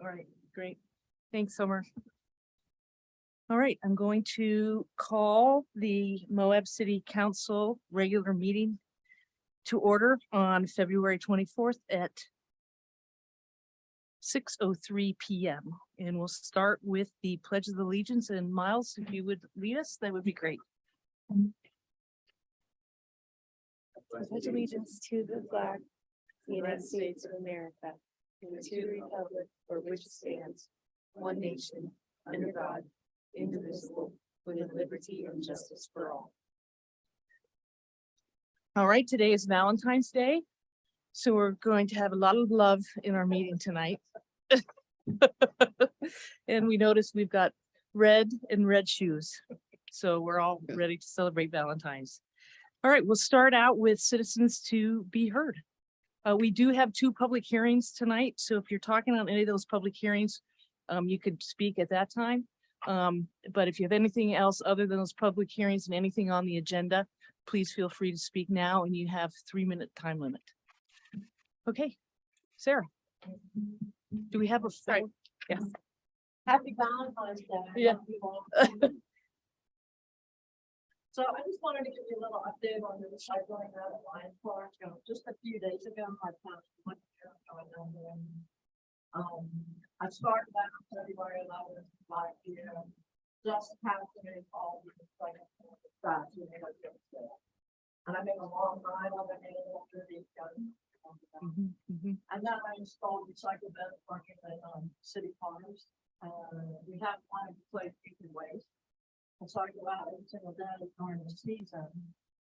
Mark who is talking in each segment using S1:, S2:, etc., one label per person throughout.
S1: All right, great. Thanks, Summer. All right, I'm going to call the Moab City Council regular meeting to order on February 24th at 6:03 p.m. And we'll start with the Pledge of Allegiance. And Miles, if you would lead us, that would be great.
S2: I pledge allegiance to the flag, of the United States of America, and to the republic for which it stands, one nation, under God, indivisible, with liberty and justice for all.
S1: All right, today is Valentine's Day. So we're going to have a lot of love in our meeting tonight. And we notice we've got red and red shoes. So we're all ready to celebrate Valentine's. All right, we'll start out with citizens to be heard. We do have 2 public hearings tonight. So if you're talking on any of those public hearings, you could speak at that time. But if you have anything else other than those public hearings and anything on the agenda, please feel free to speak now, and you have 3-minute time limit. Okay, Sarah. Do we have a phone? Yes.
S3: Happy Valentine's Day.
S1: Yeah.
S3: So I just wanted to give you a little update on the recycling out at Lions Park. Just a few days ago, I found one going on there. I started that on February 11th, like, just passing all the recycling stuff. And I made a long ride on the and then I installed recycle beds working at city farms. We have one in place taking waste. And so I go out every single day during the season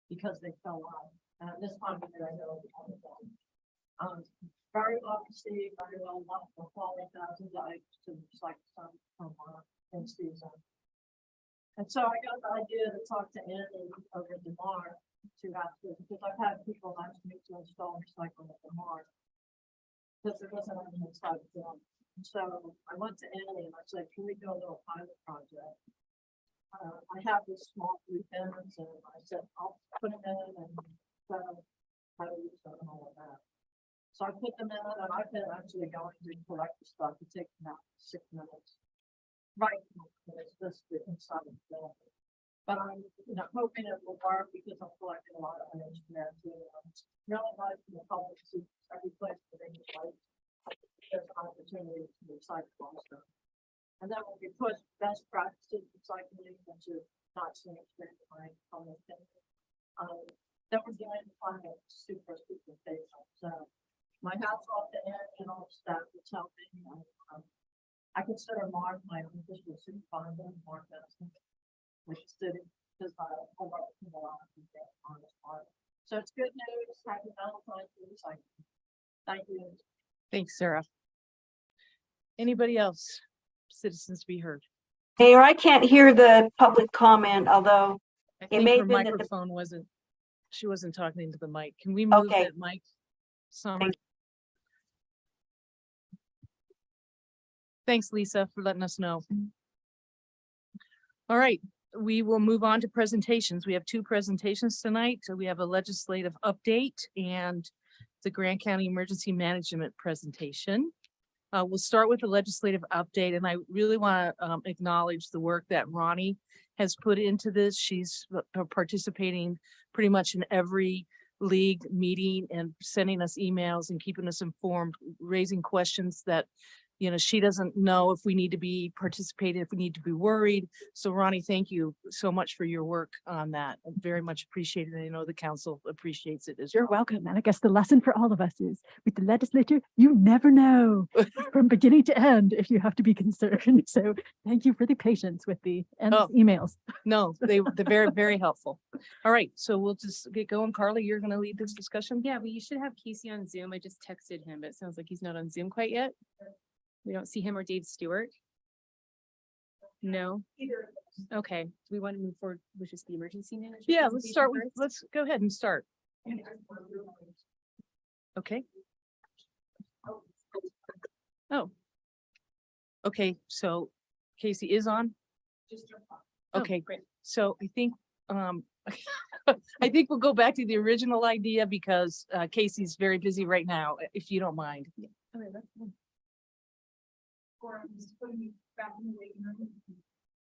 S3: because they fell out. This time of year I know all of them. Very well received, very well loved for 40,000 items to recycle some from in season. And so I got the idea to talk to Andy over at DeMar to ask this, because I've had people ask me to install recycling at DeMar because there wasn't any inside the building. So I went to Andy and I said, can we do a little pilot project? I have this small blue bins and I said, I'll put them in and show how to use them and all of that. So I put them in and I've been actually going to collect the stuff. It takes about 6 minutes. Right. It's just the inside of the building. But I'm hoping it will work because I'm collecting a lot of items from there too. Really nice for the public to see every place where they can like there's an opportunity to recycle also. And then when we put best practices recycling, which is not seeing experience by public that we're going to find it super safe. So my hats off to Ed and all the staff that's helping. I consider Mark my official supervisor, Mark Benson, which is city, because I work with a lot of people on this part. So it's good news. Happy Valentine's Day recycling. Thank you.
S1: Thanks, Sarah. Anybody else? Citizens to be heard.
S4: Mayor, I can't hear the public comment, although
S1: I
S4: it
S1: think
S4: may
S1: her
S4: have been that the,
S1: microphone she wasn't talking into the mic. Can we move
S4: Okay.
S1: that mic? Summer.
S4: Thank
S1: Thanks, Lisa, for letting us know. All right, we will move on to presentations. We have 2 presentations tonight. So we have a legislative update and the Grant County Emergency Management presentation. We'll start with the legislative update, and I really want to acknowledge the work that Ronnie has put into this. She's participating pretty much in every league meeting and sending us emails and keeping us informed, raising questions that she doesn't know if we need to be participating, if we need to be worried. So Ronnie, thank you so much for your work on that. I very much appreciated it. I know the council appreciates it as well.
S5: You're welcome. And I guess the lesson for all of us is with the legislature, you never know from beginning to end if you have to be concerned. So thank you for the patience with the emails.
S1: No, they're very, very helpful. All right, so we'll just get going. Carly, you're going to lead this discussion.
S2: Yeah, but you should have Casey on Zoom. I just texted him, but it sounds like he's not on Zoom quite yet. We don't see him or Dave Stewart. No. Okay. Do we want to move forward with just the emergency management?
S1: Yeah, let's start with,
S2: first?
S1: let's go ahead and start. Okay. Oh. Okay, so Casey is on.
S2: Oh,
S1: Okay,
S2: great.
S1: so I think I think we'll go back to the original idea because Casey's very busy right now, if you don't mind.
S2: Okay, that's fine.
S3: for him is putting me back in the waiting room.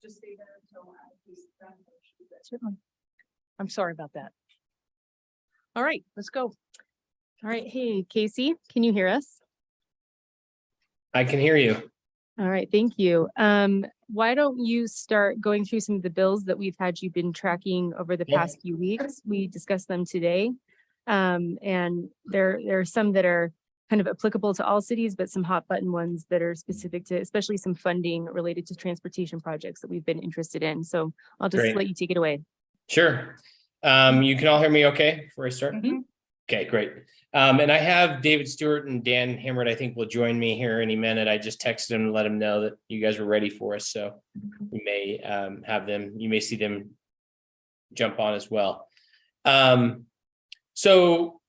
S3: Just stay there until he's done.
S1: Certainly. I'm sorry about that. All right, let's go.
S6: All right. Hey, Casey, can you hear us?
S7: I can hear you.
S6: All right. Thank you. Why don't you start going through some of the bills that we've had you been tracking over the
S7: Yeah.
S6: past few weeks? We discussed them today. And there are some that are kind of applicable to all cities, but some hot button ones that are specific to, especially some funding related to transportation projects that we've been interested in. So I'll just
S7: Great.
S6: let you take it away.
S7: Sure. You can all hear me okay before I start?
S1: Mhm.
S7: Okay, great. And I have David Stewart and Dan Hammert, I think will join me here any minute. I just texted them to let them know that you guys were ready for us. So we may have them, you may see them jump on as well. So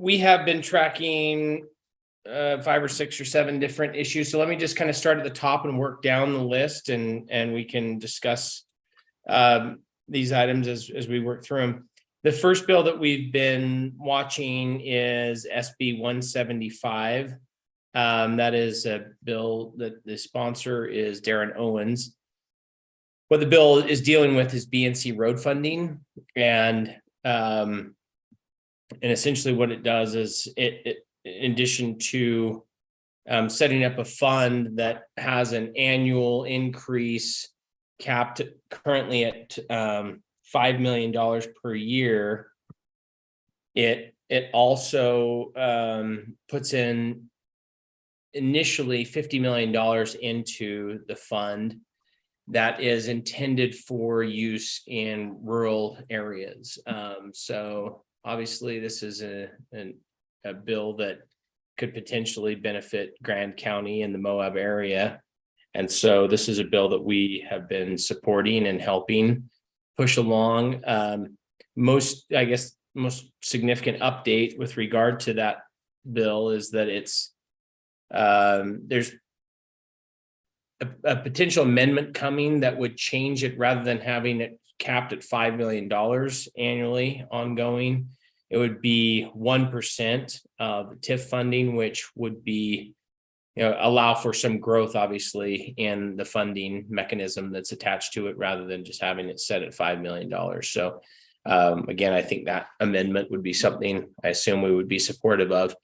S7: we have been tracking 5 or 6 or 7 different issues. So let me just kind of start at the top and work down the list and we can discuss these items as we work through them. The first bill that we've been watching is SB 175. That is a bill that the sponsor is Darren Owens. What the bill is dealing with is BNC road funding, and essentially what it does is it in addition to setting up a fund that has an annual increase capped currently at $5 million per year. It also puts in initially $50 million into the fund that is intended for use in rural areas. So obviously this is a bill that could potentially benefit Grand County and the Moab area. And so this is a bill that we have been supporting and helping push along. Most significant update with regard to that bill is that it's there's a potential amendment coming that would change it rather than having it capped at $5 million annually ongoing. It would be 1% of the TIF funding, which would be, allow for some growth, obviously, in the funding mechanism that's attached to it rather than just having it set at $5 million. So again, I think that amendment would be something I assume we would be supportive of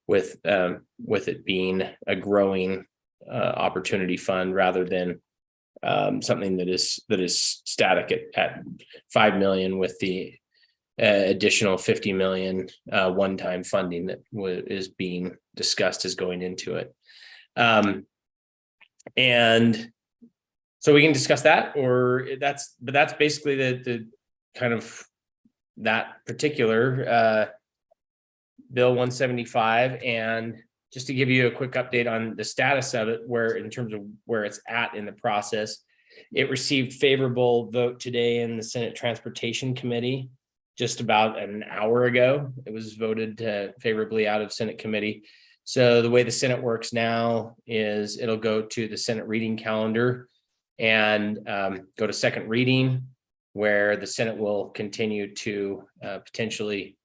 S7: with it being a growing opportunity fund rather than something that is static at 5 million with the additional 50 million one-time funding that is being discussed as going into it. And so we can discuss that, or that's basically the kind of that particular bill 175. And just to give you a quick update on the status of it, where in terms of where it's at in the process, it received favorable vote today in the Senate Transportation Committee. Just about an hour ago, it was voted favorably out of Senate committee. So the way the Senate works now is it'll go to the Senate reading calendar and go to second reading, where the Senate will continue to potentially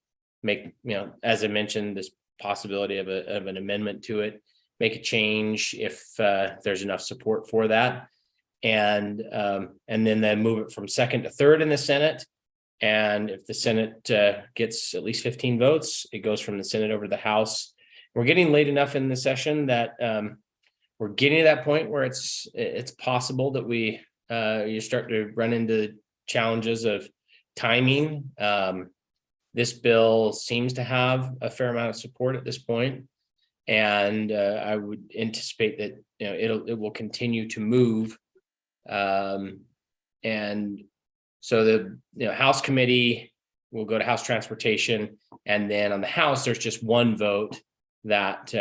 S7: make, as I mentioned, this possibility of an amendment to it, make a change if there's enough support for that, and then they move it from second to third in the Senate. And if the Senate gets at least 15 votes, it goes from the Senate over to the House. We're getting late enough in the session that we're getting to that point where it's possible that you start to run into challenges of timing. This bill seems to have a fair amount of support at this point, and I would anticipate that it will continue to move. And so the House committee will go to House Transportation, and then on the House there's just one vote that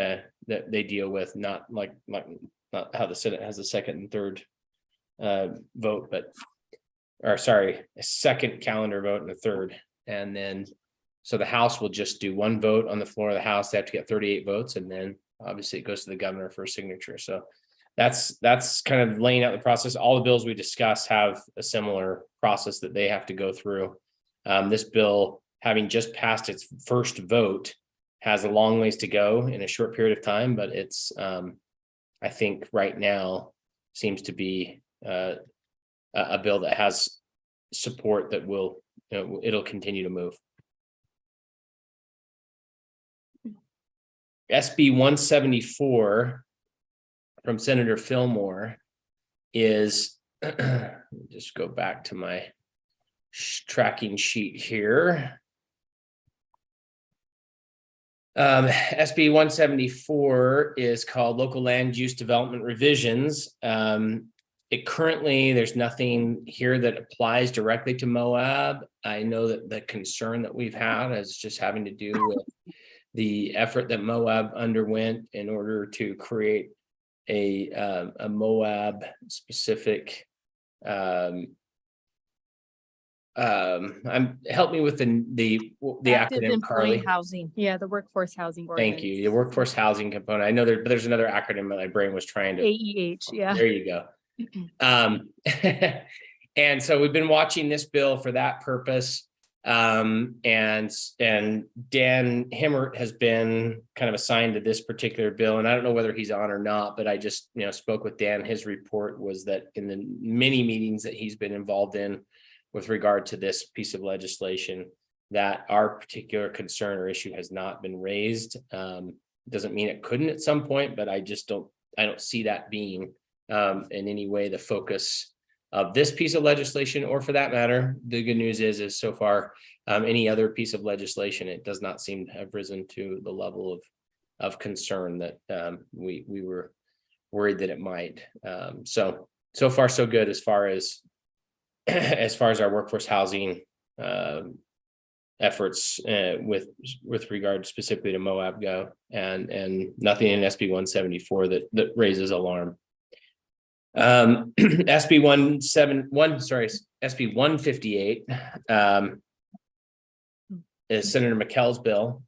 S7: they deal with, not how the Senate has a second and third vote, a second calendar vote and a third, and then so the House will just do one vote on the floor of the House. They have to get 38 votes, and then obviously it goes to the governor for a signature. So that's kind of laying out the process. All the bills we discuss have a similar process that they have to go through. This bill, having just passed its first vote, has a long ways to go in a short period of time, but it's I I think right now seems to be a bill that has support that will, it'll continue to move. SB 174 from Senator Fillmore is, just go back to my tracking sheet here. SB 174 is called Local Land Use Development Revisions. It currently, there's nothing here that applies directly to Moab. I know that the concern that we've had is just having to do with the effort that Moab underwent in order to create a Moab specific help me with the
S1: Active
S7: acronym,
S1: employee
S7: Carly.
S1: housing.
S6: Yeah, the workforce housing
S7: Thank you. The
S6: ordinance.
S7: workforce housing component. I know but there's another acronym that my brain was trying to.
S6: AEH, yeah.
S7: There you go. And so we've been watching this bill for that purpose. And Dan Himmert has been kind of assigned to this particular bill, and I don't know whether he's on or not, but I just, spoke with Dan. His report was that in the many meetings that he's been involved in with regard to this piece of legislation, that our particular concern or issue has not been raised. Doesn't mean it couldn't at some point, but I don't see that being in any way the focus of this piece of legislation, or for that matter, the good news is so far, any other piece of legislation, it does not seem to have risen to the level of concern that we were worried that it might. So far so good as far as our workforce housing efforts with regard specifically to Moab go, and nothing in SB 174 that raises alarm. SB 158 is Senator McKell's bill,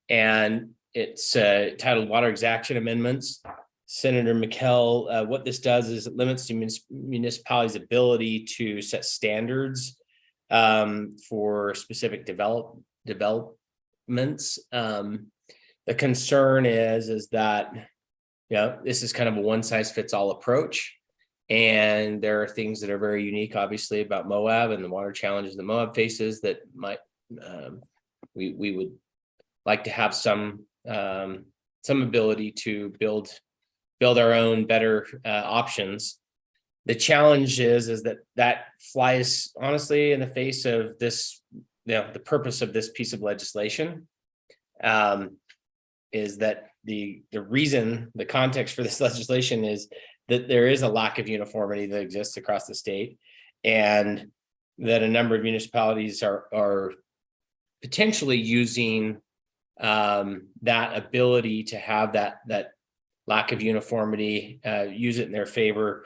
S7: and it's titled Water Exaction Amendments. Senator McKell, what this does is it limits the municipality's ability to set standards for specific developments. The concern is that this is kind of a one-size-fits-all approach. And there are things that are very unique, obviously, about Moab and the water challenges that Moab faces that might we would like to have some ability to build our own better options. The challenge is that flies honestly in the face of this, the purpose of this piece of legislation. Is that the reason, the context for this legislation is that there is a lack of uniformity that exists across the state, and that a number of municipalities are potentially using that ability to have that lack of uniformity, use it in their favor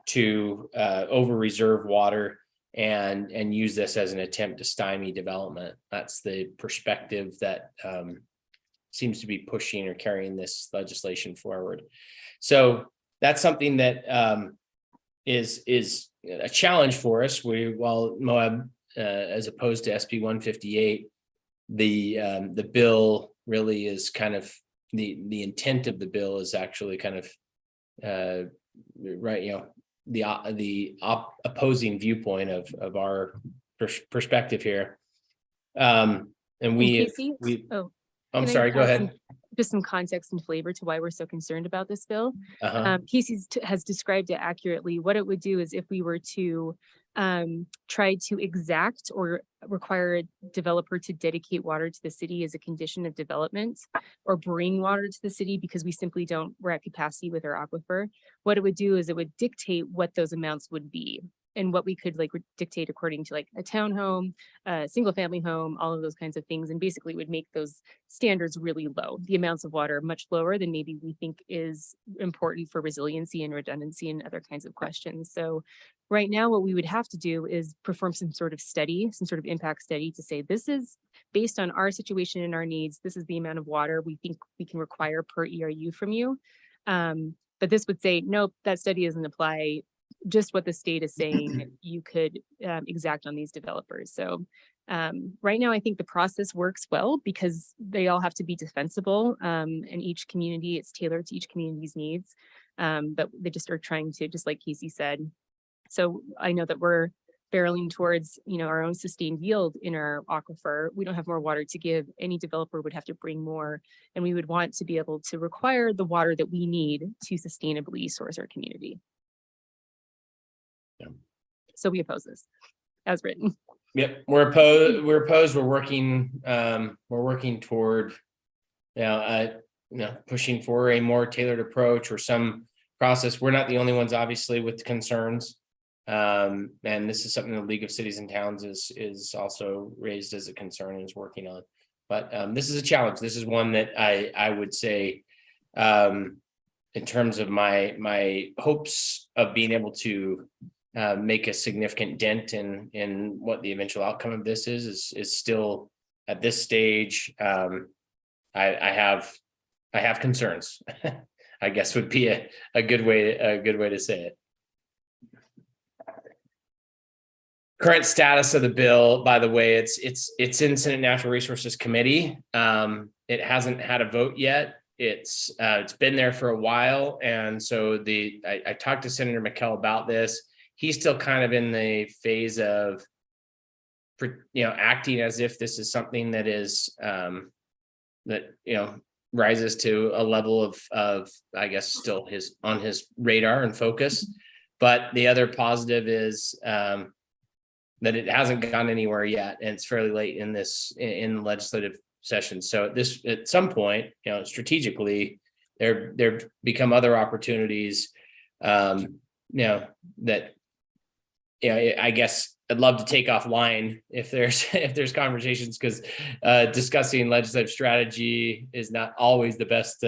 S7: to over reserve water and use this as an attempt to stymie development. That's the perspective that seems to be pushing or carrying this legislation forward. So that's something that is a challenge for us. While Moab, as opposed to SB 158, the bill really is kind of the intent of the bill is actually kind of right. The opposing viewpoint of our perspective here, and
S6: Casey?
S7: I'm
S6: Can I
S7: sorry. Go
S6: add
S7: ahead.
S6: Just some context and flavor to why we're so concerned about this bill.
S7: Uh-huh.
S6: Casey has described it accurately. What it would do is if we were to try to exact or require a developer to dedicate water to the city as a condition of development, or bring water to the city because we're at capacity with our aquifer, what it would do is it would dictate what those amounts would be and what we could dictate according to a townhome, a single family home, all of those kinds of things, and basically would make those standards really low. The amounts of water much lower than maybe we think is important for resiliency and redundancy and other kinds of questions. So right now, what we would have to do is perform some sort of study, some sort of impact study to say, this is based on our situation and our needs. This is the amount of water we think we can require per ERU from you. But this would say, nope, that study doesn't apply. Just what the state is saying you could exact on these developers. So right now, I think the process works well because they all have to be defensible, and each community, it's tailored to each community's needs. But they just are trying to, just like Casey said. So I know that we're barreling towards, our own sustained yield in our aquifer. We don't have more water to give. Any developer would have to bring more, and we would want to be able to require the water that we need to sustainably source our community.
S7: Yeah.
S6: So we oppose this as written.
S7: Yep, we're opposed. We're working toward, pushing for a more tailored approach or some process. We're not the only ones, obviously, with concerns. And this is something the League of Cities and Towns is also raised as a concern and is working on. But this is a challenge. This is one that I would say, in terms of my hopes of being able to make a significant dent in what the eventual outcome of this is still at this stage. I have concerns. I guess would be a good way to say it. Current status of the bill, by the way, it's in Senate Natural Resources Committee. It hasn't had a vote yet. It's been there for a while, and so I talked to Senator McKell about this. He's still kind of in the phase of, acting as if this is something that is rises to a level of I guess still on his radar and focus. But the other positive is that it hasn't gone anywhere yet, and it's fairly late in the legislative session. So at some point, strategically, there become other opportunities, that I guess I'd love to take offline if there's conversations, because discussing legislative strategy is not always the best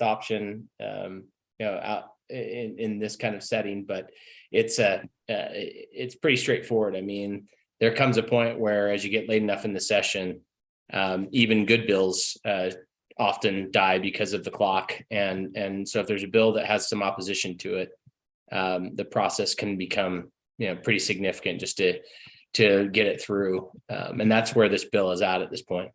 S7: option, out in this kind of setting. But it's pretty straightforward. I mean, there comes a point where, as you get late enough in the session, even good bills often die because of the clock, and so if there's a bill that has some opposition to it, the process can become pretty significant just to get it through, and that's where this bill is at this point.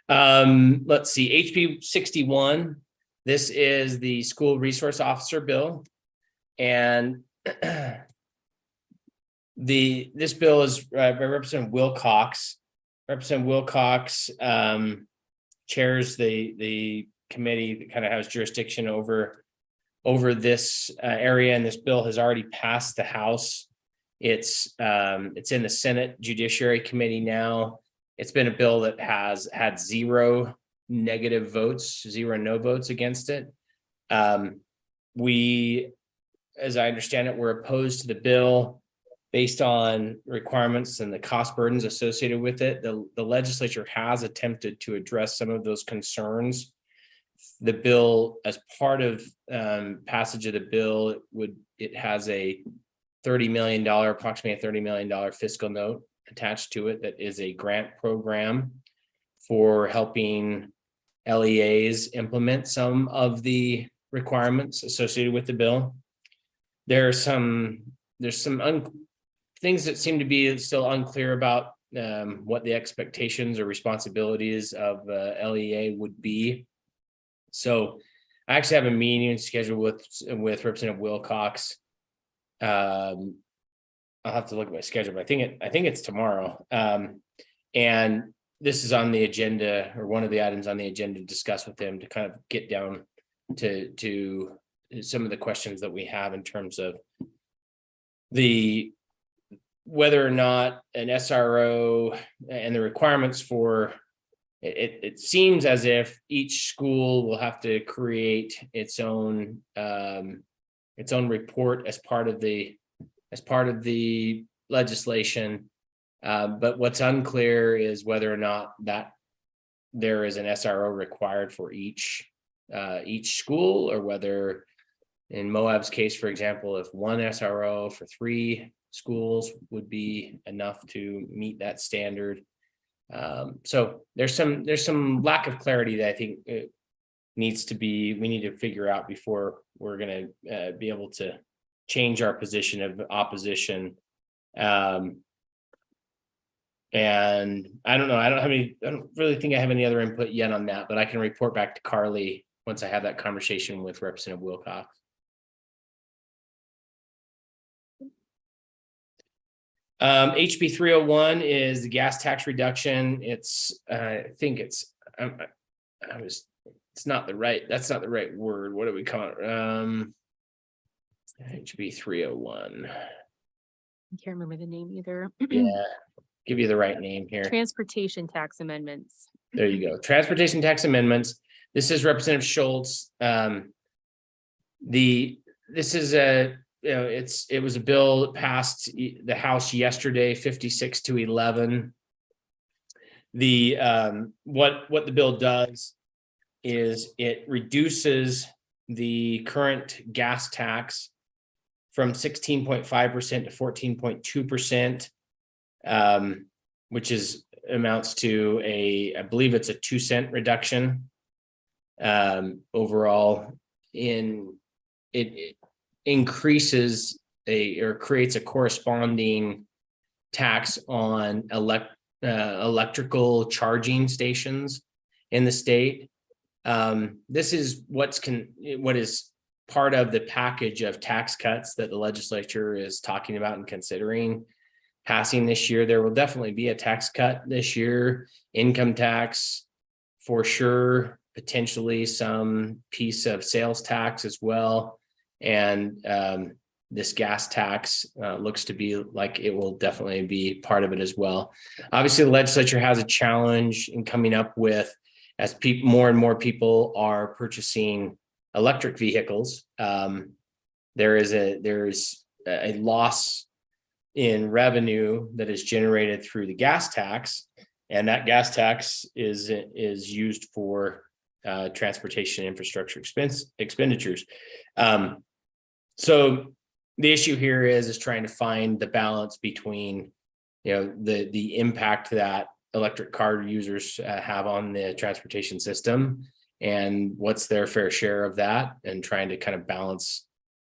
S7: Let's see, HB 61. This is the school resource officer bill, and this bill is by Representative Wilcox. Representative Wilcox chairs the committee that kind of has jurisdiction over this area, and this bill has already passed the House. It's in the Senate Judiciary Committee now. It's been a bill that has had 0 negative votes, 0 no votes against it. We, as I understand it, we're opposed to the bill based on requirements and the cost burdens associated with it. The legislature has attempted to address some of those concerns. The bill, as part of passage of the bill, it has a $30 million, approximately a $30 million fiscal note attached to it that is a grant program for helping LEAs implement some of the requirements associated with the bill. There's some things that seem to be still unclear about what the expectations or responsibilities of LEA would be. So I actually have a meeting scheduled with Representative Wilcox. I'll have to look at my schedule, but I think it's tomorrow. And this is on the agenda, or one of the items on the agenda, to discuss with him, to kind of get down to some of the questions that we have in terms of whether or not an SRO and the requirements for it seems as if each school will have to create its own report as part of the legislation. But what's unclear is whether or not that there is an SRO required for each school, or whether, in Moab's case, for example, if one SRO for 3 schools would be enough to meet that standard. So there's some lack of clarity that I think we need to figure out before we're going to be able to change our position of opposition. And I don't know, I don't really think I have any other input yet on that, but I can report back to Carly once I have that conversation with Representative Wilcox. HB 301 is the gas tax reduction. It's, I think it's, it's not the right, that's not the right word. What do we call it? HB 301.
S6: I can't remember the name either.
S7: Yeah, give you the right name here.
S6: Transportation tax amendments.
S7: There you go. Transportation tax amendments. This is Representative Schultz. This is a, it was a bill that passed the House yesterday, 56-11. What the bill does is it reduces the current gas tax from 16.5% to 14.2%, which amounts to I believe it's a 2-cent reduction. Overall, it increases or creates a corresponding tax on electrical charging stations in the state. This is what is part of the package of tax cuts that the legislature is talking about and considering passing this year. There will definitely be a tax cut this year, income tax for sure, potentially some piece of sales tax as well. And this gas tax looks to be like it will definitely be part of it as well. Obviously, the legislature has a challenge in coming up with, as more and more people are purchasing electric vehicles, there is a loss in revenue that is generated through the gas tax, and that gas tax is used for transportation infrastructure expenditures. So the issue here is trying to find the balance between, the impact that electric car users have on the transportation system and what's their fair share of that, and trying to kind of balance,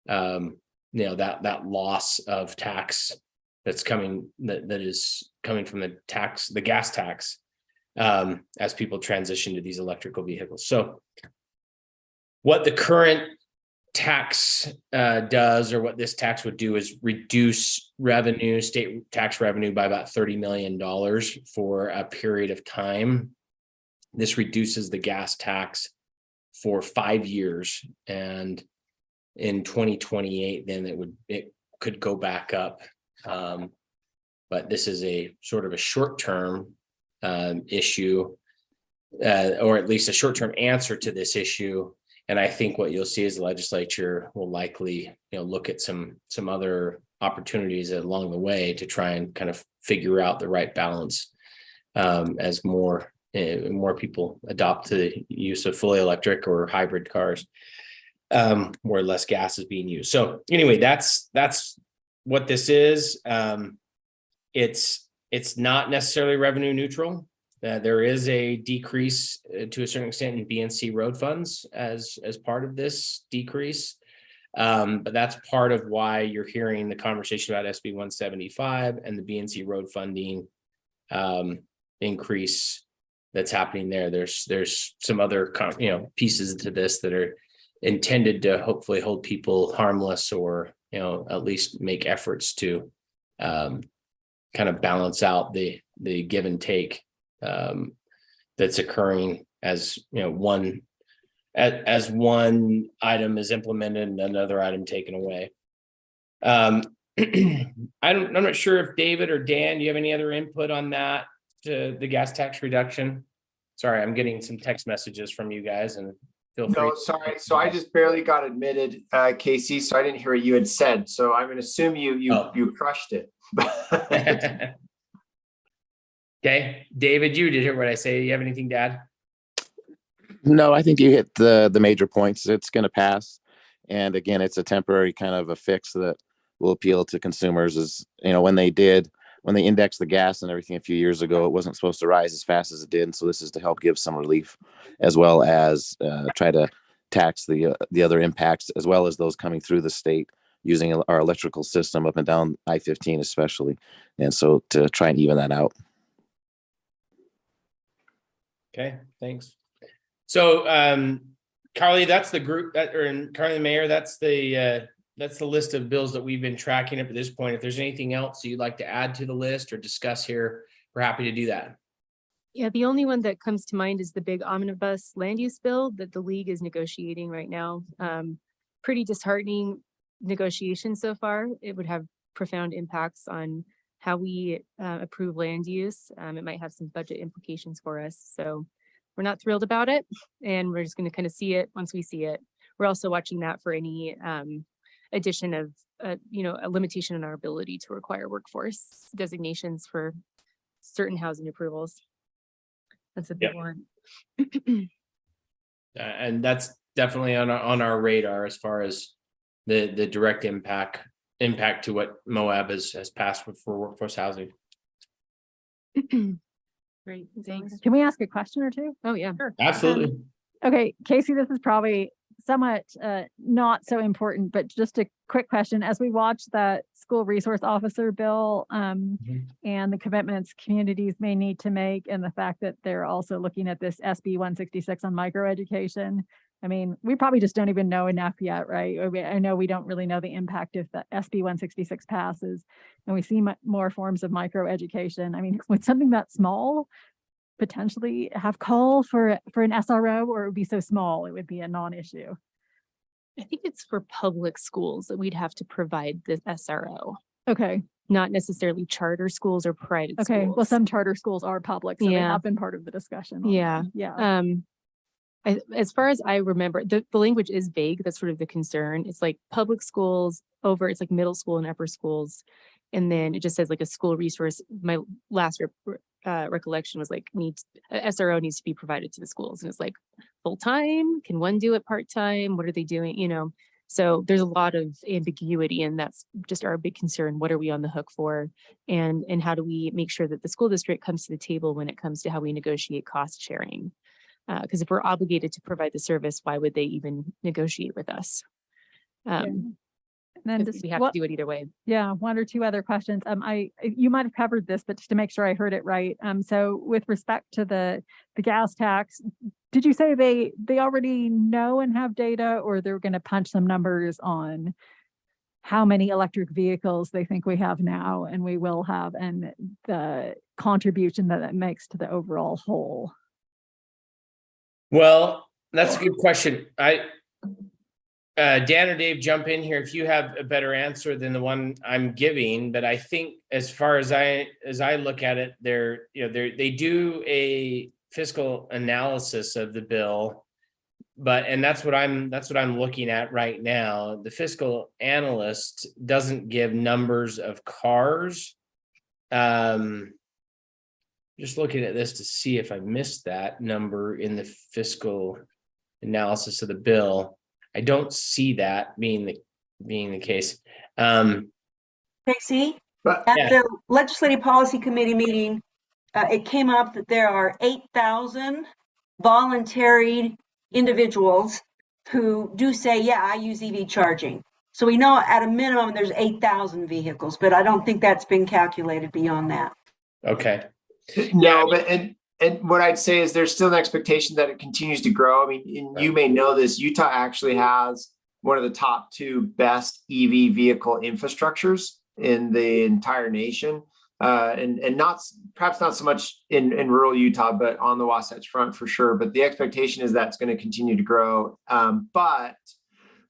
S7: that loss of tax that's coming, that is coming from the gas tax, as people transition to these electrical vehicles. So what the current tax does, or what this tax would do, is reduce revenue, state tax revenue, by about $30 million for a period of time. This reduces the gas tax for 5 years, and in 2028, then it could go back up. But this is a sort of a short-term issue, or at least a short-term answer to this issue. And I think what you'll see is the legislature will likely, look at some other opportunities along the way to try and kind of figure out the right balance, as more people adopt the use of fully electric or hybrid cars, where less gas is being used. So anyway, that's what this is. It's not necessarily revenue neutral. There is a decrease to a certain extent in BNC road funds as part of this decrease. But that's part of why you're hearing the conversation about SB 175 and the BNC road funding increase that's happening there. There's some other pieces to this that are intended to hopefully hold people harmless, or at least make efforts to kind of balance out the give and take that's occurring as one item is implemented and another item taken away. I'm not sure if David or Dan, do you have any other input on that, to the gas tax reduction? Sorry, I'm getting some text messages from you guys, and feel free.
S8: No, sorry. So I just barely got admitted, Casey, so I didn't hear what you had said. So I'm going to assume you crushed it.
S7: Okay, David, you did hear what I say. Do you have anything to add?
S9: No, I think you hit the major points. It's going to pass. And again, it's a temporary kind of a fix that will appeal to consumers. Is, when they indexed the gas and everything a few years ago, it wasn't supposed to rise as fast as it did. And so this is to help give some relief, as well as try to tax the other impacts, as well as those coming through the state using our electrical system up and down I-15 especially. And so to try and even that out.
S7: Okay, thanks. So, Carly, that's the group that, or Carly Mayor, that's the list of bills that we've been tracking up at this point. If there's anything else you'd like to add to the list or discuss here, we're happy to do that.
S6: Yeah, the only one that comes to mind is the big omnibus land use bill that the league is negotiating right now. Pretty disheartening negotiation so far. It would have profound impacts on how we approve land use. It might have some budget implications for us. So we're not thrilled about it, and we're just going to kind of see it once we see it. We're also watching that for any addition of, a limitation in our ability to require workforce designations for certain housing approvals. That's a big one.
S7: And that's definitely on our radar as far as the direct impact to what Moab has passed for workforce housing.
S6: Great, thanks.
S5: Can we ask a question or two?
S6: Oh, yeah.
S1: Sure.
S7: Absolutely.
S5: Okay, Casey, this is probably somewhat not so important, but just a quick question. As we watch that school resource officer bill and the commitments communities may need to make, and the fact that they're also looking at this SB 166 on microeducation, I mean, we probably just don't even know enough yet, right? I know we don't really know the impact if the SB 166 passes and we see more forms of microeducation. I mean, with something that small, potentially have call for an SRO, or it would be so small it would be a non-issue?
S6: I think it's for public schools that we'd have to provide the SRO,
S5: Okay.
S6: not necessarily charter schools or private
S5: Okay.
S6: schools.
S5: Well, some charter schools are public, so they
S6: Yeah.
S5: have been part of the discussion. on
S6: Yeah.
S5: that. Yeah.
S6: As far as I remember, the language is vague. That's sort of the concern. It's like public schools over, it's like middle school and upper schools. And then it just says like a school resource. My last recollection was like SRO needs to be provided to the schools, and it's like full-time. Can one do it part-time? What are they doing? So there's a lot of ambiguity, and that's just our big concern. What are we on the hook for? And how do we make sure that the school district comes to the table when it comes to how we negotiate cost sharing? Because if we're obligated to provide the service, why would they even negotiate with us?
S5: And then
S6: 'Cause
S5: just
S6: we have to do it either way.
S5: Yeah, one or two other questions. You might have covered this, but just to make sure I heard it right. So with respect to the gas tax, did you say they already know and have data, or they're going to punch some numbers on how many electric vehicles they think we have now and we will have, and the contribution that it makes to the overall whole?
S7: Well, that's a good question. Dan or Dave, jump in here if you have a better answer than the one I'm giving. But I think as far as I look at it, they do a fiscal analysis of the bill, and that's what I'm looking at right now. The fiscal analyst doesn't give numbers of cars. Just looking at this to see if I missed that number in the fiscal analysis of the bill. I don't see that being the case.
S4: Casey,
S8: But
S4: at
S7: Yeah.
S4: the Legislative Policy Committee meeting, it came up that there are 8,000 voluntary individuals who do say, yeah, I use EV charging. So we know at a minimum there's 8,000 vehicles, but I don't think that's been calculated beyond that.
S7: Okay.
S8: No, but and what I'd say is there's still an expectation that it continues to grow. I mean, and you may know this, Utah actually has one of the top 2 best EV vehicle infrastructures in the entire nation. And perhaps not so much in rural Utah, but on the Wasatch Front for sure. But the expectation is that's going to continue to grow. But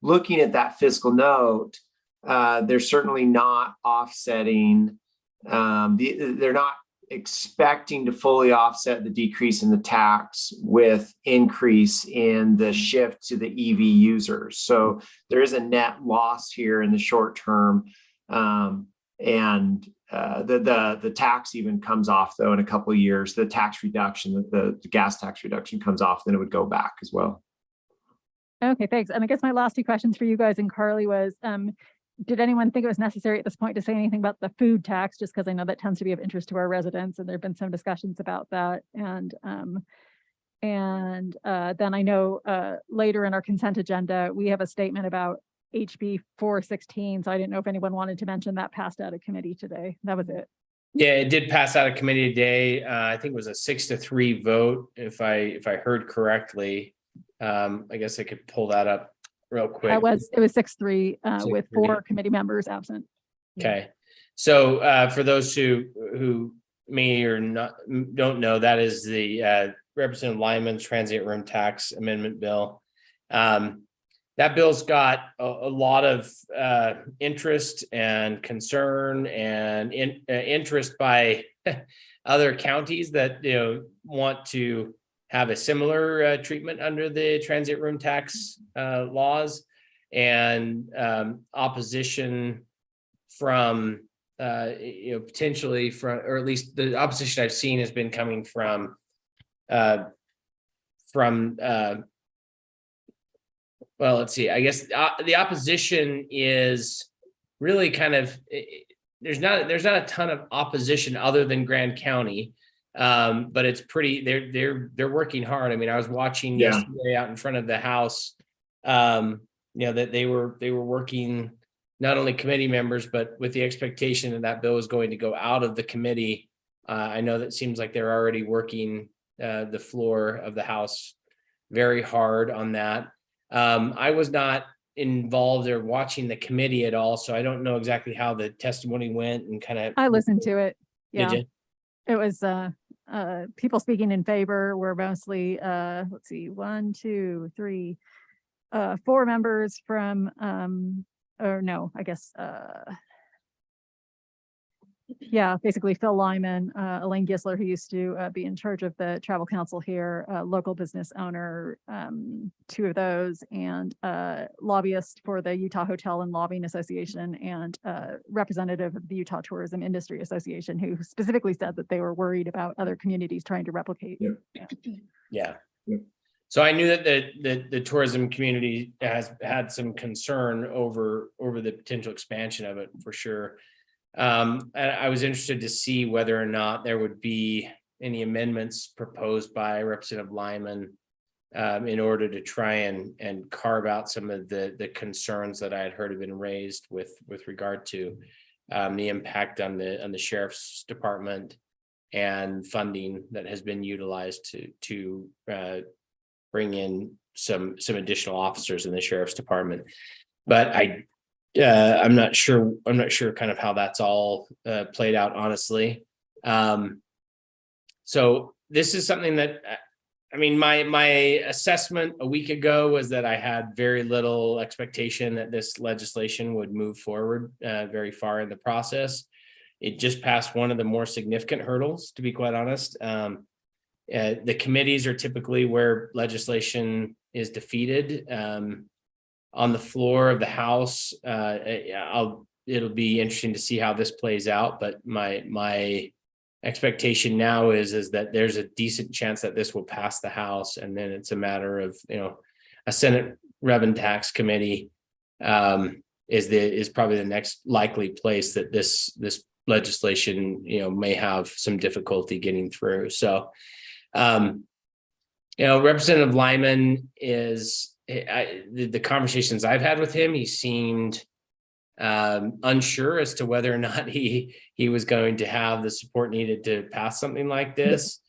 S8: looking at that fiscal note, they're certainly not offsetting. They're not expecting to fully offset the decrease in the tax with increase in the shift to the EV users. So there is a net loss here in the short term. The tax even comes off though in a couple of years. The tax reduction, the gas tax reduction comes off, then it would go back as well.
S5: Okay, thanks. And I guess my last 2 questions for you guys and Carly was, did anyone think it was necessary at this point to say anything about the food tax? Just because I know that tends to be of interest to our residents, and there have been some discussions about that. And then I know later in our consent agenda, we have a statement about HB 416. So I didn't know if anyone wanted to mention that passed out of committee today. That was it.
S7: Yeah, it did pass out of committee today. I think it was a 6-3 vote, if I heard correctly. I guess I could pull that up real quick.
S5: It was 6-3 with
S7: 6-3.
S5: 4 committee members absent.
S7: Okay, so for those who may or not don't know, that is the Representative Lyman's transient room tax amendment bill. That bill's got a lot of interest and concern and interest by other counties that want to have a similar treatment under the transient room tax laws, and opposition from potentially from, or at least the opposition I've seen has been coming from well, let's see, I guess the opposition is really kind of, there's not a ton of opposition other than Grand County. But it's pretty, they're working hard. I mean, I was watching yesterday out in front of the house, that they were working, not only committee members, but with the expectation that that bill is going to go out of the committee. I know that seems like they're already working the floor of the house very hard on that. I was not involved or watching the committee at all, so I don't know exactly how the testimony went and kind of.
S5: I listened to it. Yeah,
S7: Did you?
S5: it was people speaking in favor were mostly let's see, 1, 2, 3, 4 members from or no, I guess yeah, basically Phil Lyman, Elaine Gisler, who used to be in charge of the travel council here, local business owner, 2 of those, and lobbyist for the Utah Hotel and Lobbying Association, and representative of the Utah Tourism Industry Association, who specifically said that they were worried about other communities trying to replicate.
S7: Yeah. So I knew that the tourism community has had some concern over the potential expansion of it, for sure. And I was interested to see whether or not there would be any amendments proposed by Representative Lyman in order to try and carve out some of the concerns that I had heard have been raised with regard to the impact on the sheriff's department and funding that has been utilized to bring in some additional officers in the sheriff's department. But I'm not sure kind of how that's all played out, honestly. So this is something that, I mean, my assessment a week ago was that I had very little expectation that this legislation would move forward very far in the process. It just passed one of the more significant hurdles, to be quite honest. The committees are typically where legislation is defeated. On the floor of the House, it'll be interesting to see how this plays out. But my expectation now is that there's a decent chance that this will pass the House, and then it's a matter of a Senate Rev and Tax Committee is probably the next likely place that this legislation may have some difficulty getting through. So Representative Lyman is. The conversations I've had with him, he seemed unsure as to whether or not he was going to have the support needed to pass something like this.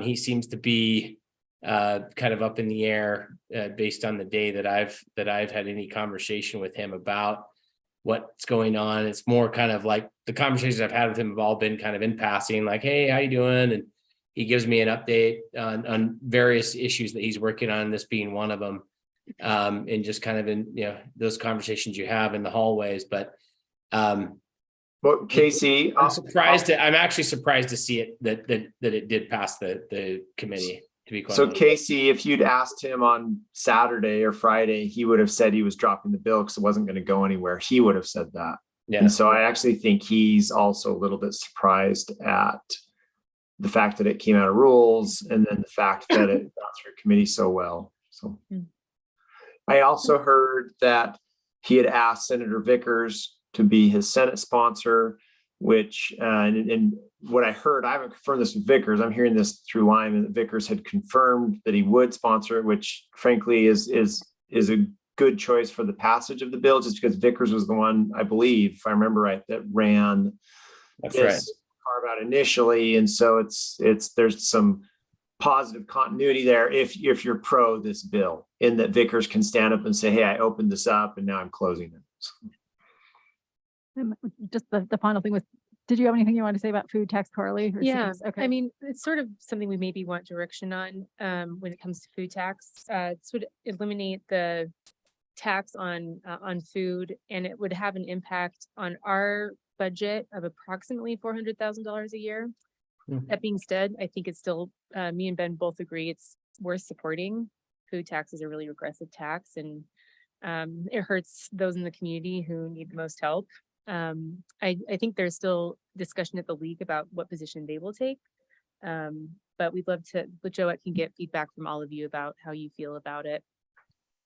S7: He seems to be kind of up in the air based on the day that I've had any conversation with him about what's going on. It's more kind of like the conversations I've had with him have all been kind of in passing, like, hey, how you doing? And he gives me an update on various issues that he's working on, this being one of them. And just kind of in those conversations you have in the hallways. But
S8: well, Casey,
S7: I'm actually surprised to see it that it did pass the committee, to be quite honest.
S8: Casey, if you'd asked him on Saturday or Friday, he would have said he was dropping the bill because it wasn't going to go anywhere. He would have said that.
S7: Yeah.
S8: And so I actually think he's also a little bit surprised at the fact that it came out of rules, and then the fact that it got through committee so well. So I also heard that he had asked Senator Vickers to be his Senate sponsor, which, and what I heard, I haven't confirmed this with Vickers, I'm hearing this through Lyman, that Vickers had confirmed that he would sponsor it, which frankly is a good choice for the passage of the bill, just because Vickers was the one, I believe, if I remember right, that ran
S7: That's right.
S8: carve out initially. And so there's some positive continuity there if you're pro this bill, in that Vickers can stand up and say, hey, I opened this up and now I'm closing it.
S5: Just the final thing was, did you have anything you want to say about food tax, Carly? or
S6: Yeah,
S5: Suze? Okay.
S6: I mean, it's sort of something we maybe want direction on, when it comes to food tax. This would eliminate the tax on food, and it would have an impact on our budget of approximately $400,000 a year.
S7: Mhm.
S6: That being said, I think it's still, me and Ben both agree it's worth supporting. Food tax is a really regressive tax, and it hurts those in the community who need the most help. I think there's still discussion at the league about what position they will take. But we'd love to, Joette can get feedback from all of you about how you feel about it.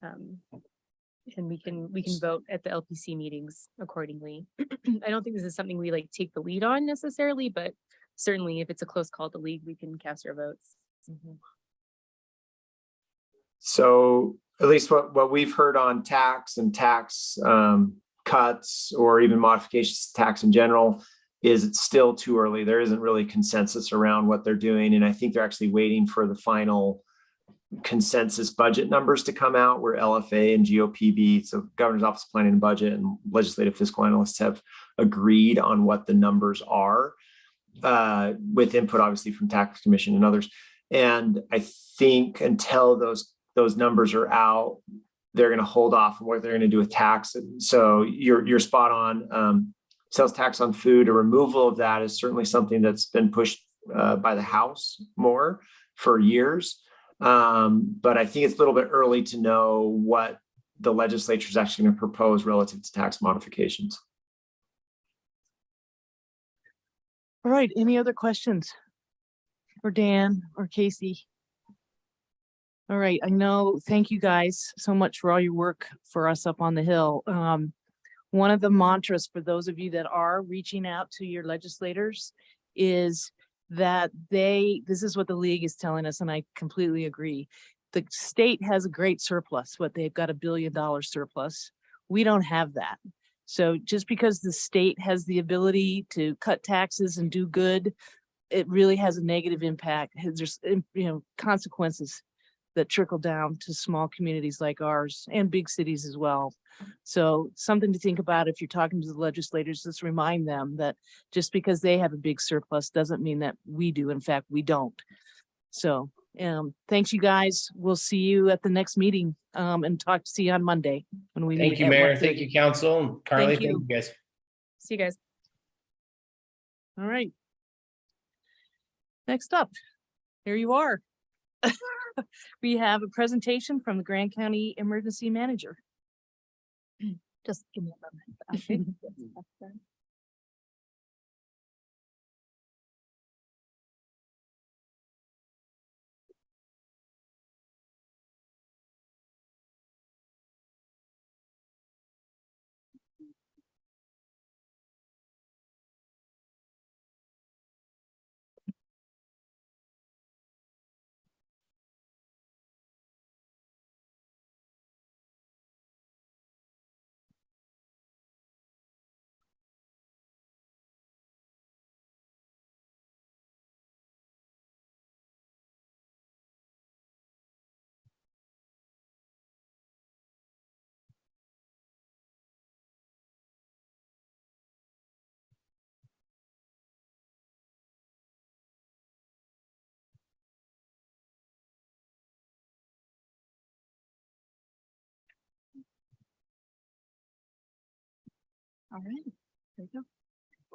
S6: And we can vote at the LPC meetings accordingly. I don't think this is something we like take the lead on necessarily, but certainly if it's a close call at the league, we can cast our votes.
S8: So at least what we've heard on tax and tax cuts, or even modifications to tax in general, is it's still too early. There isn't really consensus around what they're doing. And I think they're actually waiting for the final consensus budget numbers to come out, where LFA and GOPB, so Governor's Office of Planning and Budget, and legislative fiscal analysts have agreed on what the numbers are, with input obviously from Tax Commission and others. And I think until those numbers are out, they're going to hold off on what they're going to do with tax. And so you're spot on. Sales tax on food, a removal of that is certainly something that's been pushed by the House more for years. But I think it's a little bit early to know what the legislature is actually going to propose relative to tax modifications.
S1: All right, any other questions for Dan or Casey? All right, I know, thank you guys so much for all your work for us up on the Hill. One of the mantras for those of you that are reaching out to your legislators is that this is what the league is telling us, and I completely agree. The state has a great surplus, they've got $1 billion surplus. We don't have that. So just because the state has the ability to cut taxes and do good, it really has a negative impact. There's, consequences that trickle down to small communities like ours and big cities as well. So something to think about if you're talking to the legislators, just remind them that just because they have a big surplus doesn't mean that we do. In fact, we don't. So thanks, you guys. We'll see you at the next meeting and see you on Monday when we meet.
S7: Thank you,
S1: at
S7: Mayor.
S1: 1:30.
S7: Thank you, Council. Carly,
S1: Thank
S7: thank
S1: you.
S7: you guys.
S6: See you guys.
S1: All right. Next up, here you are. We have a presentation from the Grand County Emergency Manager.
S2: Just give me a moment. Okay. All right, there you go.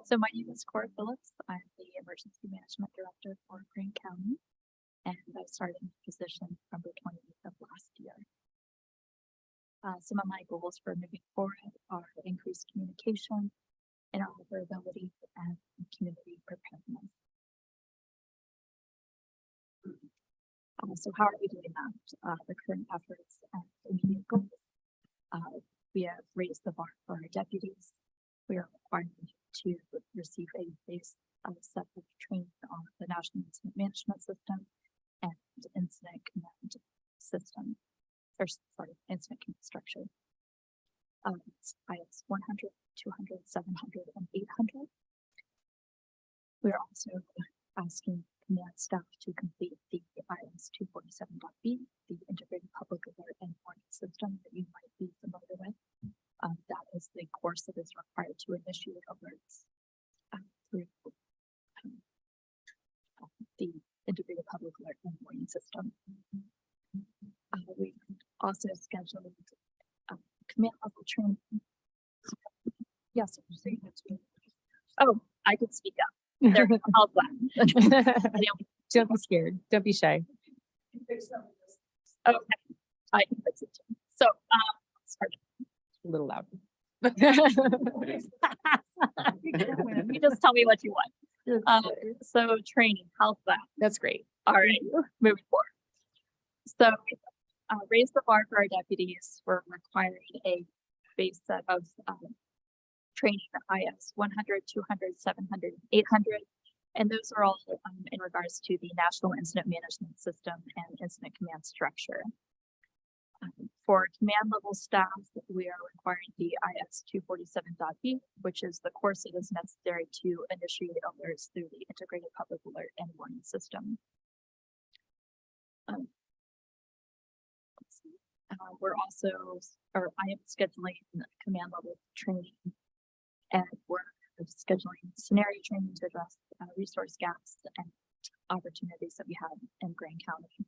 S2: So my name is Cora Phillips. I'm the Emergency Management Director for Greene County, and I started in the position November 28th of last year. Some of my goals for moving forward are increased communication, interoperability, and community preparedness. So how are we doing that? The current efforts and immediate goals. We have raised the bar for our deputies. We are required to receive a base set of training on the National Incident Management System and Incident Command System, or sorry, Incident Command Structure. It's IS 100, 200, 700, and 800.
S10: We're also asking command staff to complete the IS 247.b, the integrated public alert and warning system that you might be familiar with. That is the course that is required to initiate alerts through the integrated public alert and warning system. We also scheduled command level training. Yes, oh, I could speak up. There, how's that?
S6: Don't be scared. Don't be shy.
S10: Okay, I can fix it too. So, sorry.
S6: A little loud.
S10: You just tell me what you want. So training, how's that?
S6: That's great.
S10: All right, moving forward. So, raise the bar for our deputies. We're requiring a base set of training IS 100, 200, 700, 800. And those are all in regards to the National Incident Management System and Incident Command Structure. For command level staff, we are requiring the IS 247.b, which is the course that is necessary to initiate alerts through the Integrated Public Alert and Warning System. We're also, or I am scheduling command level training, and we're scheduling scenario training to address resource gaps and opportunities that we have in Grand County.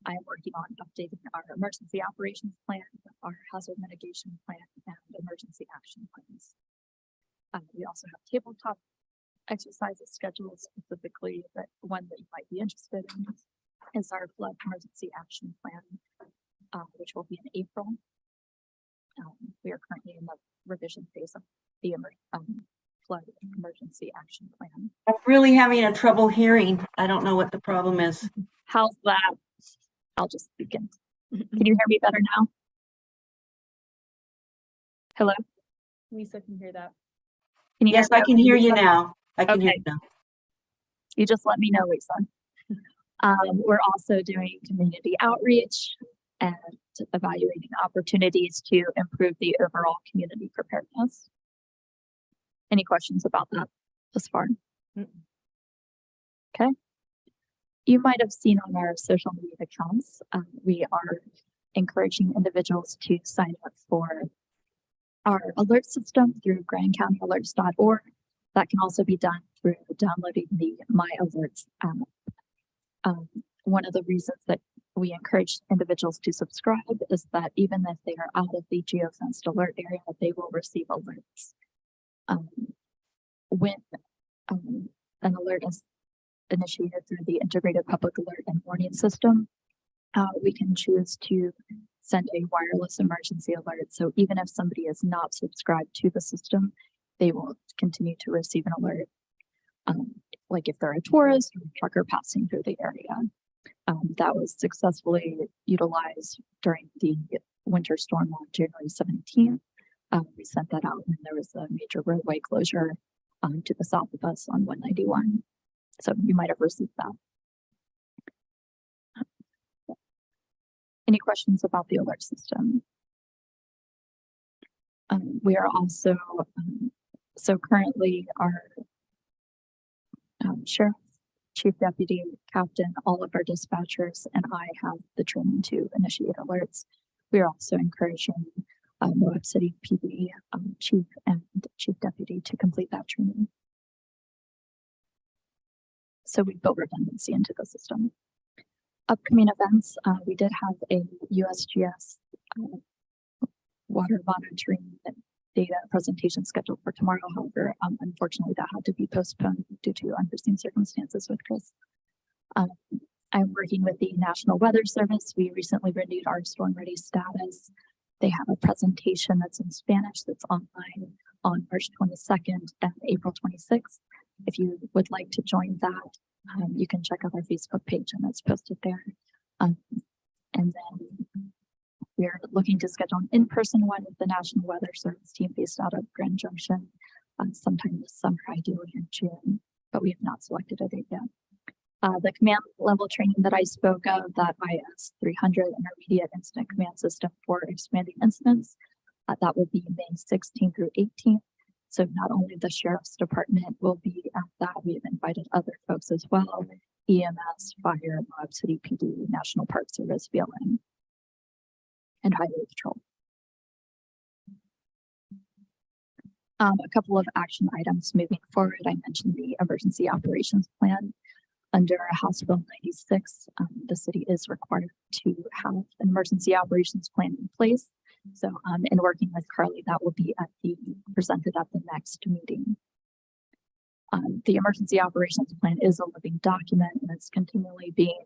S10: I am working on updating our emergency operations plan, our hazard mitigation plan, and emergency action plans. We also have tabletop exercises scheduled, specifically that one that you might be interested in is our flood emergency action plan, which will be in April. We are currently in the revision phase of the flood emergency action plan.
S4: I'm really having a trouble hearing. I don't know what the problem is.
S10: How's that? I'll just begin. Can you hear me better now? Hello?
S6: Lisa can hear that.
S10: Can you
S4: Yes,
S10: hear me
S4: I can
S10: okay,
S4: hear you
S10: Lisa?
S4: now. I can hear
S10: Okay.
S4: you now.
S10: You just let me know, Lisa. We're also doing community outreach and evaluating opportunities to improve the overall community preparedness. Any questions about that thus far? Okay. You might have seen on our social media accounts, we are encouraging individuals to sign up for our alert system through grandcountyalerts.org. That can also be done through downloading the My Alerts app. One of the reasons that we encourage individuals to subscribe is that even if they are out of the geofenced alert area, they will receive alerts. When an alert is initiated through the Integrated Public Alert and Warning System, we can choose to send a wireless emergency alert. So even if somebody is not subscribed to the system, they will continue to receive an alert. Like if they're a tourist or a trucker passing through the area. That was successfully utilized during the winter storm on January 17th. We sent that out when there was a major roadway closure to the south of us on 191. So you might have received that. Any questions about the alert system? We are also, so currently our sheriff, chief deputy, captain, all of our dispatchers, and I have the training to initiate alerts. We are also encouraging Moab City PD chief and chief deputy to complete that training. So we built redundancy into the system. Upcoming events, we did have a USGS water monitoring data presentation scheduled for tomorrow. However, unfortunately, that had to be postponed due to unforeseen circumstances with Chris. I'm working with the National Weather Service. We recently renewed our storm ready status. They have a presentation that's in Spanish that's online on March 22nd and April 26th. If you would like to join that, you can check out our Facebook page and it's posted there. And then we are looking to schedule an in-person one with the National Weather Service team based out of Grand Junction sometime this summer, ideally in June, but we have not selected a date yet. The command level training that I spoke of, that IS 300 Intermediate Incident Command System for Expanding Incidents, that would be May 16th through 18th. So not only the sheriff's department will be at that, we have invited other folks as well, EMS, fire, Moab City PD, National Park Service, BLM, and Highway Patrol. A couple of action items moving forward. I mentioned the emergency operations plan. Under House Bill 96, the city is required to have an emergency operations plan in place. So in working with Carly, that will be presented at the next meeting. The emergency operations plan is a living document and it's continually being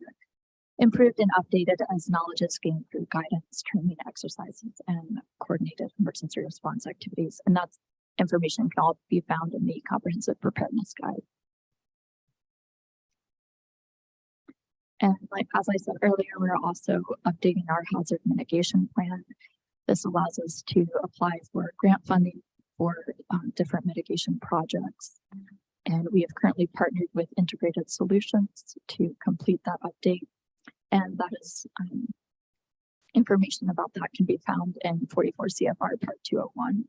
S10: improved and updated as knowledge is gained through guidance, training, exercises, and coordinated emergency response activities. And that's information can all be found in the comprehensive preparedness guide. And like, as I said earlier, we're also updating our hazard mitigation plan. This allows us to apply for grant funding for different mitigation projects. And we have currently partnered with Integrated Solutions to complete that update. And that is information about that can be found in 44 CFR Part 201.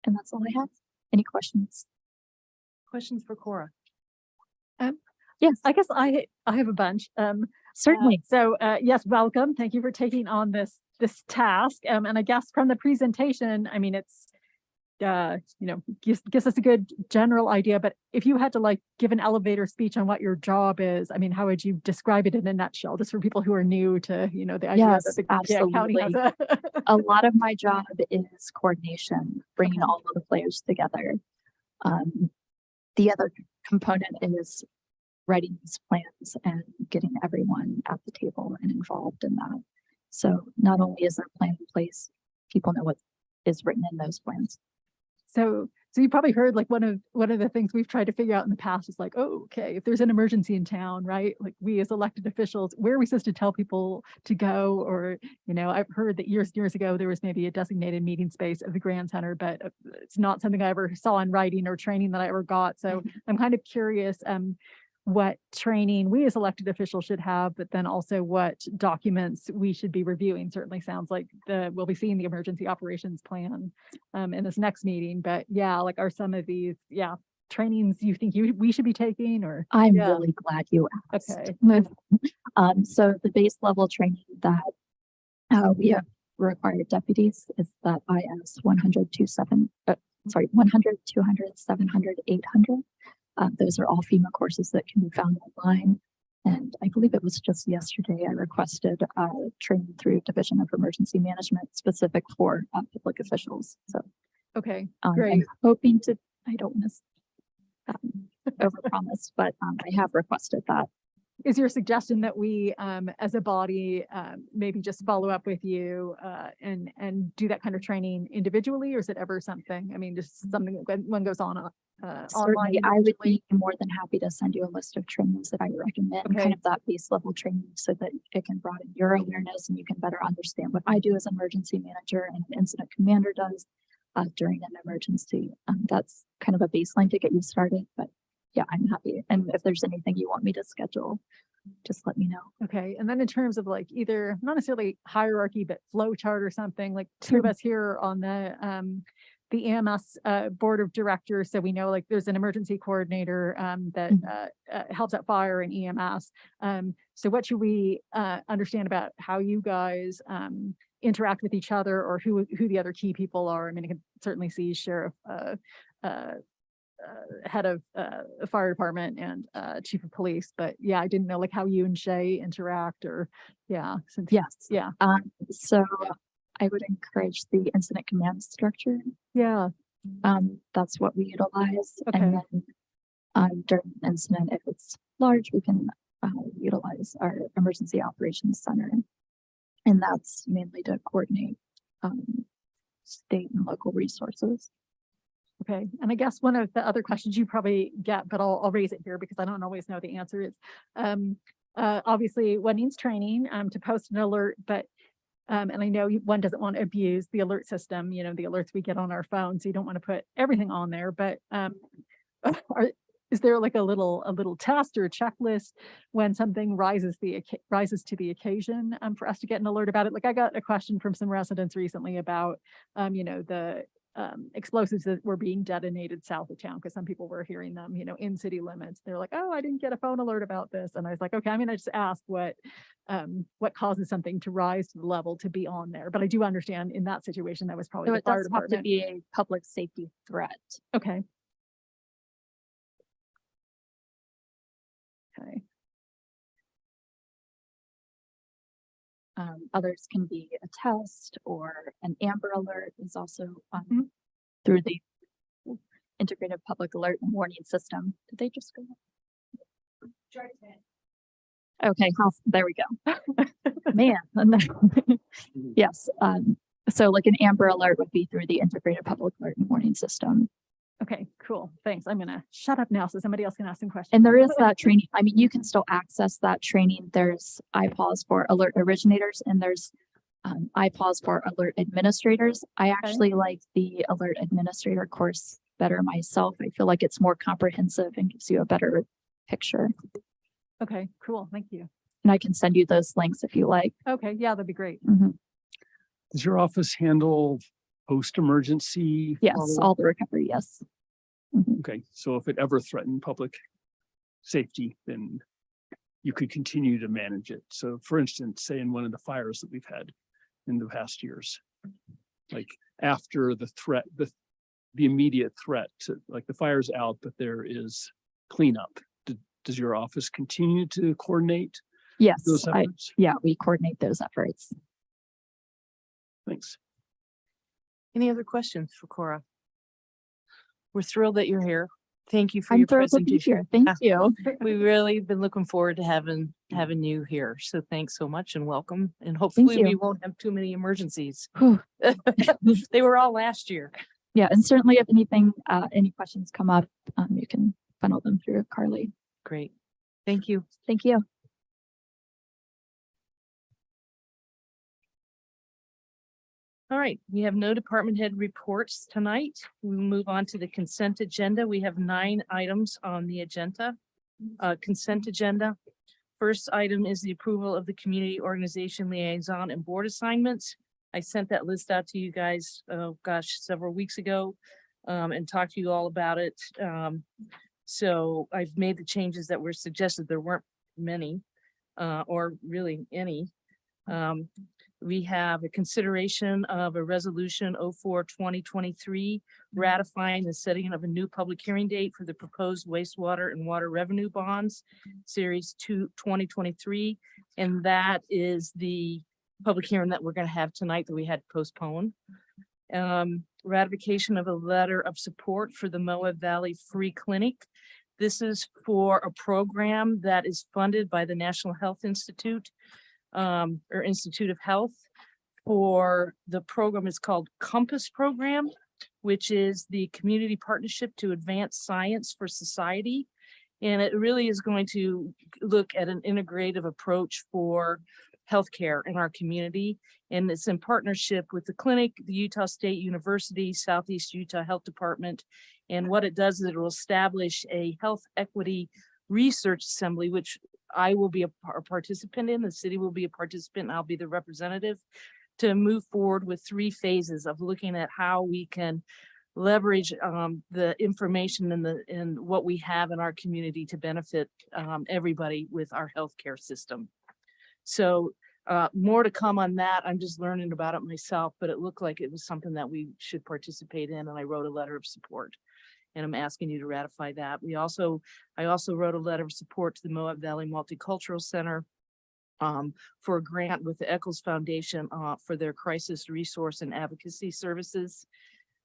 S10: And that's all I have. Any questions?
S1: Questions for Cora?
S5: Yes, I guess I have a bunch.
S10: Certainly.
S5: Yes, welcome. Thank you for taking on this task. And I guess from the presentation, I mean, it's gives us a good general idea. But if you had to like give an elevator speech on what your job is, I mean, how would you describe it in a nutshell, just for people who are new to the idea
S10: Yes,
S5: that the county has
S10: a lot of my job is coordination, bringing all of the players together. The other component is writing these plans and getting everyone at the table and involved in that. So not only is there a plan in place, people know what is written in those plans.
S5: So you probably heard like one of the things we've tried to figure out in the past is like, oh, okay, if there's an emergency in town, right? Like we as elected officials, where are we supposed to tell people to go? Or, I've heard that years ago, there was maybe a designated meeting space of the Grand Center, but it's not something I ever saw in writing or training that I ever got. So I'm kind of curious, what training we as elected officials should have, but then also what documents we should be reviewing. Certainly sounds like we'll be seeing the emergency operations plan in this next meeting. But yeah, like are some of these, trainings you think we should be taking? Or
S10: I'm really glad you asked.
S5: Okay.
S10: So the base level training that we have required deputies is that IS 100, 200, 700, 800. Those are all FEMA courses that can be found online. And I believe it was just yesterday I requested training through Division of Emergency Management specific for public officials. So
S5: Okay,
S10: I'm
S5: great.
S10: hoping to, I don't want to overpromise, but I have requested that.
S5: Is your suggestion that we, as a body, maybe just follow up with you and do that kind of training individually, or is it ever something? I mean, just something that one goes on online.
S10: Certainly, I would be more than happy to send you a list of trainings that I recommend,
S5: Okay.
S10: kind of that base level training, so that it can broaden your awareness and you can better understand what I do as emergency manager and an incident commander does during an emergency. That's kind of a baseline to get you started, but yeah, I'm happy. And if there's anything you want me to schedule, just let me know.
S5: Okay, and then in terms of like either not necessarily hierarchy, but flow chart or something, like two of us here on the EMS board of directors, so we know like there's an emergency coordinator that helps out fire and EMS. So what should we understand about how you guys interact with each other, or who the other key people are? I mean, I can certainly see sheriff, head of fire department and chief of police, but yeah, I didn't know like how you and Shay interact, or since
S10: Yes.
S5: yeah.
S10: So I would encourage the incident command structure.
S5: Yeah.
S10: That's what we utilize.
S5: Okay.
S10: And then during an incident, if it's large, we can utilize our emergency operations center. And that's mainly to coordinate state and local resources.
S5: Okay, and I guess one of the other questions you probably get, but I'll raise it here because I don't always know the answer, is obviously one needs training to post an alert, but and I know one doesn't want to abuse the alert system, the alerts we get on our phone, so you don't want to put everything on there, but is there like a little test or a checklist when something rises to the occasion for us to get an alert about it? Like I got a question from some residents recently about, the explosives that were being detonated south of town because some people were hearing them, in city limits. They're like, oh, I didn't get a phone alert about this. And I was like, okay, I'm going to just ask what causes something to rise to the level to be on there. But I do understand in that situation, that was probably
S10: So
S5: the
S10: it
S5: fire
S10: does have to
S5: department.
S10: be a public safety threat.
S5: Okay. Okay.
S10: Others can be a test or an Amber Alert is also
S5: Mhm.
S10: through the integrated public alert and warning system. Did they just go? Okay, there we go. Man. And then- yes. So like an Amber Alert would be through the integrated public alert and warning system.
S5: Okay, cool. Thanks. I'm gonna shut up now so somebody else can ask some questions.
S10: And there is that training. I mean, you can still access that training. There's IPAWS for alert originators and there's IPAWS for alert administrators. I actually like the alert administrator course better myself. I feel like it's more comprehensive and gives you a better picture.
S5: Okay, cool. Thank you.
S10: And I can send you those links if you like.
S5: Okay, yeah, that'd be great.
S10: Mhm.
S11: Does your office handle post-emergency?
S10: Yes,
S11: follow-up?
S10: all the recovery, yes. Mhm.
S11: Okay, so if it ever threatened public safety, then you could continue to manage it. So for instance, say in one of the fires that we've had in the past years, like after the threat, the immediate threat to, like the fire's out, but there is cleanup. Does your office continue to coordinate
S10: Yes,
S11: those efforts?
S10: yeah, we coordinate those efforts.
S11: Thanks.
S1: Any other questions for Cora? We're thrilled that you're here. Thank you for
S10: I'm
S1: your
S10: thrilled to be
S1: presentation.
S10: here. Thank you.
S1: We really been looking forward to having you here. So thanks so much and welcome. And hopefully we
S10: you.
S1: won't have too many emergencies.
S10: Whew.
S1: They were all last year.
S10: Yeah, and certainly if anything, any questions come up, you can funnel them through Carly.
S1: Great. Thank you.
S10: Thank you.
S1: All right, we have no department head reports tonight. We move on to the consent agenda. We have 9 items on the agenda. Consent agenda. First item is the approval of the community organization liaison and board assignments. I sent that list out to you guys, oh gosh, several weeks ago, and talked to you all about it. So I've made the changes that were suggested. There weren't many, or really any. We have a consideration of a resolution 04-2023 ratifying the setting of a new public hearing date for the proposed wastewater and water revenue bonds, series 2023. And that is the public hearing that we're going to have tonight that we had to postpone. Ratification of a letter of support for the Moab Valley Free Clinic. This is for a program that is funded by the National Health Institute. Or Institute of Health. For the program is called Compass Program, which is the community partnership to advance science for society. And it really is going to look at an integrative approach for healthcare in our community. And it's in partnership with the clinic, the Utah State University, Southeast Utah Health Department. And what it does is it will establish a health equity research assembly, which I will be a participant in, the city will be a participant, and I'll be the representative to move forward with 3 phases of looking at how we can leverage the information and what we have in our community to benefit everybody with our healthcare system. So more to come on that. I'm just learning about it myself, but it looked like it was something that we should participate in, and I wrote a letter of support. And I'm asking you to ratify that. I also wrote a letter of support to the Moab Valley Multicultural Center for a grant with the Eccles Foundation for their crisis resource and advocacy services.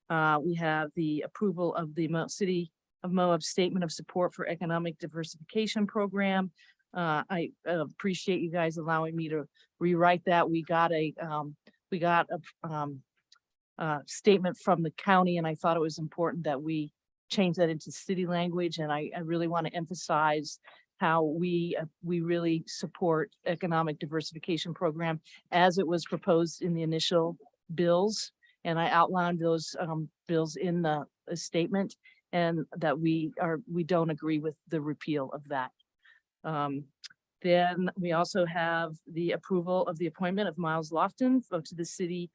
S1: We have the approval of the City of Moab Statement of Support for Economic Diversification Program. I appreciate you guys allowing me to rewrite that. We got a statement from the county, and I thought it was important that we change that into city language. And I really want to emphasize how we really support economic diversification program as it was proposed in the initial bills. And I outlined those bills in the statement. and that we don't agree with the repeal of that. Then we also have the approval of the appointment of Miles Lofton to the City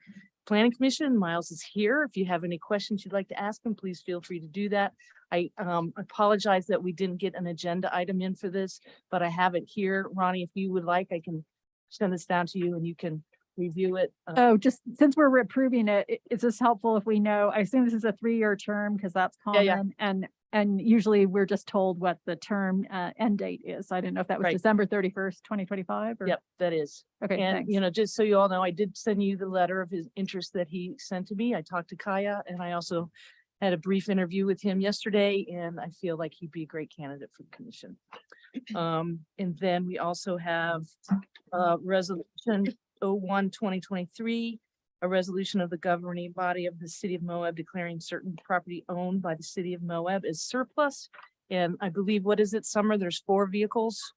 S1: Planning Commission. Miles is here. If you have any questions you'd like to ask him, please feel free to do that. I apologize that we didn't get an agenda item in for this, but I have it here. Ronnie, if you would like, I can send this down to you and you can review it.
S5: Oh, just since we're approving it, is this helpful if we know, I assume this is a 3-year term because that's
S1: Yeah.
S5: common and usually we're just told what the term end date is. So I didn't know if that was
S1: Right.
S5: December 31st, 2025 or.
S1: Yep, that is.
S5: Okay,
S1: And,
S5: thanks.
S1: you know, just so you all know, I did send you the letter of his interest that he sent to me. I talked to Kaya and I also had a brief interview with him yesterday and I feel like he'd be a great candidate for the commission. And then we also have resolution 01/2023, a resolution of the governing body of the city of Moab declaring certain property owned by the city of Moab as surplus. And I believe, what is it, Summer? There's 4 vehicles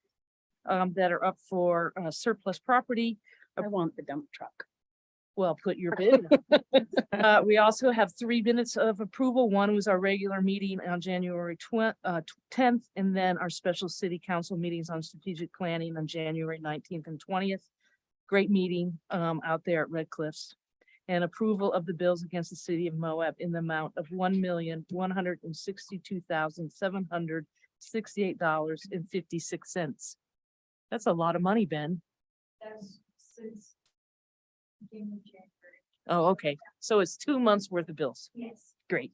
S1: that are up for surplus property.
S2: I want the dump truck.
S1: Well, put your bid. We also have 3 minutes of approval. One was our regular meeting on January 10th, and then our special city council meetings on strategic planning on January 19th and 20th. Great meeting out there at Red Cliffs. And approval of the bills against the city of Moab in the amount of $1,162,768.56. That's a lot of money, Ben.
S3: That's since beginning of January.
S1: Oh, okay. So it's 2 months worth of bills.
S3: Yes.
S1: Great.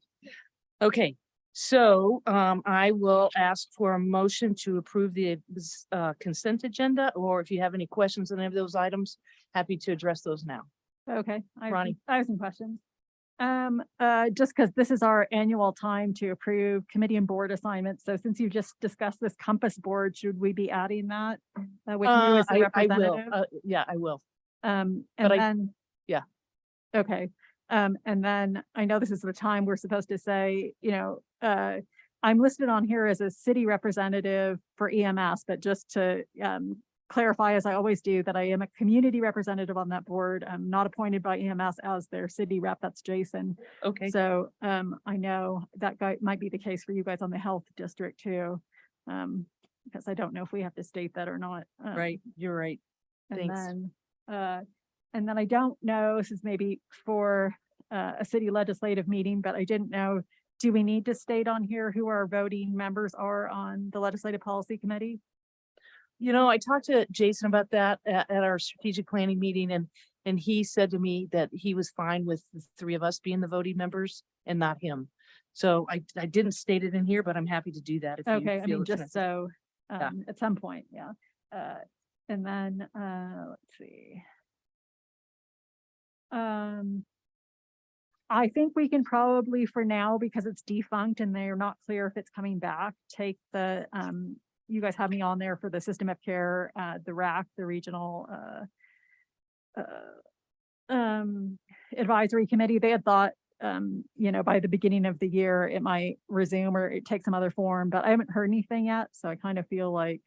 S1: Okay, so I will ask for a motion to approve the consent agenda, or if you have any questions on any of those items, happy to address those now.
S5: Okay.
S1: Ronnie.
S5: I have some questions. Just because this is our annual time to approve committee and board assignments. So since you just discussed this Compass board, should we be adding that with you as the
S1: I will.
S5: representative?
S1: Yeah, I will.
S5: And
S1: but I-
S5: then.
S1: yeah.
S5: Okay. And then I know this is the time we're supposed to say, you know, I'm listed on here as a city representative for EMS, but just to clarify, as I always do, that I am a community representative on that board. I'm not appointed by EMS as their city rep. That's Jason.
S1: Okay,
S5: So I know that guy might be the case for you guys on the health district too. Because I don't know if we have to state that or not.
S1: right, you're right. Thanks.
S5: And then I don't know, this is maybe for a city legislative meeting, but I didn't know, do we need to state on here who our voting members are on the legislative policy committee?
S1: You know, I talked to Jason about that at our strategic planning meeting, and he said to me that he was fine with the 3 of us being the voting members and not him. So I didn't state it in here, but I'm happy to do that if you
S5: Okay, I
S1: feel
S5: mean,
S1: it's
S5: just
S1: necessary.
S5: so,
S1: Yeah.
S5: at some point, yeah. And then, let's see. I think we can probably, for now, because it's defunct and they're not clear if it's coming back, take the, you guys have me on there for the system of care, the RAC, the regional, advisory committee. They had thought, you know, by the beginning of the year, it might resume or it take some other form, but I haven't heard anything yet. So I kind of feel like,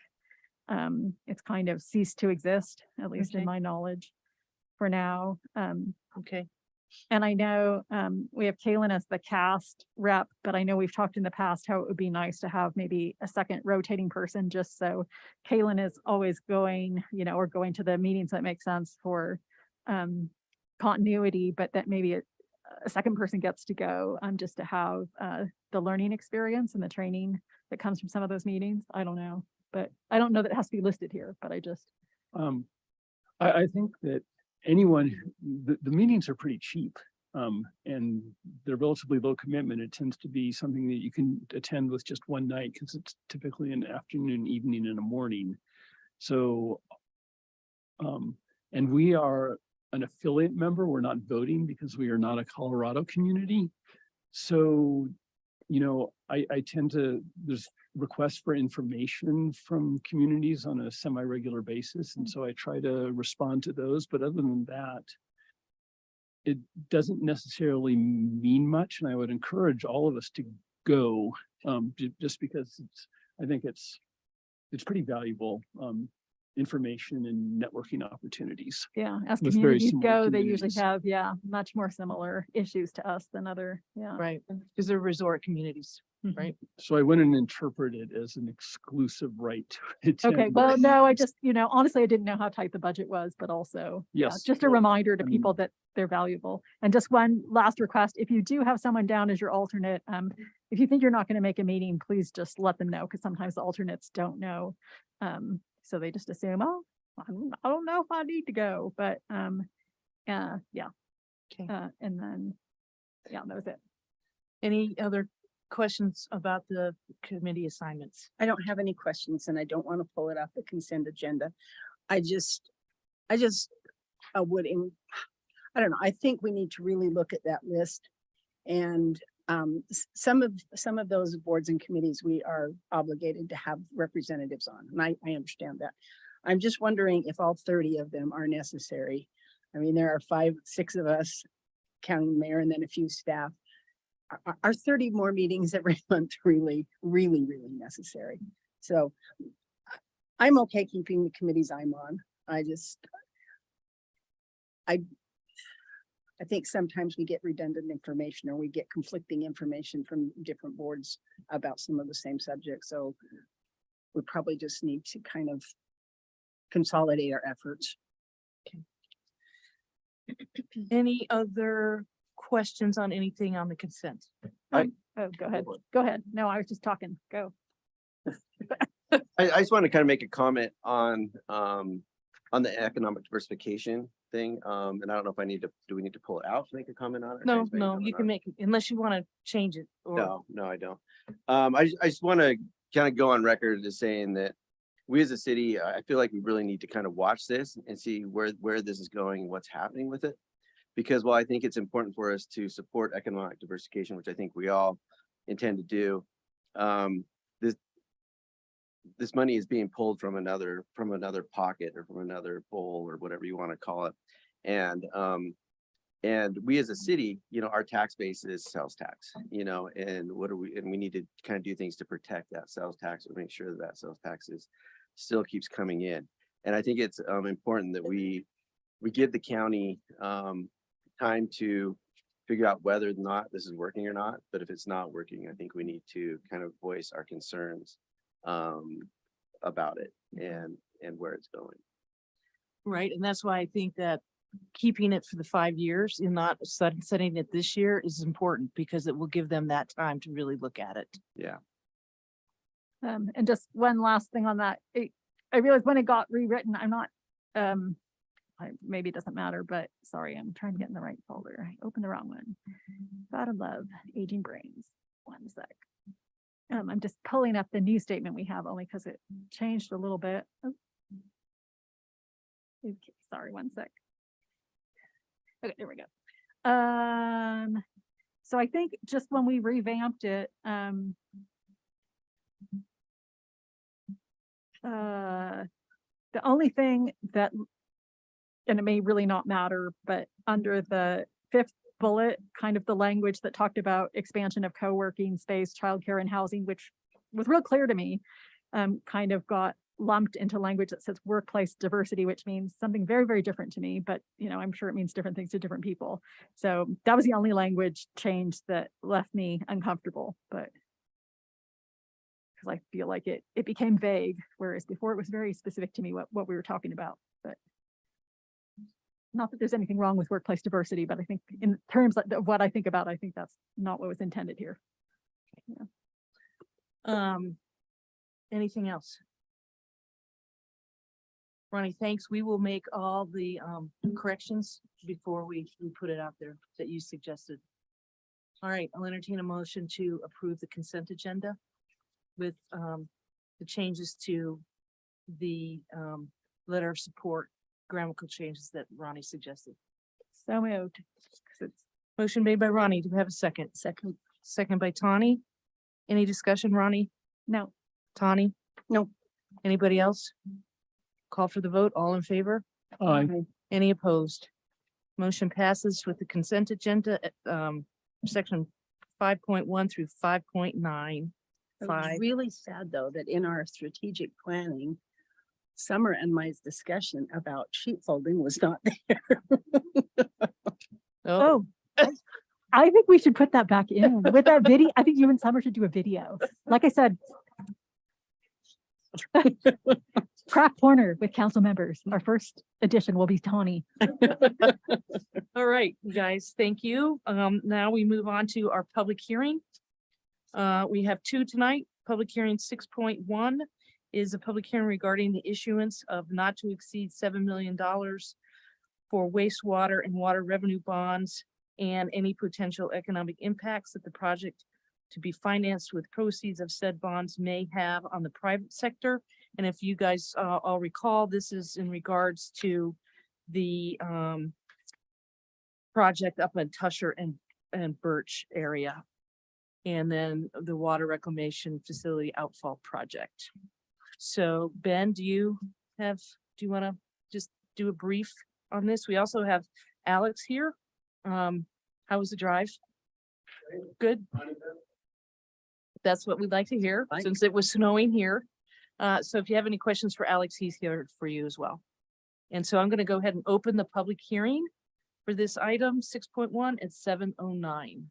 S5: it's kind of ceased to exist, at least
S1: Okay.
S5: in my knowledge for now.
S1: Okay,
S5: And I know we have Kaylin as the cast rep, but I know we've talked in the past how it would be nice to have maybe a second rotating person, just so Kaylin is always going, you know, or going to the meetings that make sense for continuity, but that maybe a second person gets to go just to have the learning experience and the training that comes from some of those meetings. I don't know, but I don't know that it has to be listed here, but I just.
S11: I think that anyone, the meetings are pretty cheap. And they're relatively low commitment. It tends to be something that you can attend with just one night because it's typically an afternoon, evening, and a morning. So, and we are an affiliate member. We're not voting because we are not a Colorado community. So, you know, I tend to, there's requests for information from communities on a semi-regular basis. And so I try to respond to those. But other than that, it doesn't necessarily mean much. And I would encourage all of us to go just because I think it's pretty valuable. information and networking opportunities.
S5: Yeah, as
S11: with very
S5: communities
S11: similar
S5: go, they usually
S11: communities.
S5: have, yeah, much more similar issues to us than other, yeah.
S1: Right, because they're resort communities,
S5: Mhm.
S1: right?
S11: So I wouldn't interpret it as an exclusive right to attend.
S5: Okay, well, no, I just, honestly, I didn't know how tight the budget was, but also, yeah,
S11: Yes,
S5: just a
S11: well,
S5: reminder to
S11: I mean-
S5: people that they're valuable. And just one last request, if you do have someone down as your alternate, if you think you're not going to make a meeting, please just let them know, because sometimes the alternates don't know. So they just assume, oh, I don't know if I need to go, but, yeah.
S1: Okay.
S5: And then, yeah, that was it.
S1: Any other questions about the committee assignments?
S12: I don't have any questions and I don't want to pull it off the consent agenda. I just would, I don't know, I think we need to really look at that list. And some of those boards and committees we are obligated to have representatives on, and I understand that. I'm just wondering if all 30 of them are necessary. I mean, there are 5, 6 of us, counting the mayor and then a few staff. Are 30 more meetings every month really necessary? So I'm okay keeping the committees I'm on. I think sometimes we get redundant information or we get conflicting information from different boards about some of the same subjects. So we probably just need to kind of consolidate our efforts.
S1: Any other questions on anything on the consent?
S5: Oh, go ahead. Go ahead. No, I was just talking. Go.
S13: I just want to kind of make a comment on the economic diversification thing. And I don't know if do we need to pull it out to make a comment on it? or
S1: No,
S13: just make a
S1: no,
S13: comment
S1: you
S13: on
S1: can
S13: it?
S1: make, unless you want to change it or.
S13: No, I don't. I just want to kind of go on record as saying that we as a city, I feel like we really need to kind of watch this and see where this is going, and what's happening with it. Because while I think it's important for us to support economic diversification, which I think we all intend to do, this money is being pulled from another pocket or from another bowl or whatever you want to call it. And we as a city, our tax base is sales tax, and we need to kind of do things to protect that sales tax or make sure that sales tax still keeps coming in. And I think it's important that we give the county time to figure out whether or not this is working or not. But if it's not working, I think we need to kind of voice our concerns about it and where it's going.
S1: Right, and that's why I think that keeping it for the 5 years and not setting it this year is important, because it will give them that time to really look at it.
S13: Yeah.
S5: And just one last thing on that. I realized when it got rewritten, I'm not, maybe it doesn't matter, but sorry, I'm trying to get in the right folder. I opened the wrong one. Gotta love aging brains. One sec. I'm just pulling up the new statement we have only because it changed a little bit. Oh. Okay, sorry, one sec. Okay, there we go. So I think just when we revamped it, the only thing that, and it may really not matter, but under the 5th bullet, kind of the language that talked about expansion of co-working space, childcare and housing, which was real clear to me, kind of got lumped into language that says workplace diversity, which means something very, very different to me, but I'm sure it means different things to different people. So that was the only language change that left me uncomfortable, but because I feel like it became vague, whereas before it was very specific to me what we were talking about. But not that there's anything wrong with workplace diversity, but I think in terms of what I think about, I think that's not what was intended here. Yeah.
S1: Anything else? Ronnie, thanks. We will make all the corrections before we put it out there that you suggested. All right, I'll entertain a motion to approve the consent agenda with the changes to the letter of support, grammatical changes that Ronnie suggested.
S5: So moved.
S1: Motion made by Ronnie. Do we have a second? Second by Tawny. Any discussion, Ronnie?
S5: No.
S1: Tawny?
S12: No.
S1: Anybody else? Call for the vote. All in favor?
S11: Aye.
S1: Any opposed? Motion passes with the consent agenda, section 5.1 through 5.9.
S12: It was really sad though, that in our strategic planning, Summer and my discussion about sheet folding was not there.
S5: Oh, I think we should put that back in with that video. I think you and Summer should do a video. Like I said, craft corner with council members. Our first edition will be Tawny.
S1: All right, you guys, thank you. Now we move on to our public hearing. We have two tonight. Public hearing 6.1 is a public hearing regarding the issuance of not to exceed $7 million for wastewater and water revenue bonds and any potential economic impacts that the project to be financed with proceeds of said bonds may have on the private sector. And if you guys all recall, this is in regards to the project up in Tusher and Birch area. And then the water reclamation facility outfall project. So Ben, do you want to just do a brief on this? We also have Alex here. How was the drive? Good. That's what we'd like to hear, since it was snowing here. So if you have any questions for Alex, he's here for you as well. And so I'm going to go ahead and open the public hearing for this item 6.1 at 7:09.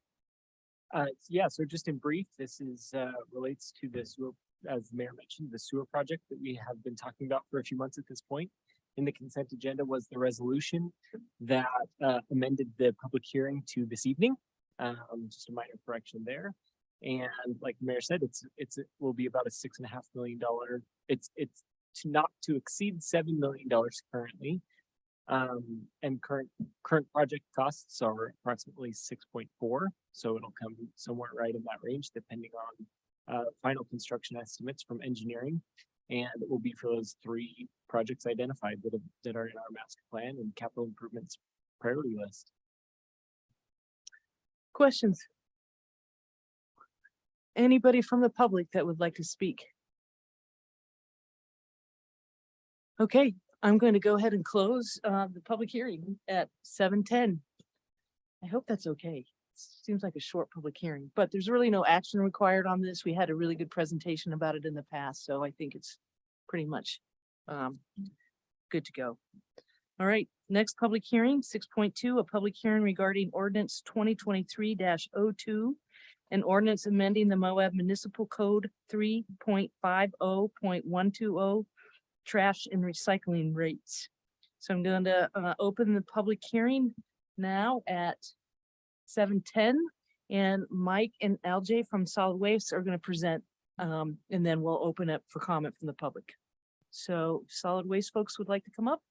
S14: Yeah, so just in brief, this is relates to the sewer, as the mayor mentioned, the sewer project that we have been talking about for a few months at this point. In the consent agenda was the resolution that amended the public hearing to this evening. Just a minor correction there. And like the mayor said, it will be about a $6.5 million. It's to not to exceed $7 million currently. And current project costs are approximately 6.4, so it'll come somewhere right in that range, depending on final construction estimates from engineering, and it will be for those three projects identified that are in our master plan and capital improvements priority list.
S1: Questions? Anybody from the public that would like to speak? Okay, I'm going to go ahead and close the public hearing at 7:10. I hope that's okay. Seems like a short public hearing, but there's really no action required on this. We had a really good presentation about it in the past, so I think it's pretty much good to go. All right, next public hearing, 6.2, a public hearing regarding ordinance 2023-02, an ordinance amending the Moab Municipal Code 3.50.120 trash and recycling rates. So I'm going to open the public hearing now at 7:10, and Mike and LJ from Solid Waste are going to present, and then we'll open up for comment from the public. So Solid Waste folks would like to come up.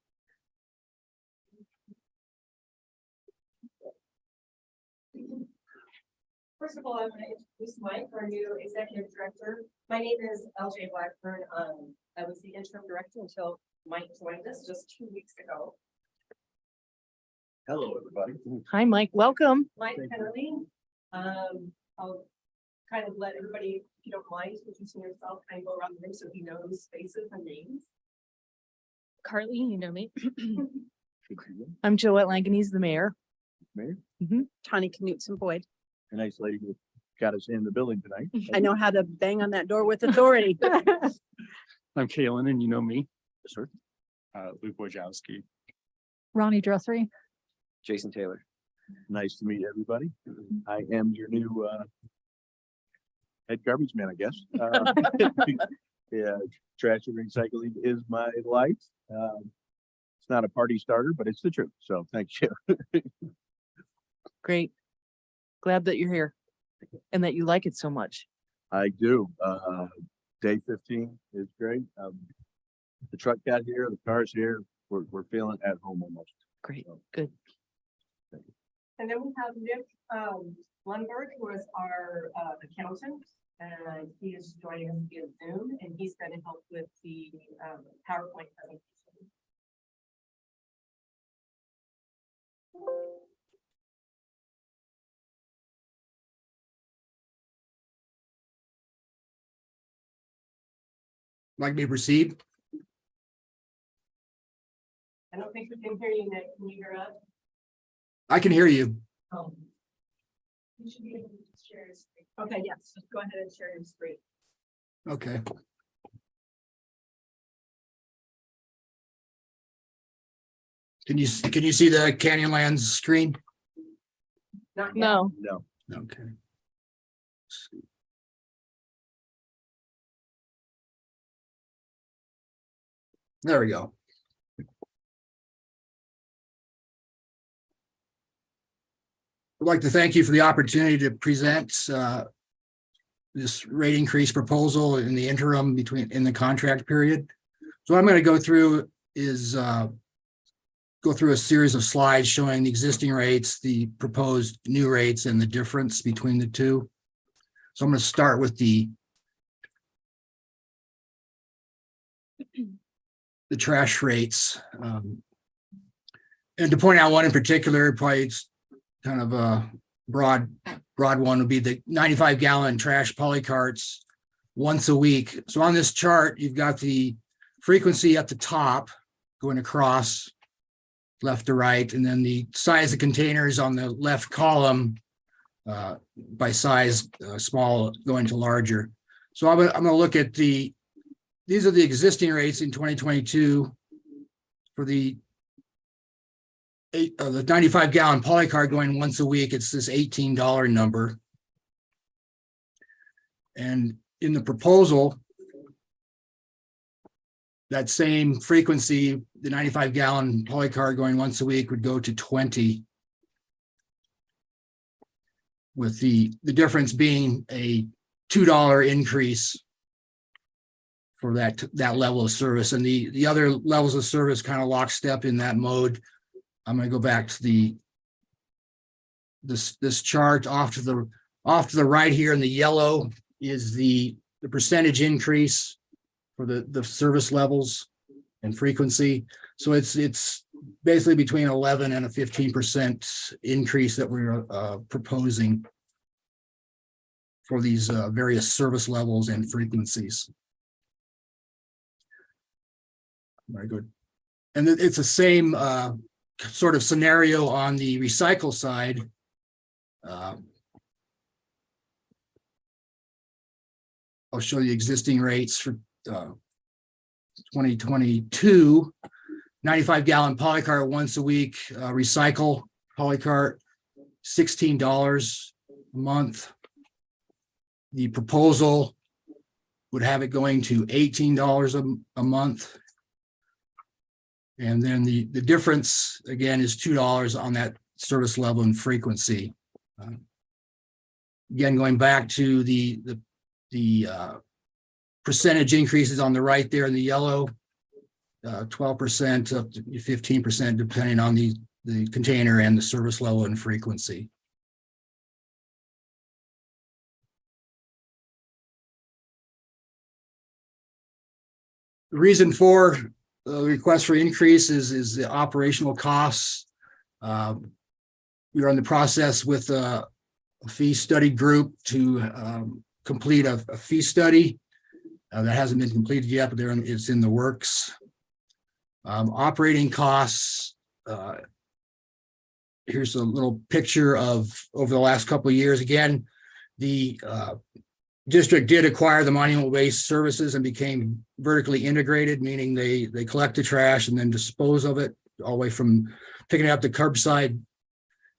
S15: First of all, I want to introduce Mike, our new executive director. My name is LJ Blackburn. I was the interim director until Mike joined us just 2 weeks ago.
S16: Hello, everybody.
S1: Hi, Mike. Welcome.
S15: Mike Pennerly. I'll kind of let everybody, if you don't mind, introducing yourself, kind of go around the room so he knows faces and names.
S6: Carly, you know me.
S1: I'm Joette Langanese, the mayor.
S16: Mayor,
S12: Tawny Knutson Boyd.
S16: a nice lady who got us in the building tonight.
S12: I know how to bang on that door with authority.
S11: I'm Kalen, and you know me.
S16: Yes, sir.
S11: Luke Wojciechowski.
S5: Ronnie Dressery.
S13: Jason Taylor.
S16: Nice to meet everybody. I am your new head garbage man, I guess. Yeah, trash and recycling is my life. It's not a party starter, but it's the truth. So thank you.
S1: Great. Glad that you're here and that you like it so much.
S16: I do. Day 15 is great. The truck got here, the car's here. We're feeling at home almost.
S1: Great, good.
S15: And then we have Nick Lundberg, who is our accountant, and he is joining us via Zoom, and he's going to help with the PowerPoint presentation.
S17: Like me to proceed?
S15: I don't think we can hear you, Nick. Can you hear us?
S17: I can hear you.
S15: You should be able to share your screen. Okay, yes, just go ahead and share your screen.
S17: Okay. Can you see the Canyonlands screen?
S1: No.
S16: No.
S17: Okay. There we go. I'd like to thank you for the opportunity to present this rate increase proposal in the interim in the contract period. So what I'm going to go through is go through a series of slides showing the existing rates, the proposed new rates, and the difference between the two. So I'm going to start with the trash rates. And to point out one in particular, probably it's kind of a broad one, would be the 95-gallon trash polycarts once a week. So on this chart, you've got the frequency at the top going across left to right, and then the size of containers on the left column by size, small going to larger. So I'm going to look at these are the existing rates in 2022 for the 95-gallon polycart going once a week. It's this $18 number. And in the proposal, that same frequency, the 95-gallon polycart going once a week would go to 20, with the difference being a $2 increase for that level of service. And the other levels of service kind of lockstep in that mode. I'm going to go back to this chart off to the right here in the yellow is the percentage increase for the service levels and frequency. So it's basically between 11 and a 15% increase that we're proposing for these various service levels and frequencies. Very good. And it's the same sort of scenario on the recycle side. I'll show you existing rates for 2022. 95-gallon polycart once a week, recycle polycart, $16 a month. The proposal would have it going to $18 a month. And then the difference, again, is $2 on that service level and frequency. Again, going back to the percentage increases on the right there in the yellow, 12% up to 15%, depending on the container and the service level and frequency. The reason for the request for increase is the operational costs. We are in the process with a fee study group to complete a fee study that hasn't been completed yet, but it's in the works. Operating costs. Here's a little picture of over the last couple of years. Again, the district did acquire the Monument Waste Services and became vertically integrated, meaning they collect the trash and then dispose of it all the way from picking it up the curbside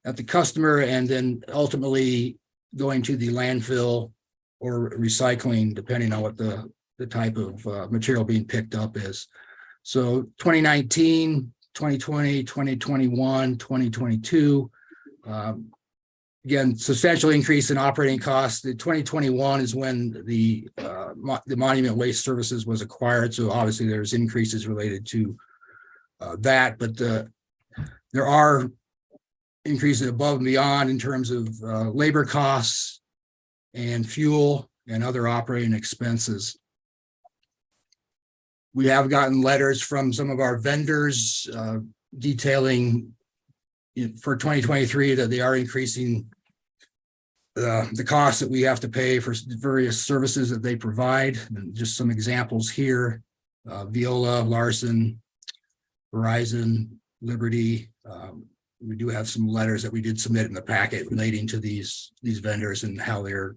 S17: at the customer and then ultimately going to the landfill or recycling, depending on what the type of material being picked up is. So 2019, 2020, 2021, 2022, again, substantial increase in operating costs. The 2021 is when the Monument Waste Services was acquired. So obviously there's increases related to that, but there are increases above and beyond in terms of labor costs and fuel and other operating expenses. We have gotten letters from some of our vendors detailing for 2023 that they are increasing the costs that we have to pay for various services that they provide. And just some examples here: Viola, Larson, Verizon, Liberty. We do have some letters that we did submit in the packet relating to these vendors and how they're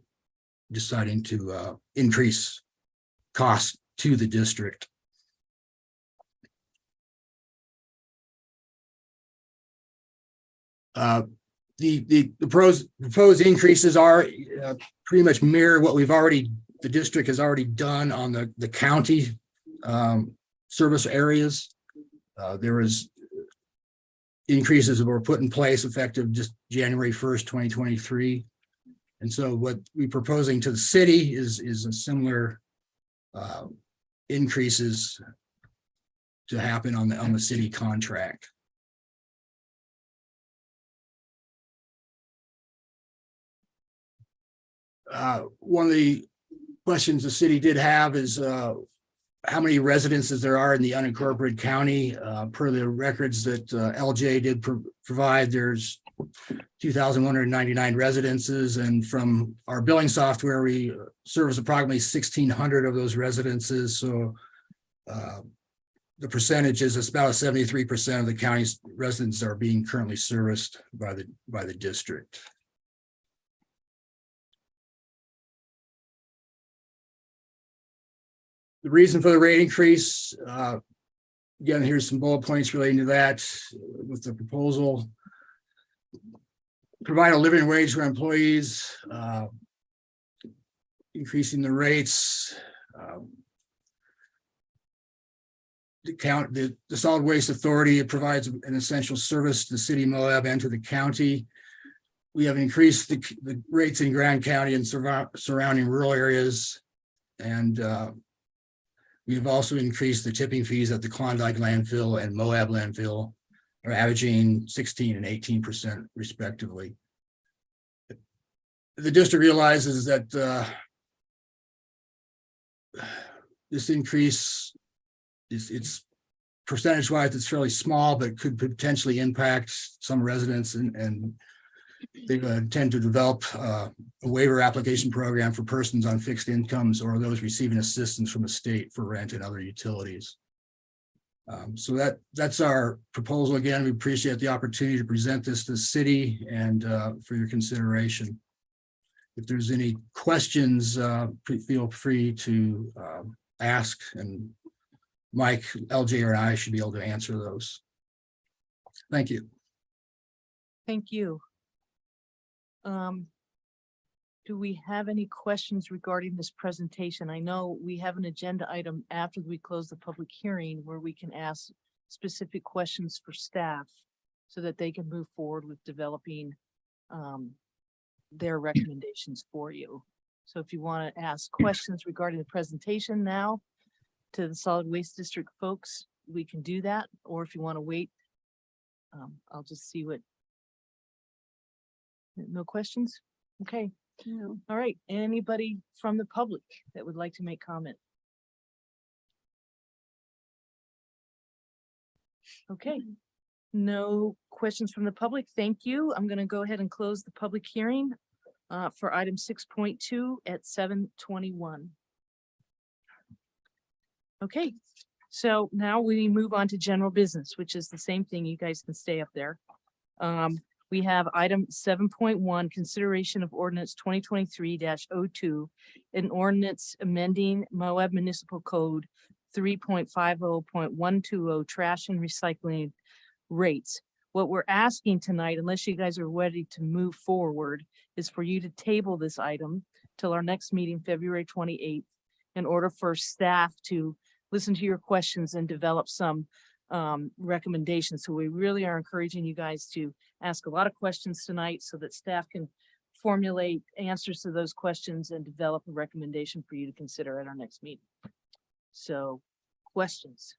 S17: deciding to increase costs to the district. The proposed increases are pretty much mirror what the district has already done on the county service areas. There was increases that were put in place effective just January 1st, 2023. And so what we're proposing to the city is a similar increases to happen on the city contract. One of the questions the city did have is how many residences there are in the unincorporated county. Per the records that LJ did provide, there's 2,199 residences, and from our billing software, we service approximately 1,600 of those residences. So the percentage is about 73% of the county's residents are being currently serviced by the district. The reason for the rate increase, again, here's some bullet points relating to that with the proposal. Provide a living wage for employees, increasing the rates. The Solid Waste Authority provides an essential service to the city of Moab and to the county. We have increased the rates in Grand County and surrounding rural areas. And we have also increased the tipping fees at the Klondike landfill and Moab landfill, are averaging 16% and 18% respectively. The district realizes that this increase it's percentage wise, it's fairly small, but could potentially impact some residents, and they intend to develop a waiver application program for persons on fixed incomes or those receiving assistance from the state for rent and other utilities. So that's our proposal. Again, we appreciate the opportunity to present this to the city and for your consideration. If there's any questions, feel free to ask, and Mike, LJ, or I should be able to answer those. Thank you.
S1: Thank you. Do we have any questions regarding this presentation? I know we have an agenda item after we close the public hearing where we can ask specific questions for staff so that they can move forward with developing their recommendations for you. So if you want to ask questions regarding the presentation now to the Solid Waste District folks, we can do that. Or if you want to wait, I'll just see what. No questions? Okay.
S12: No.
S1: All right. Anybody from the public that would like to make comment? Okay. No questions from the public. Thank you. I'm going to go ahead and close the public hearing for item 6.2 at 7:21. Okay. So now we move on to general business, which is the same thing. You guys can stay up there. We have item 7.1, consideration of ordinance 2023-02, an ordinance amending Moab Municipal Code 3.50.120 trash and recycling rates. What we're asking tonight, unless you guys are ready to move forward, is for you to table this item till our next meeting, February 28th, in order for staff to listen to your questions and develop some recommendations. So we really are encouraging you guys to ask a lot of questions tonight so that staff can formulate answers to those questions and develop a recommendation for you to consider at our next meeting. So questions.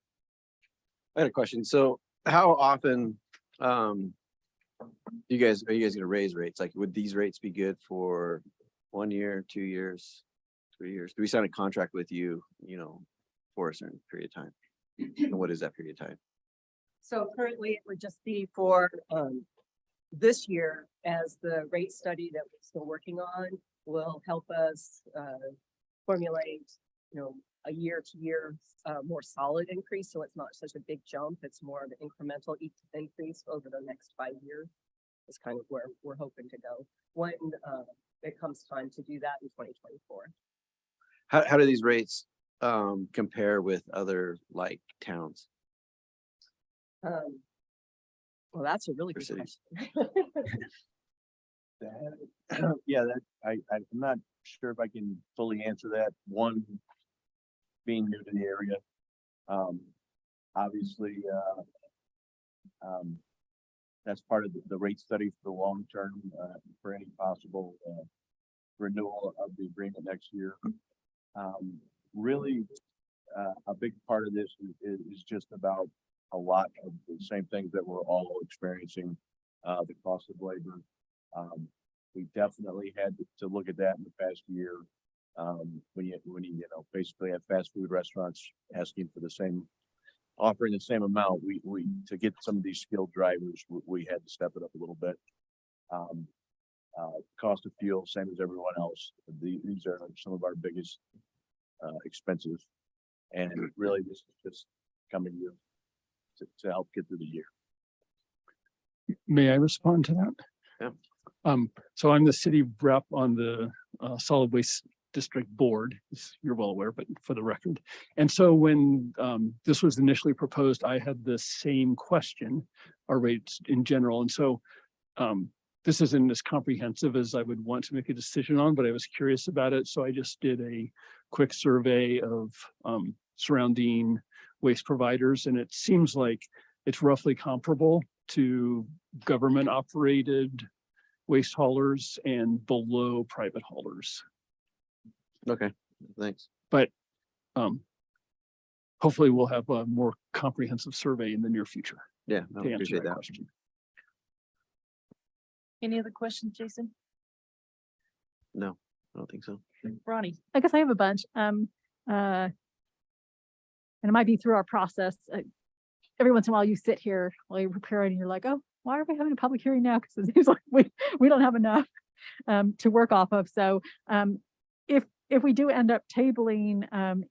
S13: I had a question. So how often are you guys gonna raise rates? Like, would these rates be good for 1 year, 2 years, 3 years? Do we sign a contract with you, for a certain period of time? And what is that period of time?
S15: So currently it would just be for this year, as the rate study that we're still working on will help us formulate, a year to year more solid increase. So it's not such a big jump. It's more of an incremental increase over the next 5 years. Is kind of where we're hoping to go when it comes time to do that in 2024.
S13: How do these rates compare with other like towns?
S12: Well, that's a really
S13: For
S12: good
S13: cities.
S12: question.
S16: Yeah, that, I'm not sure if I can fully answer that. One, being new to the area, obviously, that's part of the rate study for the long term, for any possible, renewal of the agreement next year. Really, a big part of this is just about a lot of the same things that we're all experiencing, the cost of labor. We definitely had to look at that in the past year. When you know, basically have fast food restaurants asking for the same, offering the same amount, we to get some of these skilled drivers, we had to step it up a little bit. Cost of fuel, same as everyone else. These are some of our biggest expenses, and really this is just coming to help get through the year.
S11: May I respond to that?
S13: Yeah.
S11: So I'm the city rep on the solid waste district board, as you're well aware, but for the record. And so when this was initially proposed, I had the same question, our rates in general. And so this isn't as comprehensive as I would want to make a decision on, but I was curious about it. So I just did a quick survey of surrounding waste providers, and it seems like it's roughly comparable to government operated waste haulers and below private haulers.
S13: Okay, thanks.
S11: But hopefully we'll have a more comprehensive survey in the near future
S13: Yeah,
S11: to
S13: I
S11: answer
S13: appreciate
S11: that
S13: that.
S11: question.
S1: Any other questions, Jason?
S13: No, I don't think so.
S1: Ronnie?
S5: I guess I have a bunch. And it might be through our process. Every once in a while you sit here while you're preparing and you're like, oh, why are we having a public hearing now? Because it seems like we don't have enough to work off of. So if we do end up tabling,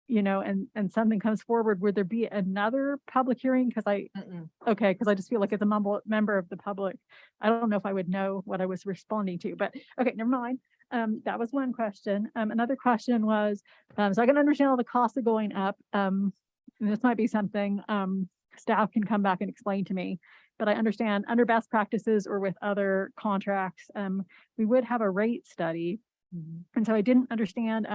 S5: you know, and something comes forward, would there be another public hearing? Because because I just feel like as a member of the public, I don't know if I would know what I was responding to, but okay, never mind. That was one question. Another question was, so I can understand all the costs of going up. And this might be something staff can come back and explain to me, but I understand under best practices or with other contracts, we would have a rate study. And so I didn't understand,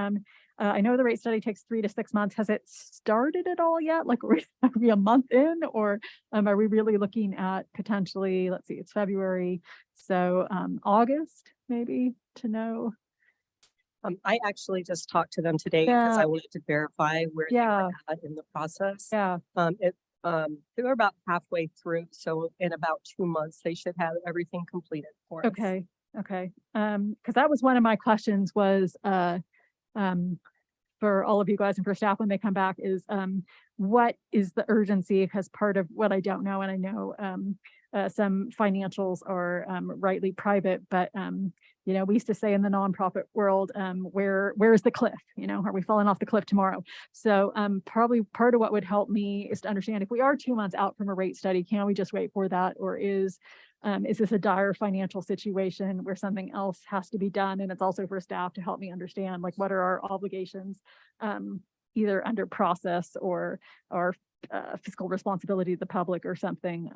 S5: I know the rate study takes 3 to 6 months. Has it started at all yet? Like are we a month in, or are we really looking at potentially, let's see, it's February. So August maybe to know.
S15: I actually just talked to them today because
S5: Yeah.
S15: I wanted to verify where they were at in the process.
S5: Yeah.
S15: They were about halfway through, so in about 2 months, they should have everything completed for us.
S5: Okay. Okay. Because that was one of my questions was, for all of you guys and for staff when they come back is, what is the urgency? Because part of what I don't know, and I know, some financials are, rightly private, but, you know, we used to say in the nonprofit world, where's the cliff? You know, are we falling off the cliff tomorrow? So, probably part of what would help me is to understand if we are 2 months out from a rate study, can we just wait for that? Or is this a dire financial situation where something else has to be done? And it's also for staff to help me understand, like, what are our obligations, either under process or our fiscal responsibility to the public or something,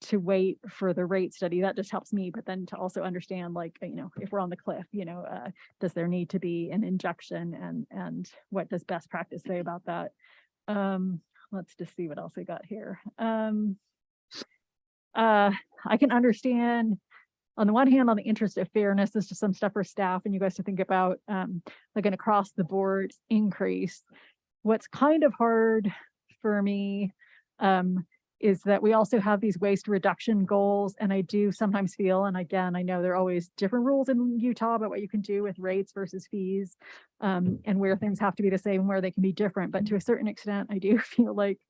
S5: to wait for the rate study. That just helps me, but then to also understand, like, you know, if we're on the cliff, you know, does there need to be an injection, and what does best practice say about that? Let's just see what else I got here. I can understand on the one hand, on the interest of fairness, this is just some stuff for staff and you guys to think about, like an across the board increase. What's kind of hard for me is that we also have these waste reduction goals. And I do sometimes feel, and again, I know there are always different rules in Utah about what you can do with rates versus fees, and where things have to be the same and where they can be different. But to a certain extent, I do feel like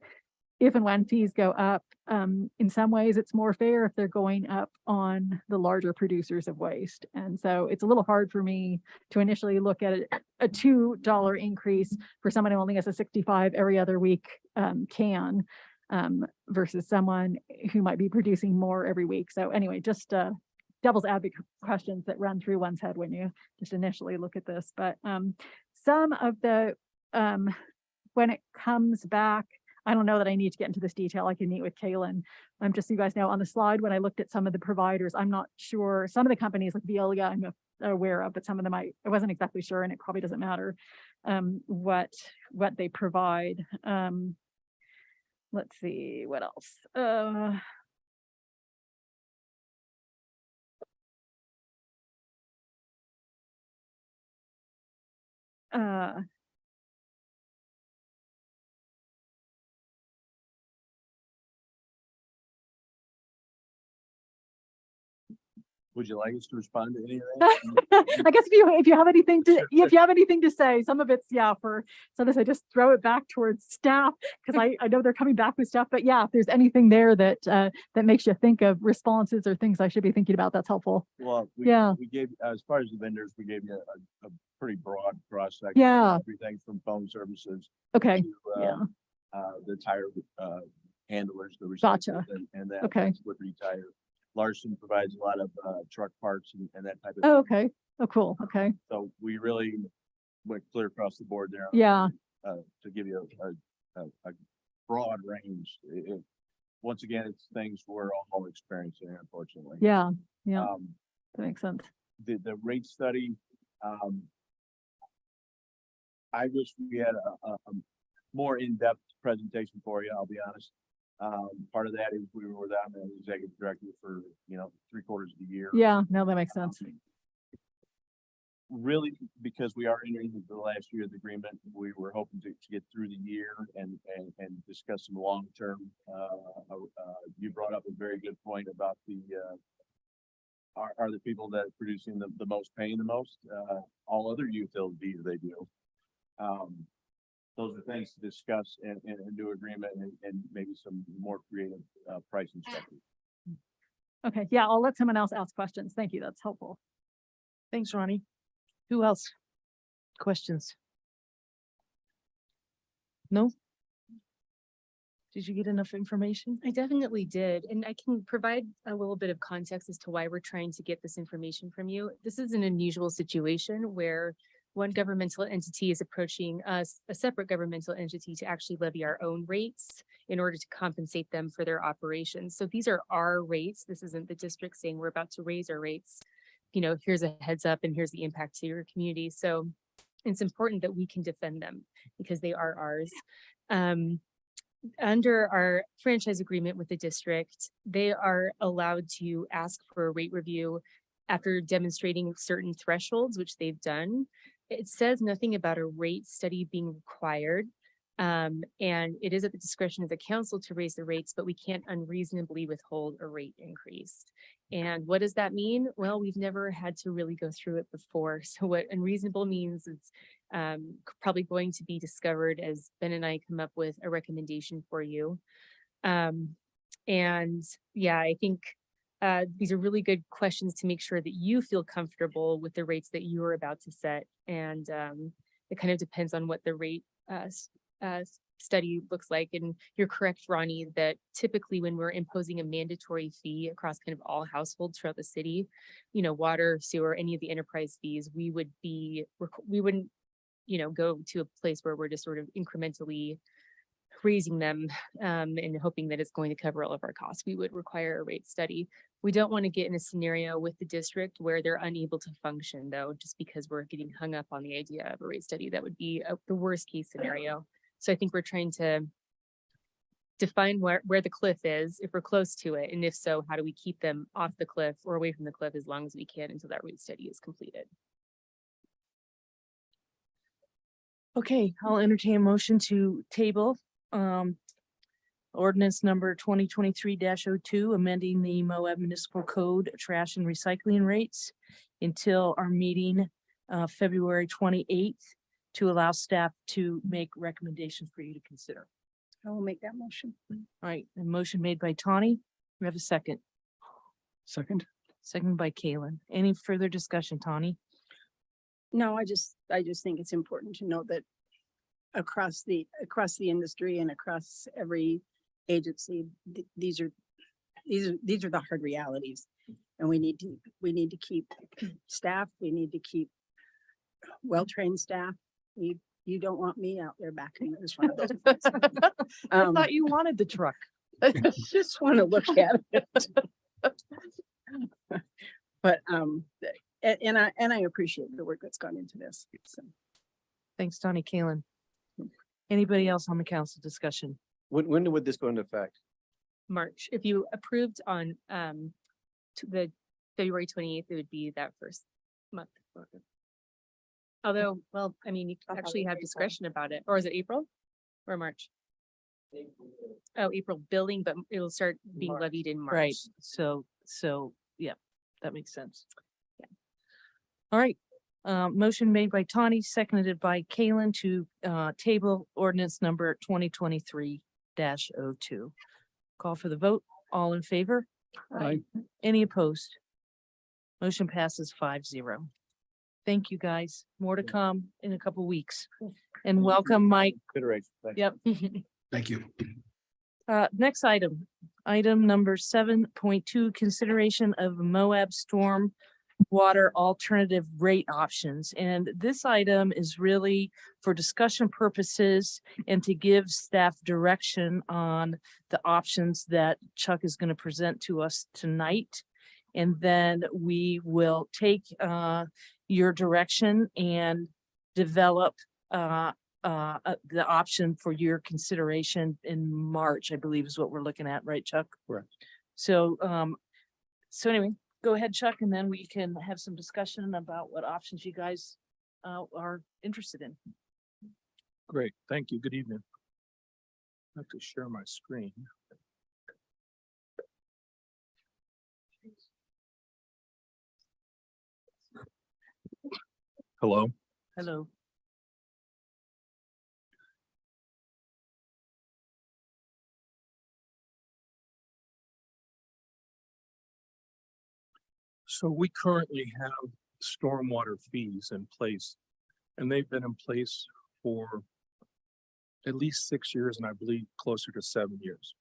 S5: if and when fees go up, in some ways it's more fair if they're going up on the larger producers of waste. And so it's a little hard for me to initially look at a $2 increase for someone who only has a 65 every other week can, versus someone who might be producing more every week. So anyway, just devil's advocate questions that run through one's head when you just initially look at this. But some of the, when it comes back, I don't know that I need to get into this detail. I can meet with Kaylin. Just so you guys know, on the slide, when I looked at some of the providers, I'm not sure, some of the companies like Veolia, I'm aware of, but some of them I wasn't exactly sure, and it probably doesn't matter what they provide. Let's see, what else?
S16: Would you like us to respond to any of that?
S5: I guess if you have anything to say, some of it's so this I just throw it back towards staff because I know they're coming back with stuff. But yeah, if there's anything there that that makes you think of responses or things I should be thinking about, that's helpful.
S16: Well, we gave, as far as the vendors, we gave you a pretty broad cross section.
S5: Yeah.
S16: Everything from phone services.
S5: Okay.
S16: To, the tire handlers, the
S5: Gotcha.
S16: recyclers and that.
S5: Okay.
S16: Liberty Tire. Larson provides a lot of truck parts and that type of.
S5: Oh, okay. Oh, cool. Okay.
S16: So we really went clear across the board there.
S5: Yeah.
S16: To give you a broad range. Once again, it's things we're all experiencing, unfortunately.
S5: Yeah. Yeah. That makes sense.
S16: The rate study, I wish we had a more in-depth presentation for you, I'll be honest. Part of that is we were without an executive director for, 3/4 of the year.
S5: Yeah, no, that makes sense.
S16: Really, because we are entering the last year of the agreement, we were hoping to get through the year and discuss some long-term. You brought up a very good point about are the people that are producing the most paying the most? All other utilities they do. Those are things to discuss and do agreement and maybe some more creative pricing structure.
S5: Okay. Yeah, I'll let someone else ask questions. Thank you. That's helpful.
S1: Thanks, Ronnie. Who else? Questions? No? Did you get enough information?
S6: I definitely did. And I can provide a little bit of context as to why we're trying to get this information from you. This is an unusual situation where one governmental entity is approaching us, a separate governmental entity, to actually levy our own rates in order to compensate them for their operations. So these are our rates. This isn't the district saying we're about to raise our rates. Here's a heads up and here's the impact to your community. So it's important that we can defend them because they are ours. Under our franchise agreement with the district, they are allowed to ask for a rate review after demonstrating certain thresholds, which they've done. It says nothing about a rate study being required. And it is at the discretion of the council to raise the rates, but we can't unreasonably withhold a rate increase. And what does that mean? Well, we've never had to really go through it before. So what unreasonable means is probably going to be discovered as Ben and I come up with a recommendation for you. And yeah, I think these are really good questions to make sure that you feel comfortable with the rates that you are about to set. And it kind of depends on what the rate study looks like. And you're correct, Ronnie, that typically when we're imposing a mandatory fee across kind of all households throughout the city, water, sewer, any of the enterprise fees, we wouldn't, go to a place where we're just sort of incrementally raising them and hoping that it's going to cover all of our costs. We would require a rate study. We don't want to get in a scenario with the district where they're unable to function, though, just because we're getting hung up on the idea of a rate study. That would be the worst case scenario. So I think we're trying to define where the cliff is, if we're close to it, and if so, how do we keep them off the cliff or away from the cliff as long as we can until that rate study is completed.
S1: Okay, I'll entertain a motion to table ordinance number 2023-02, amending the Moab Municipal Code trash and recycling rates until our meeting February 28th to allow staff to make recommendations for you to consider.
S12: I will make that motion.
S1: All right, a motion made by Tawny. We have a second.
S11: Second.
S1: Second by Kaylin. Any further discussion, Tawny?
S12: No, I just think it's important to note that across the industry and across every agency, these are the hard realities. And we need to keep staff, we need to keep well-trained staff. You don't want me out there backing it as one of those.
S1: I
S12: Um,
S1: thought you wanted the truck.
S12: I just want to look at it. But, and I appreciate the work that's gone into this. So.
S1: Thanks, Donnie Kalen. Anybody else on the council discussion?
S13: When would this go into effect?
S6: March, if you approved on the February 28th, it would be that first month. Although, well, I mean, you actually have discretion about it. Or is it April or March? Oh, April billing, but it'll start being levied in March.
S1: Right, so, yeah, that makes sense. Yeah. All right, motion made by Tawny, seconded by Kalen to table ordinance number 2023-02. Call for the vote. All in favor?
S11: Aye.
S1: Any opposed? Motion passes 5-0. Thank you, guys. More to come in a couple weeks. And welcome, Mike.
S16: Consideration. Thank
S1: Yep.
S17: Thank you.
S1: Next item, item number 7.2, consideration of Moab storm water alternative rate options. And this item is really for discussion purposes and to give staff direction on the options that Chuck is going to present to us tonight. And then we will take your direction and develop the option for your consideration in March, I believe is what we're looking at, right, Chuck?
S16: Correct.
S1: So, so anyway, go ahead, Chuck, and then we can have some discussion about what options you guys are interested in.
S16: Great. Thank you. Good evening. I have to share my screen. Hello.
S1: Hello.
S16: So we currently have stormwater fees in place, and they've been in place for at least 6 years, and I believe closer to 7 years.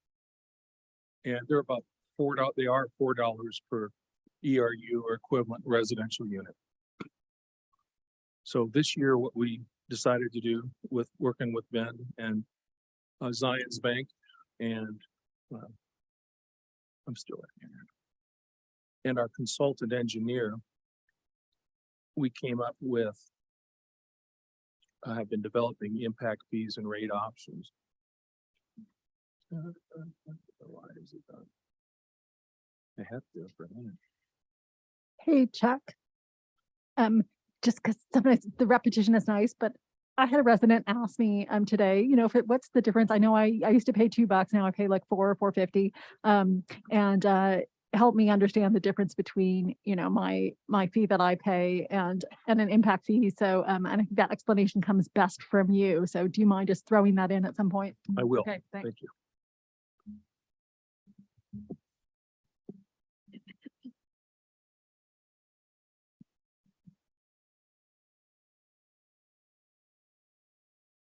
S16: And they're about they are $4 per ERU or equivalent residential unit. So this year, what we decided to do with working with Ben and Zions Bank and I'm still at here. And our consultant engineer, we came up with, have been developing impact fees and rate options. Why is it done? I have to for a minute.
S5: Hey, Chuck. Just because sometimes the repetition is nice, but I had a resident ask me today, you know, what's the difference? I know I used to pay $2, now I pay like $4.50. And help me understand the difference between, you know, my fee that I pay and an impact fee. So and I think that explanation comes best from you. So do you mind just throwing that in at some point?
S16: I will.
S5: Okay, thanks.
S16: Thank you.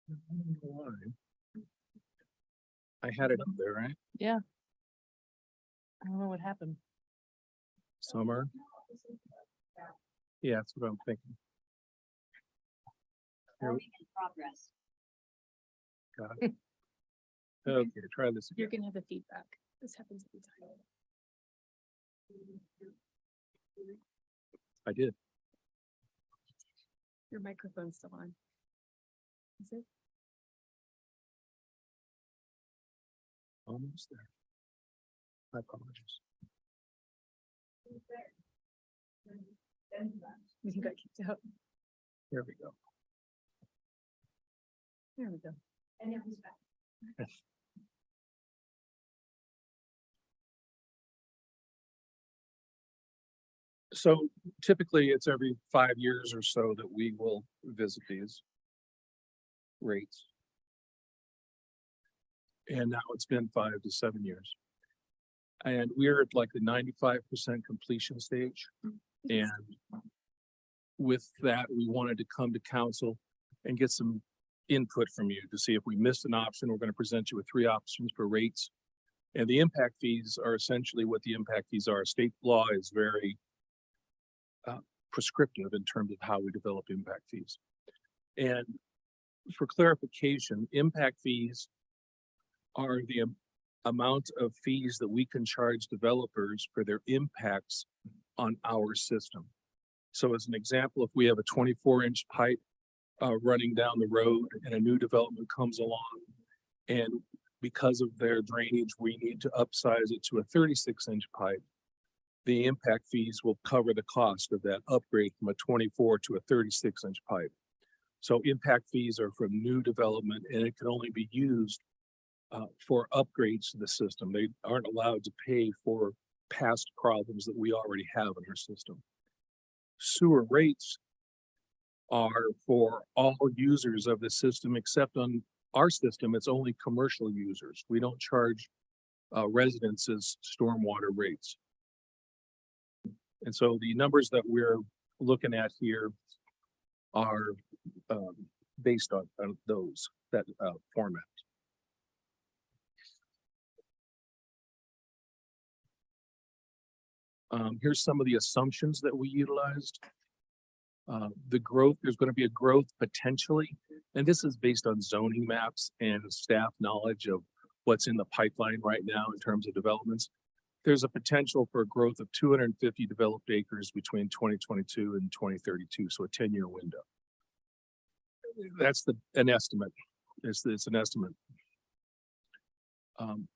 S16: I don't know why. I had it up there, right?
S1: Yeah. I don't know what happened.
S16: Summer. Yeah, that's what I'm thinking. Here we-
S15: Progress.
S16: Got it. Okay, try this
S6: You're
S16: again.
S6: gonna have the feedback. This happens every time.
S16: I did.
S6: Your microphone's still on. Is it?
S16: Almost there. I apologize.
S6: We can get kicked out.
S16: There we go.
S6: There we go.
S15: And it was back.
S16: So typically it's every 5 years or so that we will visit these rates. And now it's been 5 to 7 years. And we're at like the 95% completion stage. And with that, we wanted to come to council and get some input from you to see if we missed an option. We're going to present you with 3 options for rates. And the impact fees are essentially what the impact fees are. State law is very prescriptive in terms of how we develop impact fees. And for clarification, impact fees are the amount of fees that we can charge developers for their impacts on our system. So as an example, if we have a 24-inch pipe running down the road and a new development comes along, and because of their drainage, we need to upsize it to a 36-inch pipe, the impact fees will cover the cost of that upgrade from a 24 to a 36-inch pipe. So impact fees are from new development, and it can only be used for upgrades to the system. They aren't allowed to pay for past problems that we already have in our system. Sewer rates are for all users of the system, except on our system, it's only commercial users. We don't charge residences stormwater rates. And so the numbers that we're looking at here are based on that format. Here's some of the assumptions that we utilized. The growth, there's going to be a growth potentially, and this is based on zoning maps and staff knowledge of what's in the pipeline right now in terms of developments. There's a potential for a growth of 250 developed acres between 2022 and 2032, so a 10-year window. That's an estimate. It's an estimate.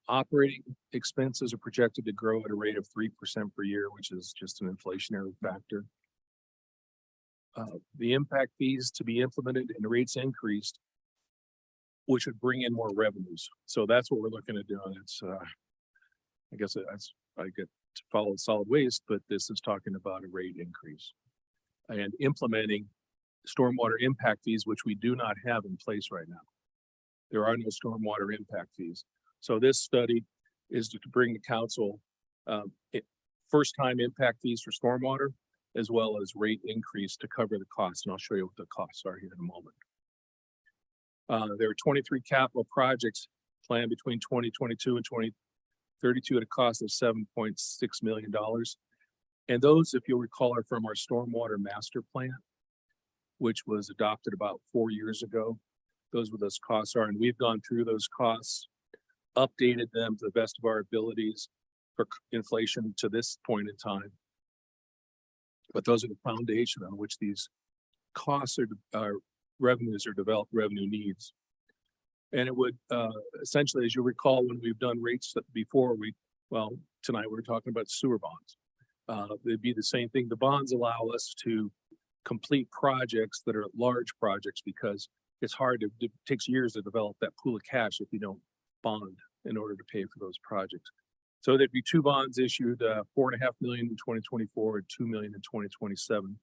S16: Operating expenses are projected to grow at a rate of 3% per year, which is just an inflationary factor. The impact fees to be implemented and rates increased, which would bring in more revenues. So that's what we're looking at doing. It's, I guess I get to follow solid waste, but this is talking about a rate increase and implementing stormwater impact fees, which we do not have in place right now. There are no stormwater impact fees. So this study is to bring the council first time impact fees for stormwater, as well as rate increase to cover the costs. And I'll show you what the costs are here in a moment. There are 23 capital projects planned between 2022 and 2032 at a cost of $7.6 million. And those, if you'll recall, are from our stormwater master plan, which was adopted about 4 years ago. Those what those costs are, and we've gone through those costs, updated them to the best of our abilities for inflation to this point in time. But those are the foundation on which these costs are revenues are developed revenue needs. And it would essentially, as you recall, when we've done rates before, tonight we're talking about sewer bonds. It'd be the same thing. The bonds allow us to complete projects that are large projects because it's hard to, it takes years to develop that pool of cash if you don't bond in order to pay for those projects. So there'd be two bonds issued, $4.5 million in 2024 and $2 million in 2027.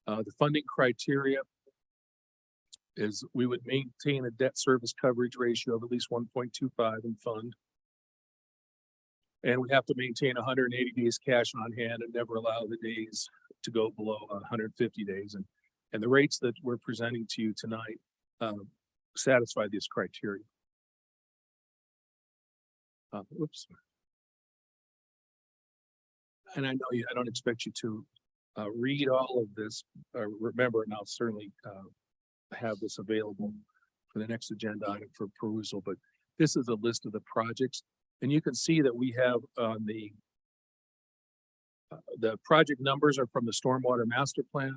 S16: The funding criteria is we would maintain a debt service coverage ratio of at least 1.25 in fund. And we have to maintain 180 days cash on hand and never allow the days to go below 150 days. And the rates that we're presenting to you tonight satisfy this criteria. Whoops. And I know I don't expect you to read all of this, remember, and I'll certainly have this available for the next agenda item for perusal, but this is a list of the projects. And you can see that we have on the project numbers are from the stormwater master plan.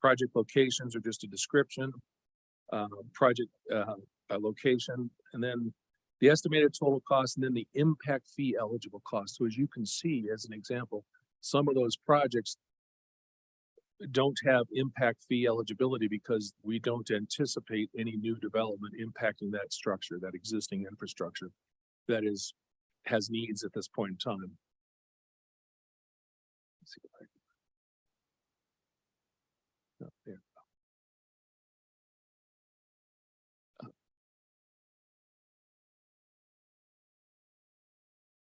S16: Project locations are just a description, project location, and then the estimated total cost, and then the impact fee eligible cost. So as you can see, as an example, some of those projects don't have impact fee eligibility because we don't anticipate any new development impacting that structure, that existing infrastructure that has needs at this point in time. Let's see if I can... oh, there.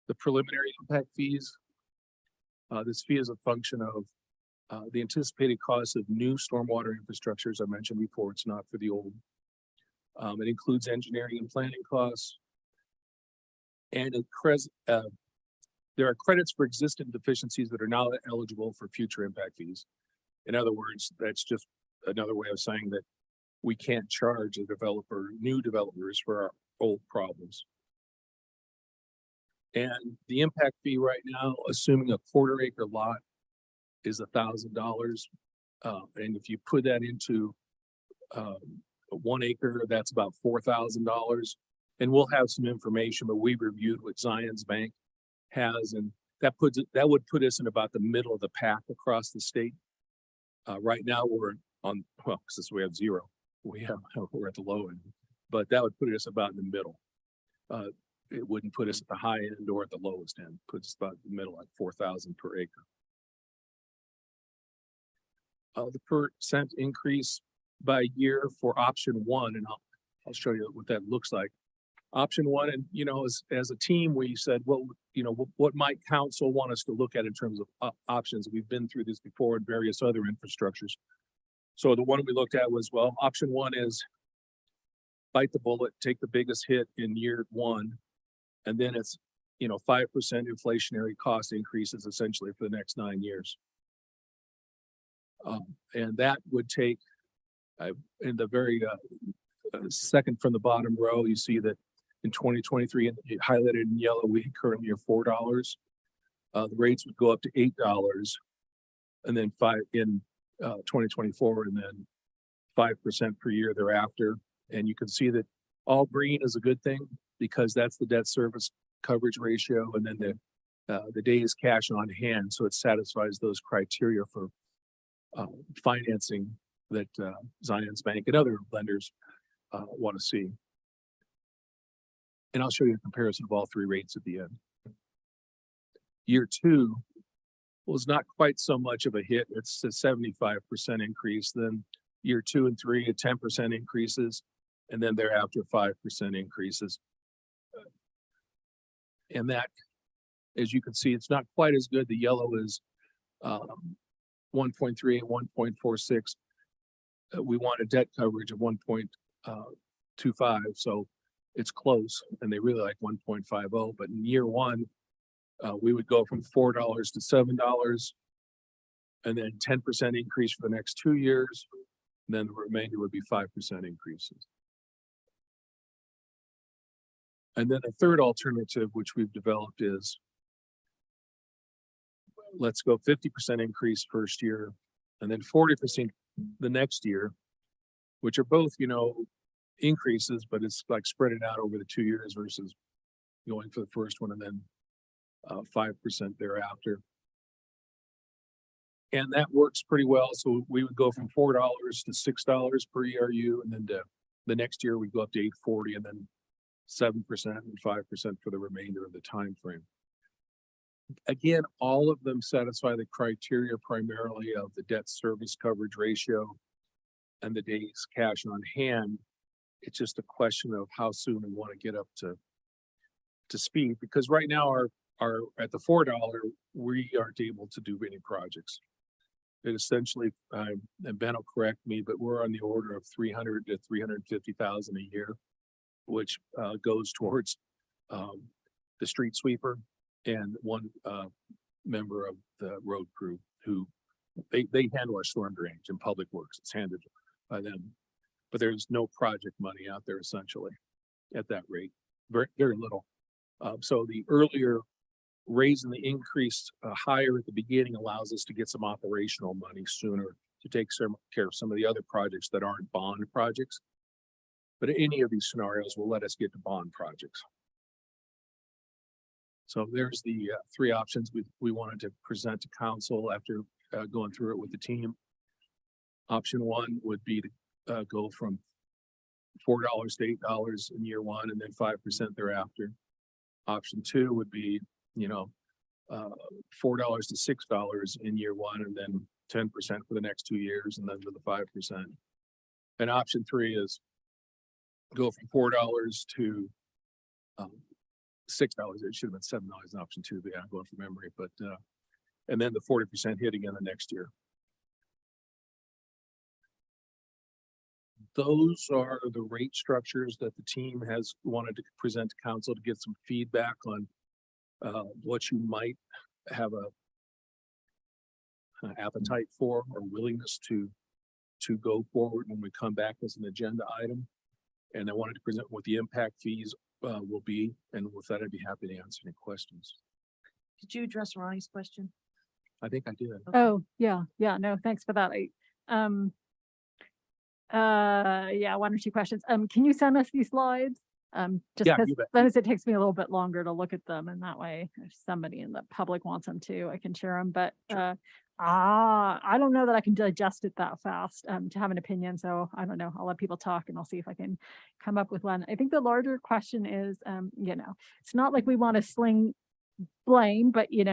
S16: The preliminary impact fees. This fee is a function of the anticipated cost of new stormwater infrastructure, as I mentioned before. It's not for the old. It includes engineering and planning costs. And there are credits for existing deficiencies that are now eligible for future impact fees. In other words, that's just another way of saying that we can't charge new developers for our old problems. And the impact fee right now, assuming a quarter acre lot, is $1,000. And if you put that into 1 acre, that's about $4,000. And we'll have some information, but we reviewed what Zions Bank has, and that would put us in about the middle of the pack across the state. Right now we're on, well, since we have 0, we're at the low end, but that would put us about in the middle. It wouldn't put us at the high end or at the lowest end, puts us about in the middle, like 4,000 per acre. The percent increase by year for option 1, and I'll show you what that looks like. Option 1, and as a team, we said, well, what might council want us to look at in terms of options? We've been through this before in various other infrastructures. So the one we looked at was, well, option 1 is bite the bullet, take the biggest hit in year 1, and then it's 5% inflationary cost increases essentially for the next 9 years. And that would take, in the very second from the bottom row, you see that in 2023, and highlighted in yellow, we currently are $4. The rates would go up to $8, and then 5 in 2024, and then 5% per year thereafter. And you can see that all green is a good thing because that's the debt service coverage ratio, and then the days cash on hand, so it satisfies those criteria for financing that Zions Bank and other lenders want to see. And I'll show you a comparison of all 3 rates at the end. Year 2 was not quite so much of a hit. It's a 75% increase. Then year 2 and 3, a 10% increases, and then thereafter 5% increases. And that, as you can see, it's not quite as good. The yellow is 1.3 and 1.46. We want a debt coverage of 1.25, so it's close, and they really like 1.50. But in year 1, we would go from $4 to $7, and then 10% increase for the next 2 years. And then the remainder would be 5% increases. And then the third alternative, which we've developed, is let's go 50% increase first year, and then 40% the next year, which are both, increases, but it's like spread it out over the 2 years versus going for the first one and then 5% thereafter. And that works pretty well. So we would go from $4 to $6 per ERU, and then the next year we'd go up to $8.40, and then 7% and 5% for the remainder of the time frame. Again, all of them satisfy the criteria primarily of the debt service coverage ratio and the days cash on hand. It's just a question of how soon we want to get up to speed, because right now our at the $4 we aren't able to do any projects. It essentially, and Ben will correct me, but we're on the order of 300 to 350,000 a year, which goes towards the street sweeper and one member of the road crew who they handle our storm drainage and public works. It's handled by them, but there's no project money out there essentially at that rate, very little. So the earlier raising the increase higher at the beginning allows us to get some operational money sooner to take care of some of the other projects that aren't bond projects. But any of these scenarios will let us get to bond projects. So there's the 3 options we wanted to present to council after going through it with the team. Option 1 would be to go from $4 to $8 in year 1, and then 5% thereafter. Option 2 would be, $4 to $6 in year 1, and then 10% for the next 2 years, and then to the 5%. And option 3 is go from $4 to $6. It should have been $7 in option 2, but yeah, I'm going from memory. But and then the 40% hit again the next year. Those are the rate structures that the team has wanted to present to council to get some feedback on what you might have a appetite for or willingness to to go forward when we come back as an agenda item. And I wanted to present what the impact fees will be, and with that, I'd be happy to answer any questions.
S1: Did you address Ronnie's question?
S16: I think I did.
S5: Oh, yeah, no, thanks for that. Yeah, one or two questions. Can you send us these slides? Just
S16: Yeah,
S5: because
S16: you bet.
S5: sometimes it takes me a little bit longer to look at them, and that way, if somebody in the public wants them too, I can share them. But I don't know that I can digest it that fast to have an opinion. So I don't know. I'll let people talk and I'll see if I can come up with one. I think the larger question is, it's not like we want to sling blame, but this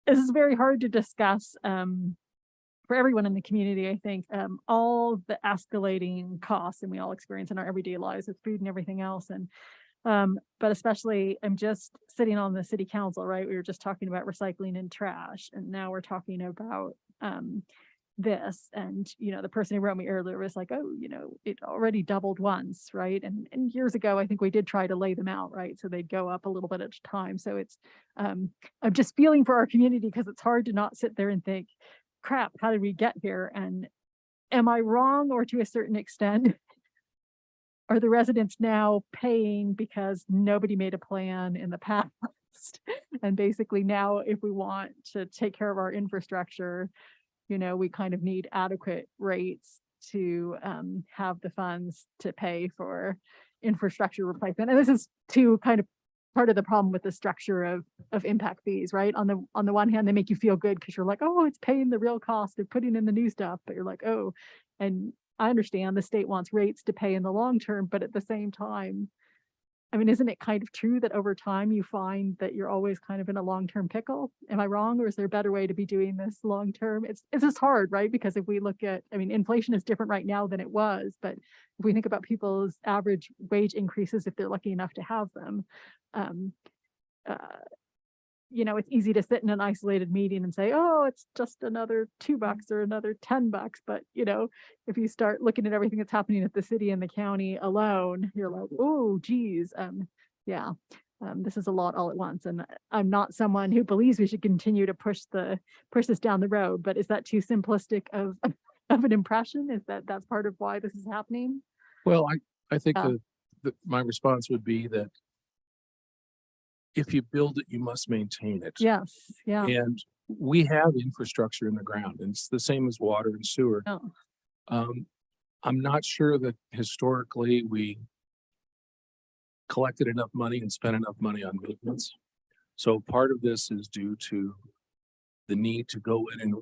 S5: is very hard to discuss for everyone in the community. I think all the escalating costs, and we all experience in our everyday lives with food and everything else. And but especially, I'm just sitting on the city council, right? We were just talking about recycling and trash, and now we're talking about this. And the person who wrote me earlier was like, oh, it already doubled once, right? And years ago, I think we did try to lay them out, right? So they'd go up a little bit at a time. So it's I'm just feeling for our community, because it's hard to not sit there and think, crap, how did we get here? And am I wrong? Or to a certain extent, are the residents now paying because nobody made a plan in the past? And basically now, if we want to take care of our infrastructure, we kind of need adequate rates to have the funds to pay for infrastructure replacement. And this is to kind of part of the problem with the structure of impact fees, right? On the one hand, they make you feel good because you're like, oh, it's paying the real cost of putting in the new stuff, but you're like, oh, and I understand the state wants rates to pay in the long term, but at the same time, I mean, isn't it kind of true that over time you find that you're always kind of in a long-term pickle? Am I wrong? Or is there a better way to be doing this long-term? It's just hard, right? Because if we look at, inflation is different right now than it was, but if we think about people's average wage increases, if they're lucky enough to have them, it's easy to sit in an isolated meeting and say, oh, it's just another $2 or another $10. But, if you start looking at everything that's happening at the city and the county alone, you're like, oh, geez. This is a lot all at once. And I'm not someone who believes we should continue to push this down the road, but is that too simplistic of an impression? Is that's part of why this is happening?
S16: Well, I think my response would be that if you build it, you must maintain it.
S5: Yes. Yeah.
S16: And we have infrastructure in the ground, and it's the same as water and sewer.
S5: Oh.
S16: I'm not sure that historically we collected enough money and spent enough money on maintenance. So part of this is due to the need to go in and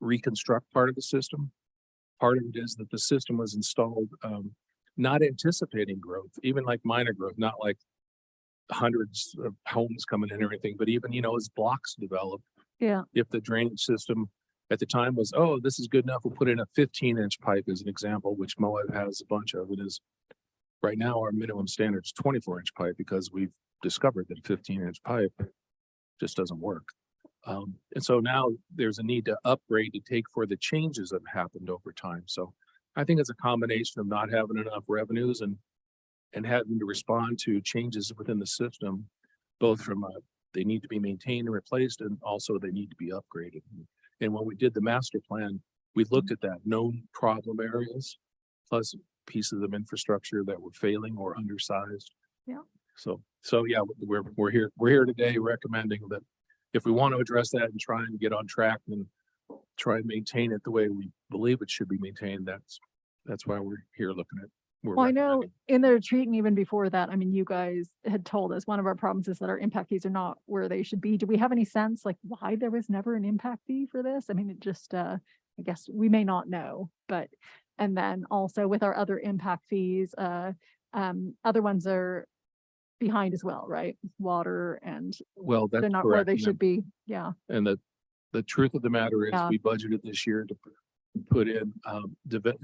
S16: reconstruct part of the system. Part of it is that the system was installed not anticipating growth, even like minor growth, not like hundreds of homes coming in and everything, but even, as blocks develop, if the drainage system at the time was, oh, this is good enough, we'll put in a 15-inch pipe as an example, which Moab has a bunch of. It is right now our minimum standard is 24-inch pipe, because we've discovered that 15-inch pipe just doesn't work. And so now there's a need to upgrade to take for the changes that have happened over time. So I think it's a combination of not having enough revenues and having to respond to changes within the system, both from they need to be maintained and replaced, and also they need to be upgraded. And when we did the master plan, we looked at that known problem areas, plus pieces of infrastructure that were failing or undersized.
S5: Yeah.
S16: So yeah, we're here today recommending that if we want to address that and try and get on track and try and maintain it the way we believe it should be maintained, that's why we're here looking at.
S5: Well, I know in the retreat and even before that, you guys had told us one of our problems is that our impact fees are not where they should be. Do we have any sense like why there was never an impact fee for this? It just, I guess we may not know, but, and then also with our other impact fees, other ones are behind as well, right? Water and
S16: well, that's
S5: they're not
S16: correct.
S5: where they should be. Yeah.
S16: And the truth of the matter is we budgeted this year to put in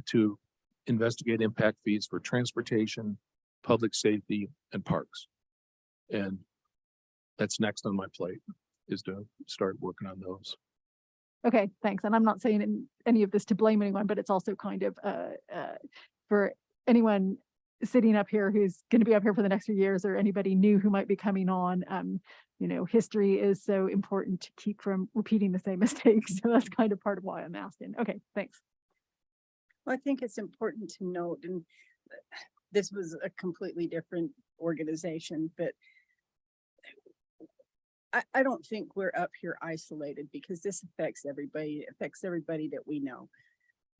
S16: to investigate impact fees for transportation, public safety, and parks. And that's next on my plate, is to start working on those.
S5: Okay, thanks. And I'm not saying any of this to blame anyone, but it's also kind of for anyone sitting up here who's going to be up here for the next few years, or anybody new who might be coming on, you know, history is so important to keep from repeating the same mistakes. So that's kind of part of why I'm asking. Okay, thanks.
S12: Well, I think it's important to note, and this was a completely different organization, but I don't think we're up here isolated, because this affects everybody. It affects everybody that we know.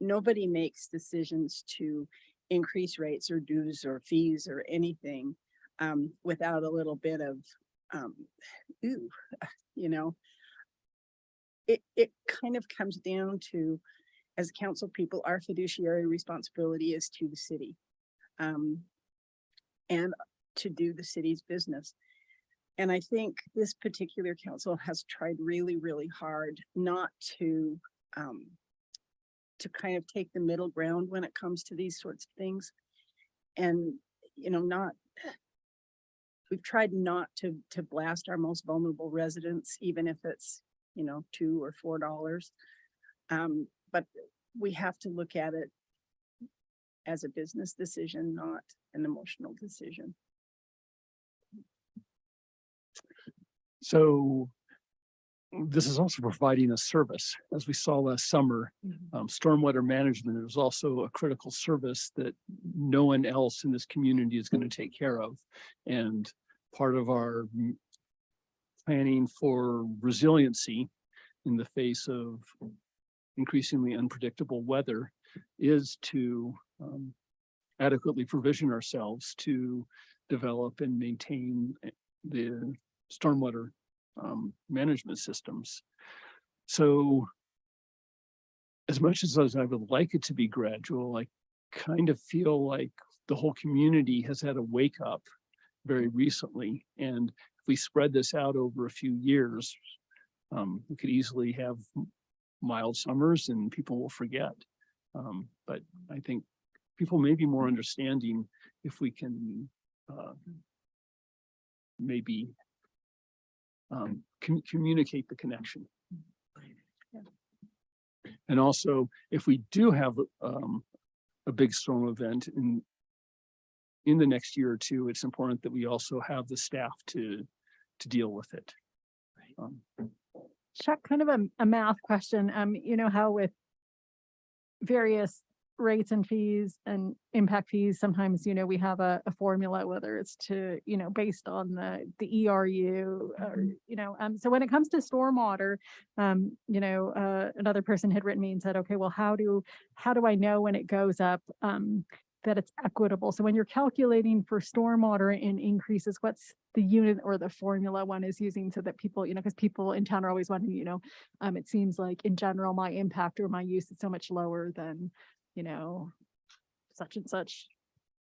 S12: Nobody makes decisions to increase rates or dues or fees or anything without a little bit of, ooh, you know. It kind of comes down to, as council people, our fiduciary responsibility is to the city and to do the city's business. And I think this particular council has tried really, really hard not to kind of take the middle ground when it comes to these sorts of things. And, you know, we've tried not to blast our most vulnerable residents, even if it's, you know, $2 or $4. But we have to look at it as a business decision, not an emotional decision.
S11: So this is also providing a service. As we saw last summer, stormwater management is also a critical service that no one else in this community is going to take care of. And part of our planning for resiliency in the face of increasingly unpredictable weather is to adequately provision ourselves to develop and maintain the stormwater management systems. So as much as I would like it to be gradual, I kind of feel like the whole community has had a wake up very recently. And if we spread this out over a few years, we could easily have mild summers and people will forget. But I think people may be more understanding if we can maybe communicate the connection. And also, if we do have a big storm event in the next year or two, it's important that we also have the staff to deal with it.
S5: Chuck, kind of a math question. You know how with various rates and fees and impact fees, sometimes, you know, we have a formula, whether it's to, you know, based on the ERU or, you know, so when it comes to stormwater, you know, another person had written me and said, okay, well, how do I know when it goes up, that it's equitable? So when you're calculating for stormwater and increases, what's the unit or the formula one is using, so that people, you know, because people in town are always wondering, you know, it seems like in general, my impact or my use is so much lower than, you know, such and such,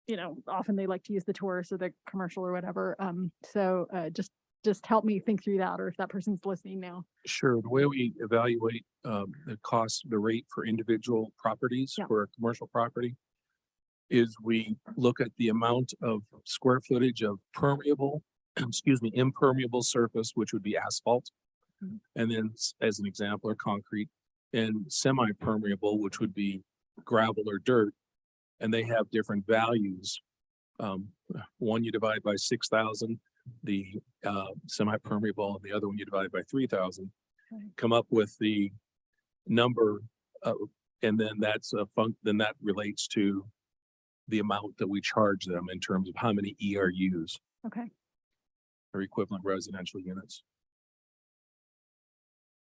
S5: you know, often they like to use the tourist or the commercial or whatever. So just help me think through that, or if that person's listening now.
S16: Sure. The way we evaluate the cost, the rate for individual properties for a commercial property is we look at the amount of square footage of permeable, impermeable surface, which would be asphalt. And then as an example, or concrete, and semi-permeable, which would be gravel or dirt. And they have different values. One you divide by 6,000, the semi-permeable, and the other one you divide by 3,000. Come up with the number, and then that's then that relates to the amount that we charge them in terms of how many ERUs.
S5: Okay.
S16: Or equivalent residential units.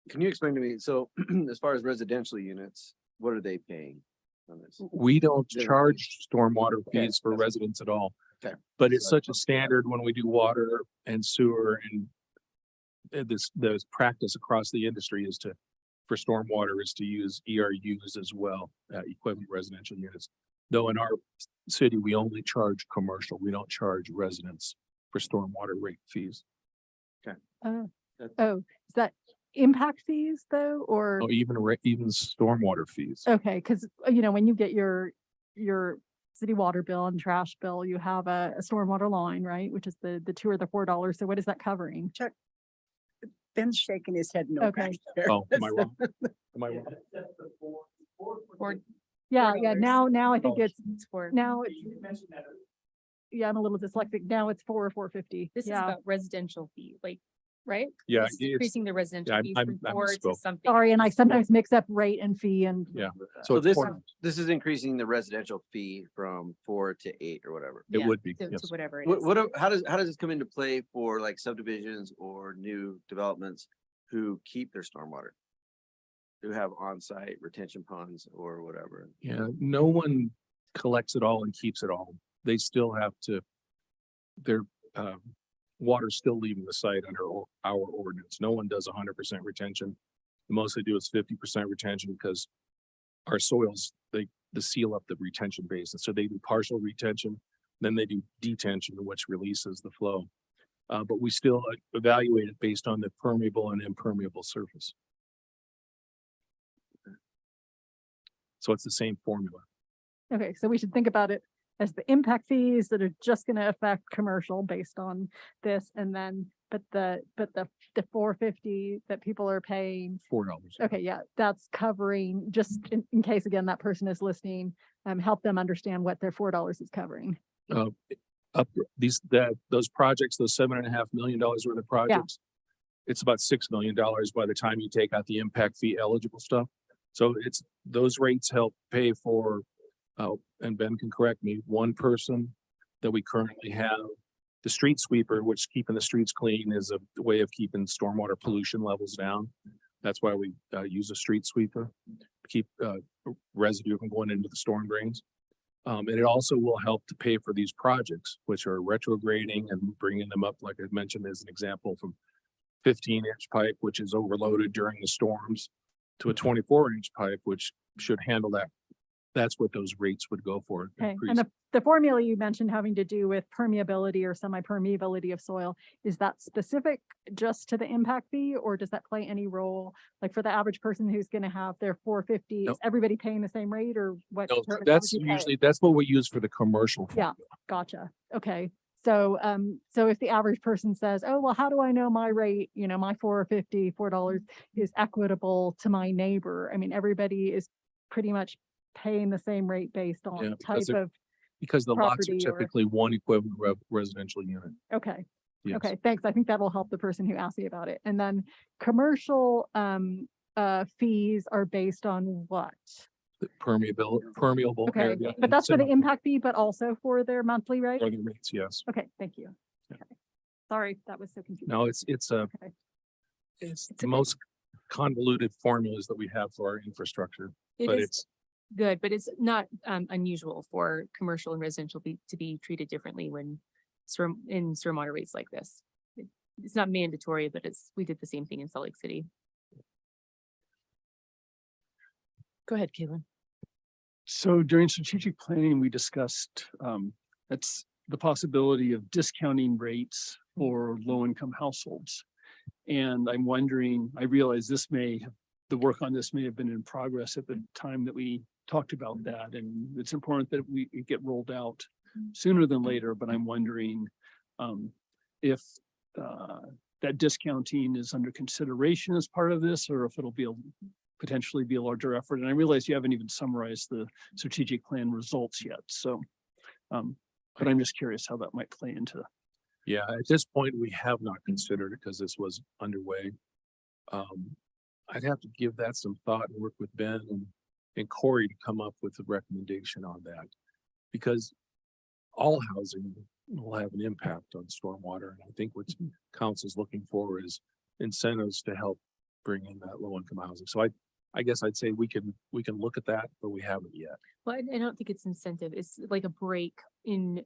S13: Can you explain to me, so as far as residential units, what are they paying on this?
S16: We don't
S13: Generally.
S16: charge stormwater
S13: Okay.
S16: fees for residents at all.
S13: Okay.
S16: But it's such a standard when we do water and sewer, and this practice across the industry is for stormwater is to use ERUs as well, equivalent residential units. Though in our city, we only charge commercial, we don't charge residents for stormwater rate fees.
S13: Okay.
S5: Oh, is that impact fees though, or?
S16: Oh, even stormwater fees.
S5: Okay, because, you know, when you get your city water bill and trash bill, you have a stormwater line, right? Which is the $2 or the $4. So what is that covering?
S12: Chuck, Ben's shaking his head no.
S5: Okay.
S12: back there.
S16: Oh, am I wrong? Am I wrong?
S1: Or
S5: Yeah, now I think it's,
S1: for
S5: now it's, yeah, I'm a little dyslexic. Now it's 450.
S6: This is
S5: Yeah.
S6: about residential fee, like, right?
S16: Yeah,
S6: This is increasing the residential fees from
S16: I
S6: 4 to
S16: misspoke.
S6: something.
S5: Sorry, and I
S6: else.
S5: sometimes mix up rate and fee and.
S16: Yeah.
S13: So
S16: it's
S13: this,
S16: 4.
S13: this is increasing the residential fee from 4 to 8 or whatever.
S16: It
S6: Yeah,
S16: would be,
S6: to
S16: yes.
S6: whatever it
S13: What,
S6: is.
S13: how does this come into play for like subdivisions or new developments who keep their stormwater? Who have on-site retention ponds or whatever?
S16: Yeah, no one collects it all and keeps it all. They still have to, their water's still leaving the site under our ordinance. No one does 100% retention. The most they do is 50% retention because our soils, they seal up the retention basin. So they do partial retention, then they do detention, which releases the flow. But we still evaluate it based on the permeable and impermeable surface. So it's the same formula.
S5: Okay, so we should think about it as the impact fees that are just gonna affect commercial based on this, and then, but the 450 that people are paying.
S16: $4.
S5: Okay, yeah, that's covering, just in case, again, that person is listening, help them understand what their $4 is covering.
S16: Up those projects, those $7.5 million worth of projects. It's about $6 million by the time you take out the impact fee eligible stuff. So it's, those rates help pay for, and Ben can correct me, one person that we currently have. The street sweeper, which keeping the streets clean is a way of keeping stormwater pollution levels down. That's why we use a street sweeper, keep residue from going into the storm drains. And it also will help to pay for these projects, which are retrograding and bringing them up, like I mentioned, as an example, from 15-inch pipe, which is overloaded during the storms, to a 24-inch pipe, which should handle that. That's what those rates would go for.
S5: Okay,
S16: increase.
S5: and the formula you mentioned having to do with permeability or semi-permeability of soil, is that specific just to the impact fee, or does that play any role? Like for the average person who's gonna have their 450,
S16: No.
S5: is everybody paying the same rate, or what?
S16: No,
S5: terminology
S16: that's
S5: pay?
S16: usually, that's what we use for the commercial.
S5: Yeah, gotcha. Okay. So, so if the average person says, oh, well, how do I know my rate, my $4 is equitable to my neighbor? I mean, everybody is pretty much paying the same rate based
S16: Yeah,
S5: on
S16: because
S5: type
S16: it-
S5: of,
S16: Because the lots are
S5: property or-
S16: typically one equivalent residential unit.
S5: okay.
S16: Yes.
S5: Okay, thanks. I think that'll help the person who asked me about it. And then commercial, fees are based on what?
S16: The permeable
S5: Okay,
S16: area.
S5: but
S16: and
S5: that's for the
S16: semi-
S5: impact fee, but also for their monthly rate?
S16: For the rates, yes.
S5: Okay, thank you.
S16: Yeah.
S5: Okay. Sorry, that was so confusing.
S16: No, it's
S5: Okay.
S16: it's the most convoluted formulas that we have for our infrastructure,
S6: It
S16: but
S6: is
S16: it's,
S6: good, but it's not unusual for commercial and residential to be treated differently when in stormwater rates like this. It's not mandatory, but we did the same thing in Salt Lake City. Go ahead, Caitlin.
S11: So during strategic planning, we discussed, that's the possibility of discounting rates for low-income households. And I'm wondering, I realize the work on this may have been in progress at the time that we talked about that, and it's important that it get rolled out sooner than later, but I'm wondering if that discounting is under consideration as part of this, or if it'll potentially be a larger effort. And I realize you haven't even summarized the strategic plan results yet, so but I'm just curious how that might play into.
S16: yeah, at this point, we have not considered it because this was underway. I'd have to give that some thought and work with Ben and Corey to come up with a recommendation on that. Because all housing will have an impact on stormwater. And I think what council's looking for is incentives to help bring in that low income housing. So I guess I'd say we can look at that, but we haven't yet.
S6: Well, I don't think it's incentive. It's like a break in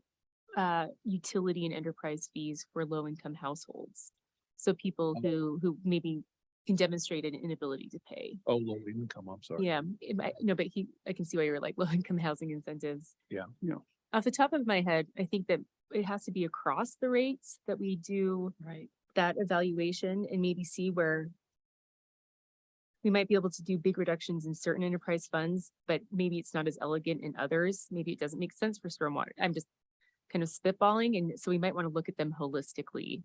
S6: utility and enterprise fees for low income households. So people who maybe can demonstrate an inability to pay.
S16: Oh, low income, I'm sorry.
S6: Yeah, no, but I can see why you're like low income housing incentives.
S16: Yeah.
S6: Off the top of my head, I think that it has to be across the rates that we do that evaluation and maybe see where we might be able to do big reductions in certain enterprise funds, but maybe it's not as elegant in others. Maybe it doesn't make sense for stormwater. I'm just kind of spitballing, and so we might want to look at them holistically.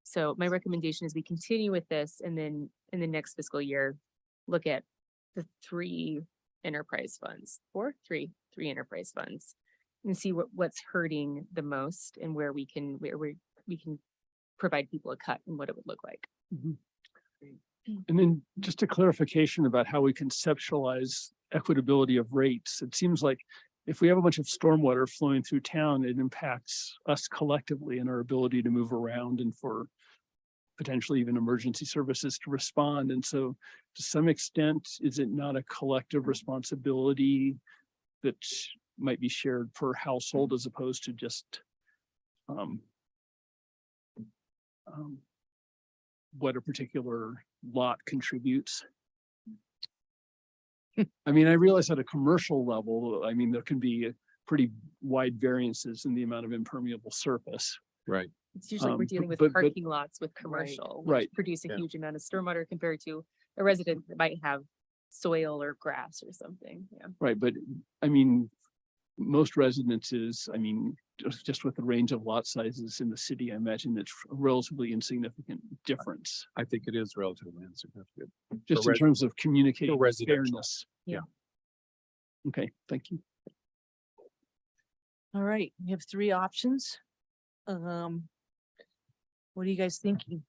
S6: So my recommendation is we continue with this, and then in the next fiscal year, look at the three enterprise funds, three enterprise funds, and see what's hurting the most and where we can, we can provide people a cut and what it would look like.
S11: And then just a clarification about how we conceptualize equitability of rates. It seems like if we have a bunch of stormwater flowing through town, it impacts us collectively in our ability to move around and for potentially even emergency services to respond. And so to some extent, is it not a collective responsibility that might be shared per household as opposed to just what a particular lot contributes? I mean, I realize at a commercial level, I mean, there can be a pretty wide variances in the amount of impermeable surface.
S16: Right.
S6: It's usually we're dealing with
S11: but-
S6: parking lots with commercial, which
S11: Right.
S6: produce a
S16: Yeah.
S6: huge amount of stormwater compared to a resident that might have soil or grass or something. Yeah.
S11: Right, but I mean, most residences, I mean, just with the range of lot sizes in the city, I imagine it's a relatively insignificant difference.
S16: I think it is relatively insignificant.
S11: Just in
S16: res-
S11: terms of communicating
S16: residential.
S11: fairness.
S6: Yeah.
S11: Okay, thank you.
S1: All right, we have three options. What are you guys thinking?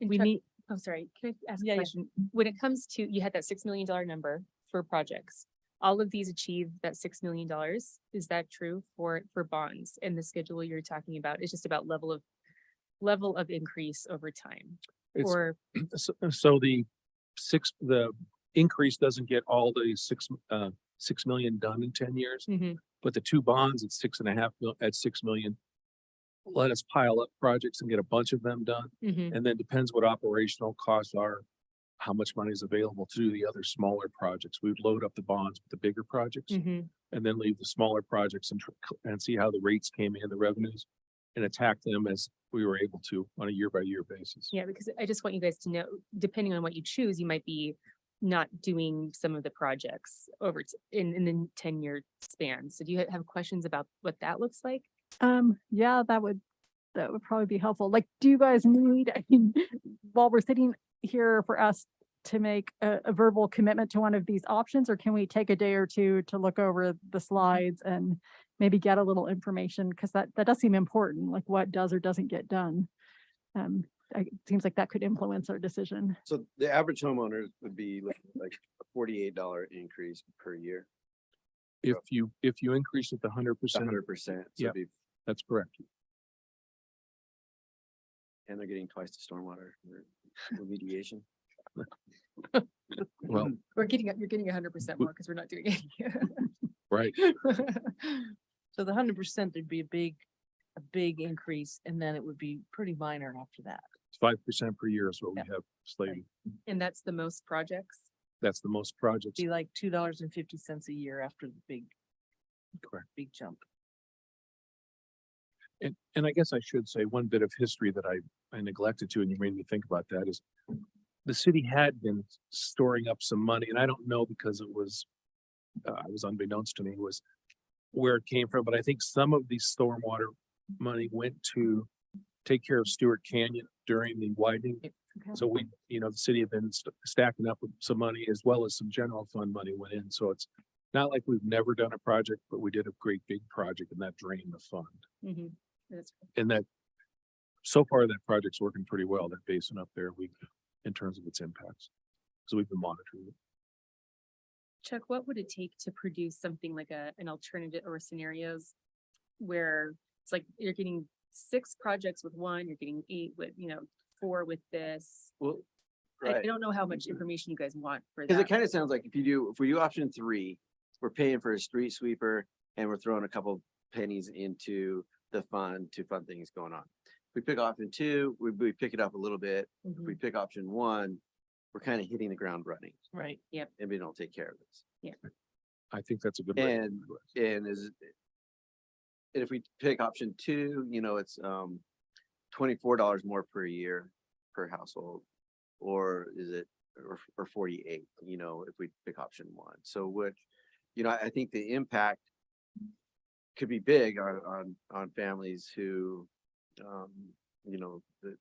S6: And
S1: We
S6: Chuck,
S1: need,
S6: oh, sorry, can I ask
S1: Yeah,
S6: a
S1: yeah.
S6: question? When it comes to, you had that $6 million number for projects. All of these achieve that $6 million. Is that true for bonds? And the schedule you're talking about is just about level of increase over time?
S16: It's-
S6: Or,
S16: So the increase doesn't get all the 6 million done in 10 years,
S6: Mhm.
S16: but the two bonds at 6.5 at 6 million. Let us pile up projects and get a bunch of them done.
S6: Mhm.
S16: And then depends what operational costs are, how much money is available to do the other smaller projects. We would load up the bonds with the bigger projects
S6: Mhm.
S16: and then leave the smaller projects and see how the rates came in, the revenues, and attack them as we were able to on a year by year basis.
S6: Yeah, because I just want you guys to know, depending on what you choose, you might be not doing some of the projects over in the 10-year span. So do you have questions about what that looks like?
S5: Yeah, that would probably be helpful. Like, do you guys need, I mean, while we're sitting here for us to make a verbal commitment to one of these options, or can we take a day or two to look over the slides and maybe get a little information? Because that does seem important, like what does or doesn't get done. It seems like that could influence our decision.
S13: So the average homeowner would be looking at like a $48 increase per year,
S16: If you increase it to 100%,
S13: 100%. So
S16: Yeah.
S13: it'd be,
S16: that's correct.
S13: and they're getting twice the stormwater remediation.
S16: Well,
S6: You're getting 100% more because we're not doing any.
S16: right.
S1: so the 100%, there'd be a big increase, and then it would be pretty minor after that.
S16: 5% per year is what we have slated.
S6: And that's the most projects?
S16: That's the most projects.
S1: Be like $2.50 a year after the big
S16: Correct.
S1: jump.
S16: And I guess I should say one bit of history that I neglected to, and you made me think about that, is the city had been storing up some money, and I don't know because it was unbeknownst to me was where it came from, but I think some of the stormwater money went to take care of Stewart Canyon during the widening. So we, the city had been stacking up some money as well as some general fund money went in. So it's not like we've never done a project, but we did a great big project and that drained the fund.
S6: Mhm. That's
S16: And that, so far that project's working pretty well, that basin up there, in terms of its impacts. So we've been monitoring it.
S6: Chuck, what would it take to produce something like an alternative or scenarios where it's like you're getting 6 projects with one, you're getting 8 with, 4 with this?
S13: Well,
S6: I
S13: right.
S6: don't know how much information you guys want for
S13: Because it
S6: that.
S13: kind of sounds like if we do option 3, we're paying for a street sweeper and we're throwing a couple pennies into the fund to fund things going on. If we pick option 2, we pick it up a little bit. If we pick option 1, we're kind of hitting the ground running
S1: Right.
S6: Yep.
S13: and we don't take care of this.
S16: I think that's a good way.
S13: And if we pick option 2, it's $24 more per year per household, or is it or 48, if we pick option 1. So I think the impact could be big on families who that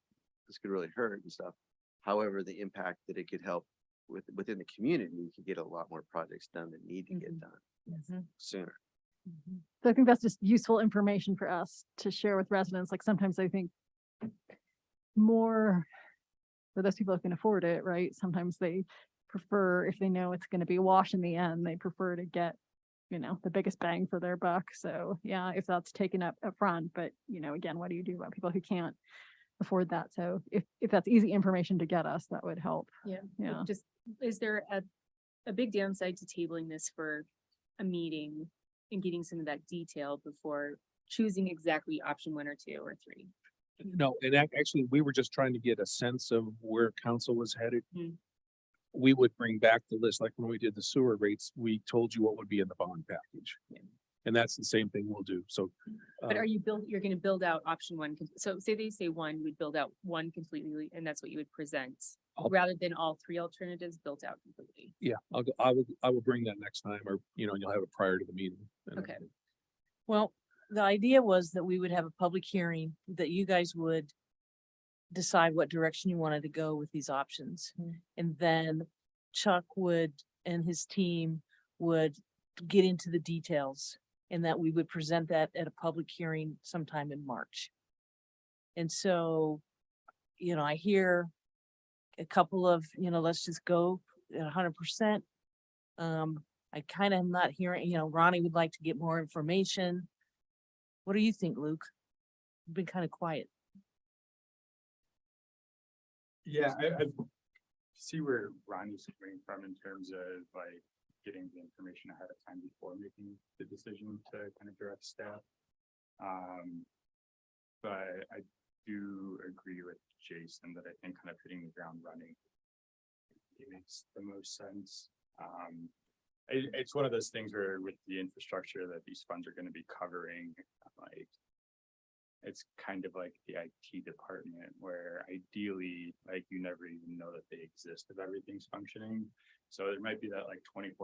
S13: this could really hurt and stuff. However, the impact that it could help within the community, we could get a lot more projects done that need to get done sooner.
S5: So I think that's just useful information for us to share with residents. Like sometimes I think more for those people who can afford it, right? Sometimes they prefer, if they know it's going to be a wash in the end, they prefer to get, you know, the biggest bang for their buck. So yeah, if that's taken up front, but you know, again, what do you do about people who can't afford that? So if that's easy information to get us, that would help.
S6: Yeah.
S5: Yeah.
S6: Just, is there a big downside to tabling this for a meeting and getting some of that detail before choosing exactly option 1 or 2 or 3?
S16: No, and actually, we were just trying to get a sense of where council was headed.
S6: Hmm.
S16: We would bring back the list, like when we did the sewer rates, we told you what would be in the bond package.
S6: Yeah.
S16: And that's the same thing we'll do. So.
S6: But are you you're going to build out option 1? So say they say 1, you would build out 1 completely, and that's what you would present, rather than all 3 alternatives built out completely.
S16: Yeah, I will bring that next time, or, you know, you'll have it prior to the meeting. And-
S6: Okay.
S1: Well, the idea was that we would have a public hearing, that you guys would decide what direction you wanted to go with these options. And then Chuck would, and his team would get into the details, and that we would present that at a public hearing sometime in March. And so, you know, I hear a couple of, you know, let's just go at 100%. I kind of am not hearing, you know, Ronnie would like to get more information. What do you think, Luke? You've been kind of quiet.
S18: Yeah, I see where Ronnie's coming from in terms of like getting the information ahead of time before making the decision to kind of direct staff. But I do agree with Jason that I think kind of hitting the ground running, it makes the most sense. It's one of those things where with the infrastructure that these funds are going to be covering, like it's kind of like the IT department where ideally, like you never even know that they exist if everything's functioning. So there might be that like $24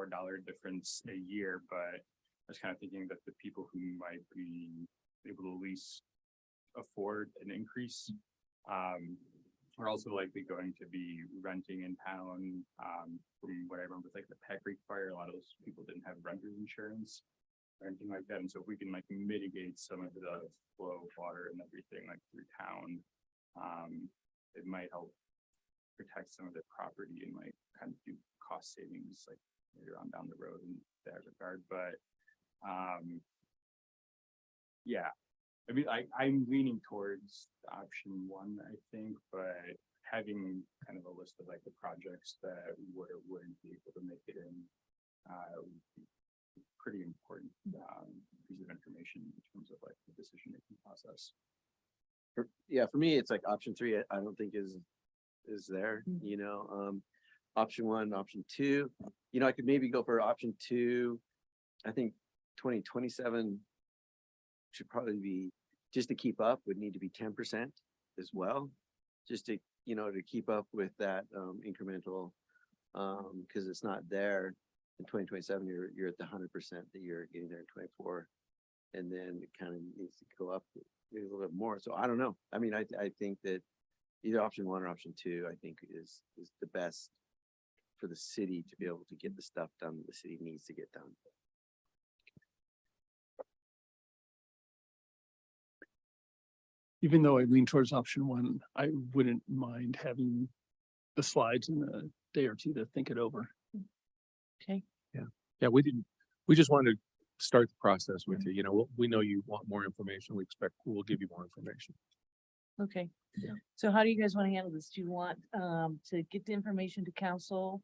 S18: difference a year, but I was kind of thinking that the people who might be able to at least afford an increase are also likely going to be renting in town. From what I remember with like the Pet Creek fire, a lot of those people didn't have renter's insurance or anything like that. And so if we can like mitigate some of the flow of water and everything like through town, it might help protect some of their property and like kind of do cost savings like later on down the road in that regard. But yeah, I mean, I'm leaning towards option 1, I think, but having kind of a list of like the projects that would or wouldn't be able to make it in would be pretty important piece of information in terms of like the decision-making process.
S13: For me, it's like option 3, I don't think is there, you know, option 1, option 2, you know, I could maybe go for option 2. I think 2027 should probably be, just to keep up, would need to be 10% as well, just to, you know, to keep up with that incremental, because it's not there in 2027. You're at the 100% that you're getting there in 24, and then it kind of needs to go up maybe a little bit more. So I don't know. I mean, I think that either option 1 or option 2, I think is the best for the city to be able to get the stuff done that the city needs to get done.
S11: Even though I lean towards option 1, I wouldn't mind having the slides in a day or 2 to think it over.
S1: Okay.
S16: Yeah, we just wanted to start the process with you. You know, we know you want more information. We expect we'll give you more information.
S1: Okay.
S16: Yeah.
S1: So how do you guys want to handle this? Do you want to get the information to council?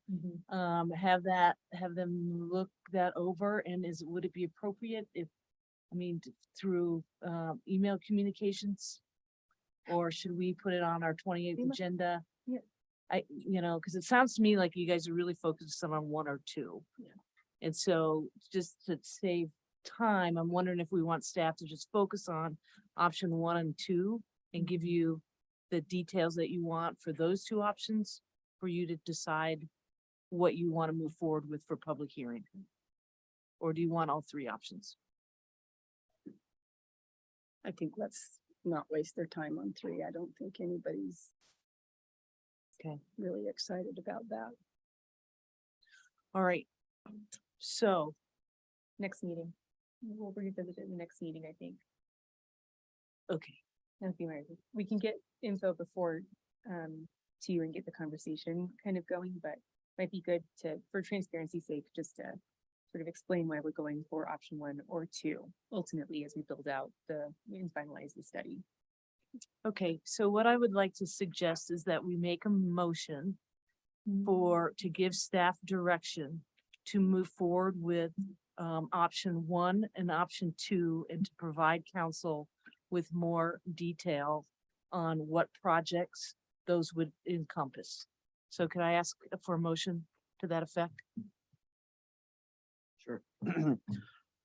S1: Have them look that over, and would it be appropriate if, I mean, through email communications? Or should we put it on our 28th agenda?
S5: Yeah.
S1: You know, because it sounds to me like you guys are really focused on 1 or 2.
S5: Yeah.
S1: And so just to save time, I'm wondering if we want staff to just focus on option 1 and 2 and give you the details that you want for those 2 options for you to decide what you want to move forward with for public hearing. Or do you want all 3 options?
S12: I think let's not waste their time on 3. I don't think anybody's really excited about that.
S1: All right. So
S6: Next meeting. We'll revisit it in the next meeting, I think.
S1: Okay,
S6: Thank you, Mary. We can get info before, to you and get the conversation kind of going, but might be good to, for transparency's sake, just to sort of explain why we're going for option 1 or 2, ultimately, as we build out and finalize the study.
S1: okay. So what I would like to suggest is that we make a motion to give staff direction to move forward with option 1 and option 2, and to provide council with more detail on what projects those would encompass. So can I ask for a motion to that effect?
S13: Sure.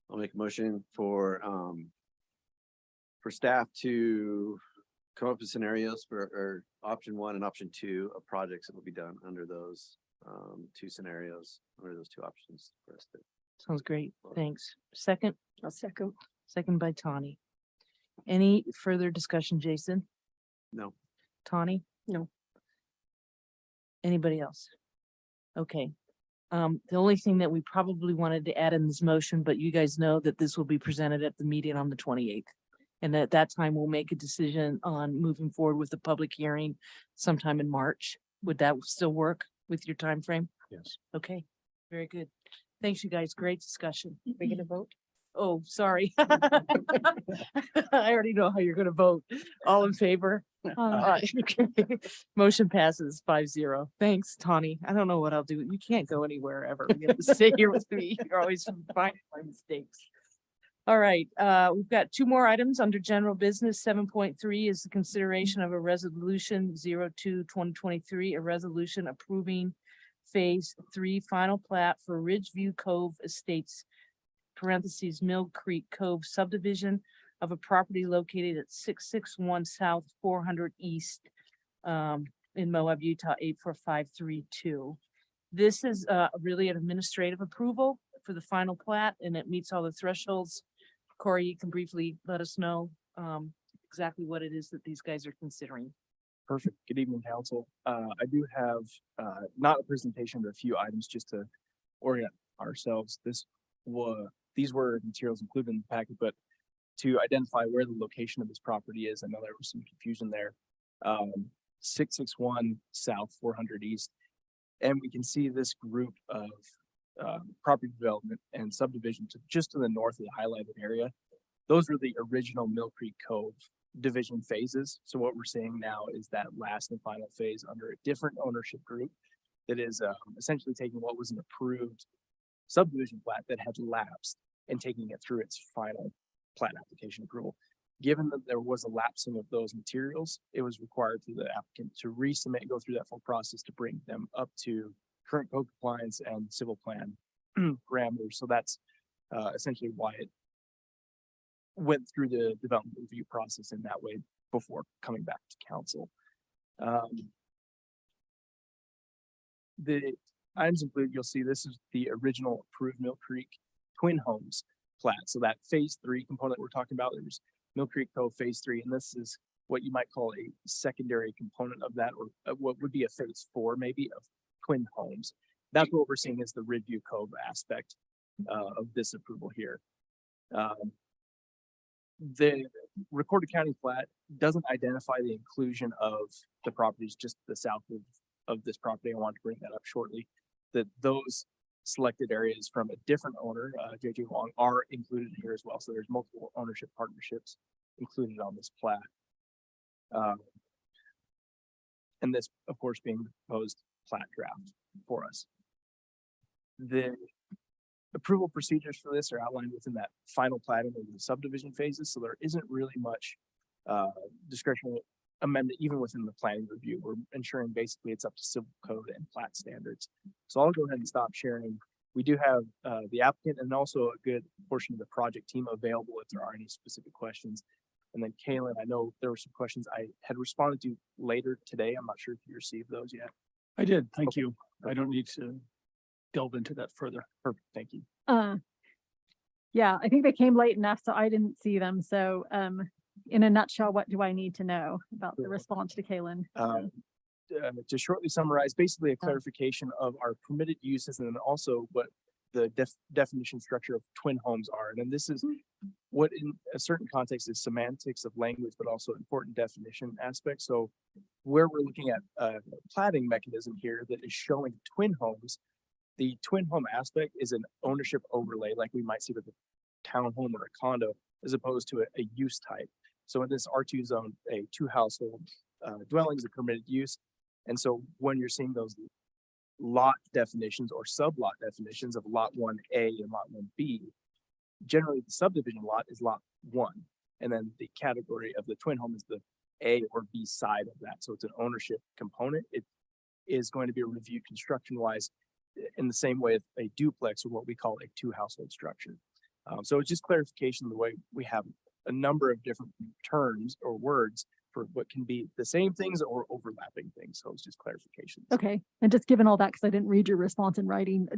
S13: I'll make a motion for staff to come up with scenarios for option 1 and option 2 of projects that will be done under those 2 scenarios, under those 2 options for us to.
S1: Sounds great. Thanks. Second?
S12: I'll second.
S1: Second by Tawny. Any further discussion, Jason?
S13: No.
S1: Tawny?
S12: No.
S1: Anybody else? Okay. The only thing that we probably wanted to add in this motion, but you guys know that this will be presented at the meeting on the 28th. And at that time, we'll make a decision on moving forward with the public hearing sometime in March. Would that still work with your time frame?
S16: Yes.
S1: Okay, very good. Thanks, you guys. Great discussion.
S6: We get a vote?
S1: Oh, sorry. I already know how you're gonna vote. All in favor? Okay. Motion passes 5-0. Thanks, Tawny. I don't know what I'll do. You can't go anywhere ever. You have to stay here with me. You're always finding my mistakes. All right, we've got 2 more items under general business. 7.3 is the consideration of a resolution 02-2023, a resolution approving phase 3 final plat for Ridgeview Cove Estates, parentheses, Mill Creek Cove subdivision of a property located at 661 South 400 East in Moab, Utah 84532. This is really an administrative approval for the final plat, and it meets all the thresholds. Corey, you can briefly let us know exactly what it is that these guys are considering.
S14: Perfect. Good evening, council. I do have not a presentation, but a few items just to orient ourselves. These were materials included in the packet, but to identify where the location of this property is, I know there was some confusion there. 661 South 400 East. And we can see this group of property development and subdivision just to the north of the highlighted area. Those were the original Mill Creek Cove division phases. So what we're seeing now is that last and final phase under a different ownership group that is essentially taking what was an approved subdivision plat that had lapsed and taking it through its final plat application approval. Given that there was a lapsing of those materials, it was required for the applicant to resubmit, go through that full process to bring them up to current code compliance and civil plan parameters. So that's essentially why it went through the development review process in that way before coming back to council. The items included, you'll see this is the original approved Mill Creek Twin Homes plat. So that phase 3 component we're talking about, there's Mill Creek Cove phase 3, and this is what you might call a secondary component of that, or what would be a phase 4 maybe of Twin Homes. That's what we're seeing as the Ridgeview Cove aspect of this approval here. The recorded county plat doesn't identify the inclusion of the properties just to the south of this property. I want to bring that up shortly. That those selected areas from a different owner, JJ Wong, are included here as well. So there's multiple ownership partnerships included on this plat. And this, of course, being the proposed plat draft for us. The approval procedures for this are outlined within that final plat of the subdivision phases. So there isn't really much discretionary amendment even within the planning review. We're ensuring basically it's up to civil code and plat standards. So I'll go ahead and stop sharing. We do have the applicant and also a good portion of the project team available if there are any specific questions. And then Kaylin, I know there were some questions I had responded to later today. I'm not sure if you received those yet.
S11: I did. Thank you. I don't need to delve into that further.
S14: Perfect. Thank you.
S5: Yeah, I think they came late enough, so I didn't see them. So, in a nutshell, what do I need to know about the response to Kaylin?
S14: To shortly summarize, basically a clarification of our permitted uses and then also what the definition structure of twin homes are. And then this is what in a certain context is semantics of language, but also important definition aspects. So where we're looking at a platting mechanism here that is showing twin homes, the twin home aspect is an ownership overlay, like we might see with a townhome or a condo, as opposed to a use type. So in this R2 zone, a 2-household dwelling is a permitted use. And so when you're seeing those lot definitions or sublot definitions of lot 1A and lot 1B, generally the subdivision lot is lot 1. And then the category of the twin home is the A or B side of that. So it's an ownership component. It is going to be reviewed construction wise in the same way as a duplex or what we call a 2-household structure. So it's just clarification of the way we have a number of different terms or words for what can be the same things or overlapping things. So it's just clarification.
S5: Okay, and just given all that, because I didn't read your response in writing,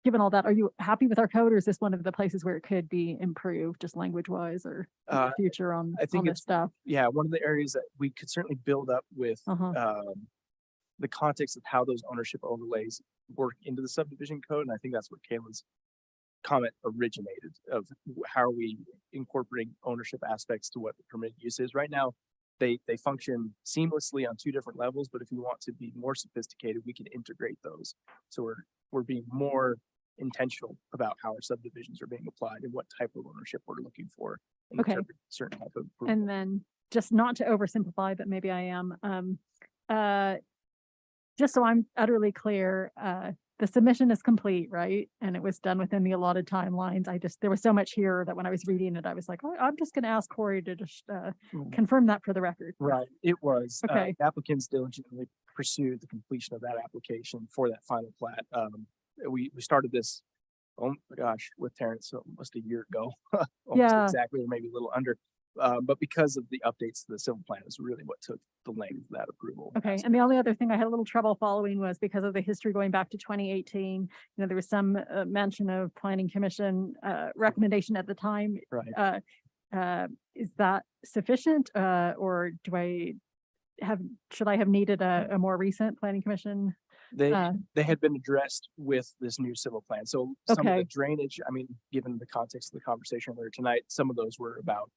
S5: given all that, are you happy with our code, or is this one of the places where it could be improved, just language wise, or in the future on
S14: I think
S5: on
S14: it's
S5: this stuff?
S14: Yeah, one of the areas that we could certainly build up with the context of how those ownership overlays work into the subdivision code. And I think that's what Kayla's comment originated of how are we incorporating ownership aspects to what the permitted use is. Right now, they function seamlessly on 2 different levels, but if we want to be more sophisticated, we can integrate those. So we're being more intentional about how our subdivisions are being applied and what type of ownership we're looking for in
S5: Okay.
S14: certain type of approval.
S5: And then just not to oversimplify, but maybe I am, just so I'm utterly clear, the submission is complete, right? And it was done within the allotted timelines. There was so much here that when I was reading it, I was like, oh, I'm just going to ask Corey to just confirm that for the record.
S14: Right, it was.
S5: Okay.
S14: Applicants diligently pursued the completion of that application for that final plat. We started this, oh my gosh, with Terrence almost a year ago, almost
S5: Yeah.
S14: exactly, or maybe a little under. But because of the updates to the civil plan is really what took the length of that approval.
S5: Okay, and the only other thing I had a little trouble following was because of the history going back to 2018, there was some mention of planning commission recommendation at the time.
S14: Right.
S5: Is that sufficient, or should I have needed a more recent planning commission?
S14: They had been addressed with this new civil plan. So some of the
S5: Okay.
S14: drainage, I mean, given the context of the conversation earlier tonight, some of those were about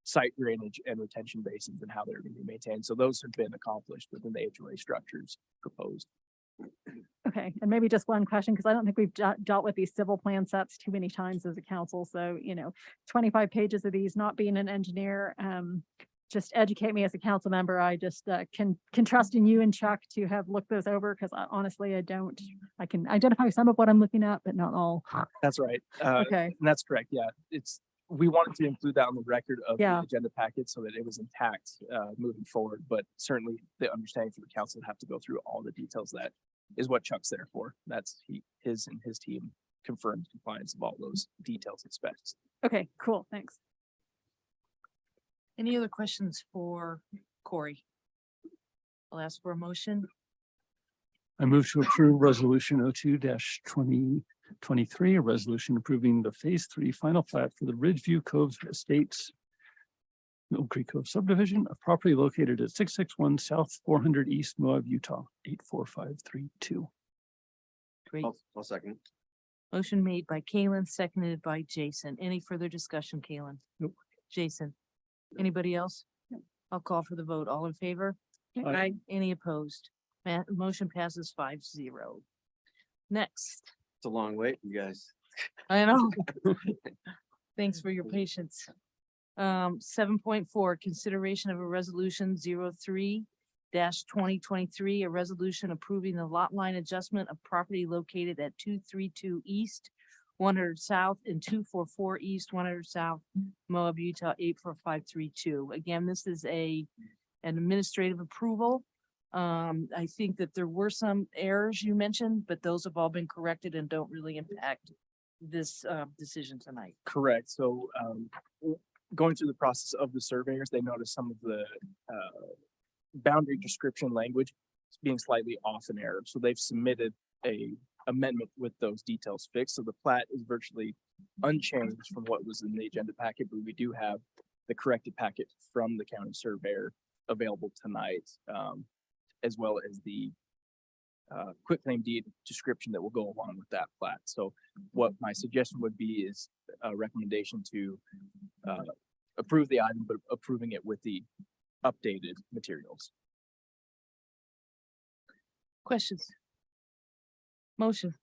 S14: site drainage and retention basins and how they're going to be maintained. So those have been accomplished within the HOA structures proposed.
S5: Okay, and maybe just one question, because I don't think we've dealt with these civil plan sets too many times as a council. So, 25 pages of these, not being an engineer, just educate me as a council member. I just can trust in you and Chuck to have looked those over, because honestly, I can identify some of what I'm looking at, but not all.
S14: That's right.
S5: Okay.
S14: And that's correct. Yeah, we wanted to include that on the record of
S5: Yeah.
S14: the agenda packet so that it was intact moving forward. But certainly the understanding for the council to have to go through all the details, that is what Chuck's there for. That's his and his team confirmed compliance of all those details and specs.
S5: Okay, cool, thanks.
S1: Any other questions for Corey? I'll ask for a motion.
S11: I move to approve resolution 02-2023, a resolution approving the phase 3 final plat for the Ridgeview Cove Estates Mill Creek Cove subdivision, a property located at 661 South 400 East Moab, Utah, 84532.
S1: Great.
S13: I'll second.
S1: Motion made by Kalen, seconded by Jason. Any further discussion, Kalen?
S11: Nope.
S1: Jason? Anybody else? I'll call for the vote. All in favor?
S11: Aye.
S1: Any opposed? Motion passes 5-0. Next,
S13: It's a long wait, you guys.
S1: I know. Thanks for your patience. 7.4, consideration of a resolution 03-2023, a resolution approving the lot line adjustment of property located at 232 East, 100 South and 244 East, 100 South, Moab, Utah, 84532. Again, this is an administrative approval. I think that there were some errors you mentioned, but those have all been corrected and don't really impact this decision tonight.
S14: Correct. So going through the process of the surveyors, they noticed some of the boundary description language being slightly off in error. So they've submitted a amendment with those details fixed. So the plat is virtually unchanged from what was in the agenda packet, but we do have the corrected packet from the county surveyor available tonight, as well as the quitclaim deed description that will go along with that plat. So what my suggestion would be is a recommendation to approve the item, but approving it with the updated materials.
S1: Questions? Motion.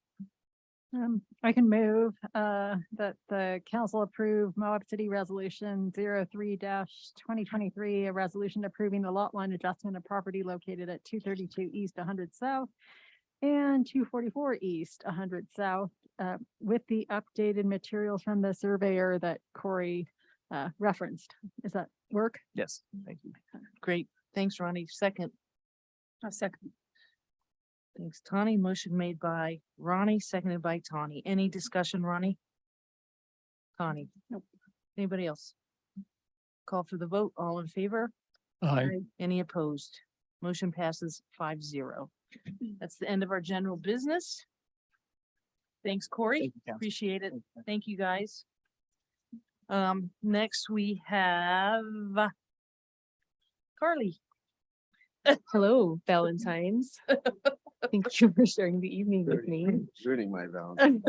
S5: I can move that the council approve Moab City Resolution 03-2023, a resolution approving the lot line adjustment of property located at 232 East 100 South and 244 East 100 South with the updated materials from the surveyor that Corey referenced. Does that work?
S14: Yes, thank you.
S1: Great. Thanks, Ronnie. Second.
S2: A second.
S1: Thanks, Tawny. Motion made by Ronnie, seconded by Tawny. Any discussion, Ronnie? Tawny? Nope. Anybody else? Call for the vote. All in favor?
S11: Aye.
S1: Any opposed? Motion passes 5-0. That's the end of our general business. Thanks, Corey.
S14: Thank you, Council.
S1: Appreciate it. Thank you, guys. Next we have Carly.
S6: Hello, Valentine's. Thank you for sharing the evening with me.
S13: Ruining my Valentine.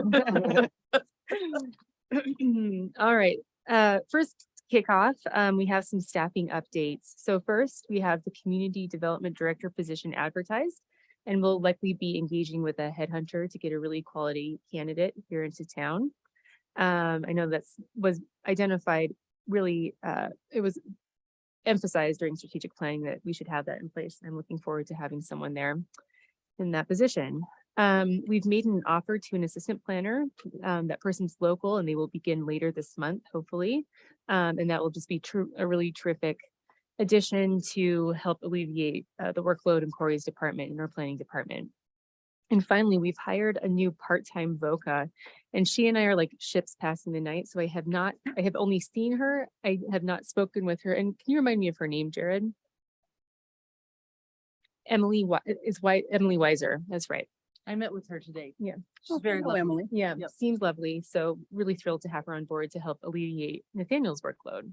S6: All right, first kickoff, we have some staffing updates. So first, we have the Community Development Director position advertised, and we'll likely be engaging with a headhunter to get a really quality candidate here into town. I know was identified really, it was emphasized during strategic planning that we should have that in place. I'm looking forward to having someone there in that position. We've made an offer to an assistant planner. That person's local and they will begin later this month, hopefully. And that will just be a really terrific addition to help alleviate the workload in Corey's department and our planning department. And finally, we've hired a new part-time VOCA, and she and I are like ships passing the night. So I have only seen her. I have not spoken with her. And can you remind me of her name, Jared? Emily Weiser. That's right.
S1: I met with her today.
S6: Yeah.
S1: She's very lovely.
S12: Emily.
S6: Yeah,
S1: Yep.
S6: seems lovely. So really thrilled to have her on board to help alleviate Nathaniel's workload.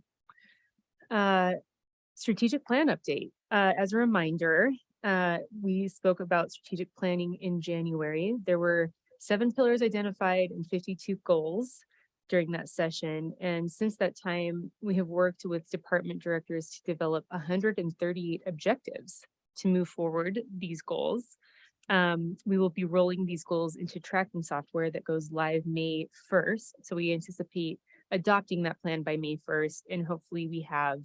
S6: Strategic plan update. As a reminder, we spoke about strategic planning in January. There were 7 pillars identified and 52 goals during that session. And since that time, we have worked with department directors to develop 138 objectives to move forward these goals. We will be rolling these goals into tracking software that goes live May 1st. So we anticipate adopting that plan by May 1st, and hopefully we have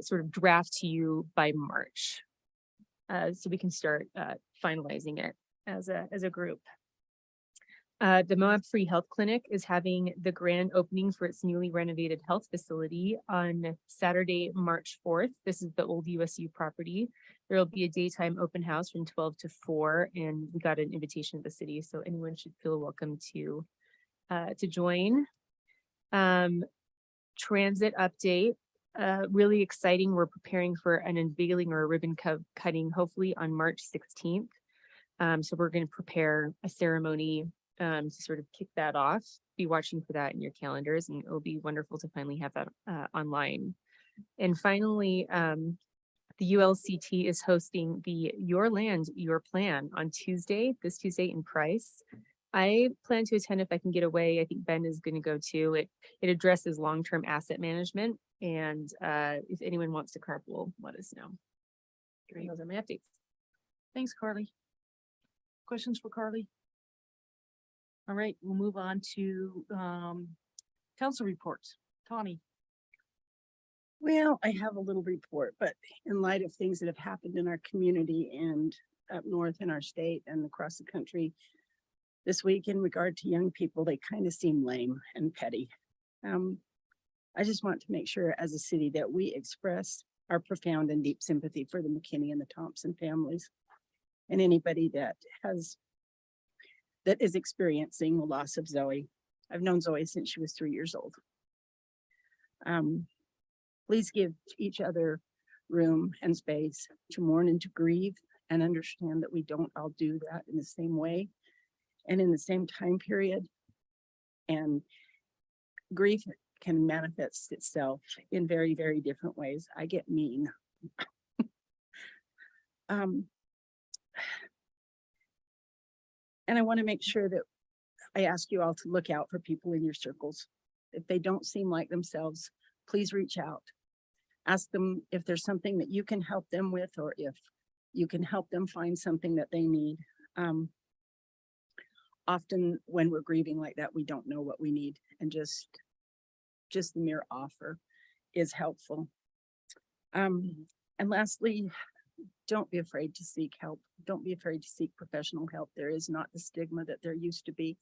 S6: sort of draft to you by March. So we can start finalizing it as a group. The Moab Free Health Clinic is having the grand opening for its newly renovated health facility on Saturday, March 4th. This is the old USU property. There will be a daytime open house from 12 to 4, and we got an invitation to the city, so anyone should feel welcome to join. Transit update. Really exciting. We're preparing for an unveiling or a ribbon cutting, hopefully on March 16th. So we're going to prepare a ceremony to sort of kick that off. Be watching for that in your calendars, and it'll be wonderful to finally have that online. And finally, the ULCT is hosting the Your Land, Your Plan on this Tuesday in Price. I plan to attend if I can get away. I think Ben is going to go too. It addresses long-term asset management. And if anyone wants to carpool, let us know.
S1: Great.
S6: Those are my updates.
S1: Thanks, Carly. Questions for Carly? All right, we'll move on to council reports. Tawny.
S12: Well, I have a little report, but in light of things that have happened in our community and up north in our state and across the country this week in regard to young people, they kind of seem lame and petty. I just want to make sure as a city that we express our profound and deep sympathy for the McKinney and the Thompson families and anybody that is experiencing the loss of Zoe. I've known Zoe since she was 3 years old. Please give each other room and space to mourn and to grieve, and understand that we don't all do that in the same way and in the same time period. And grief can manifest itself in very, very different ways. I get mean. And I want to make sure that I ask you all to look out for people in your circles. If they don't seem like themselves, please reach out. Ask them if there's something that you can help them with, or if you can help them find something that they need. Often when we're grieving like that, we don't know what we need, and just the mere offer is helpful. And lastly, don't be afraid to seek help. Don't be afraid to seek professional help. There is not the stigma that there used to be,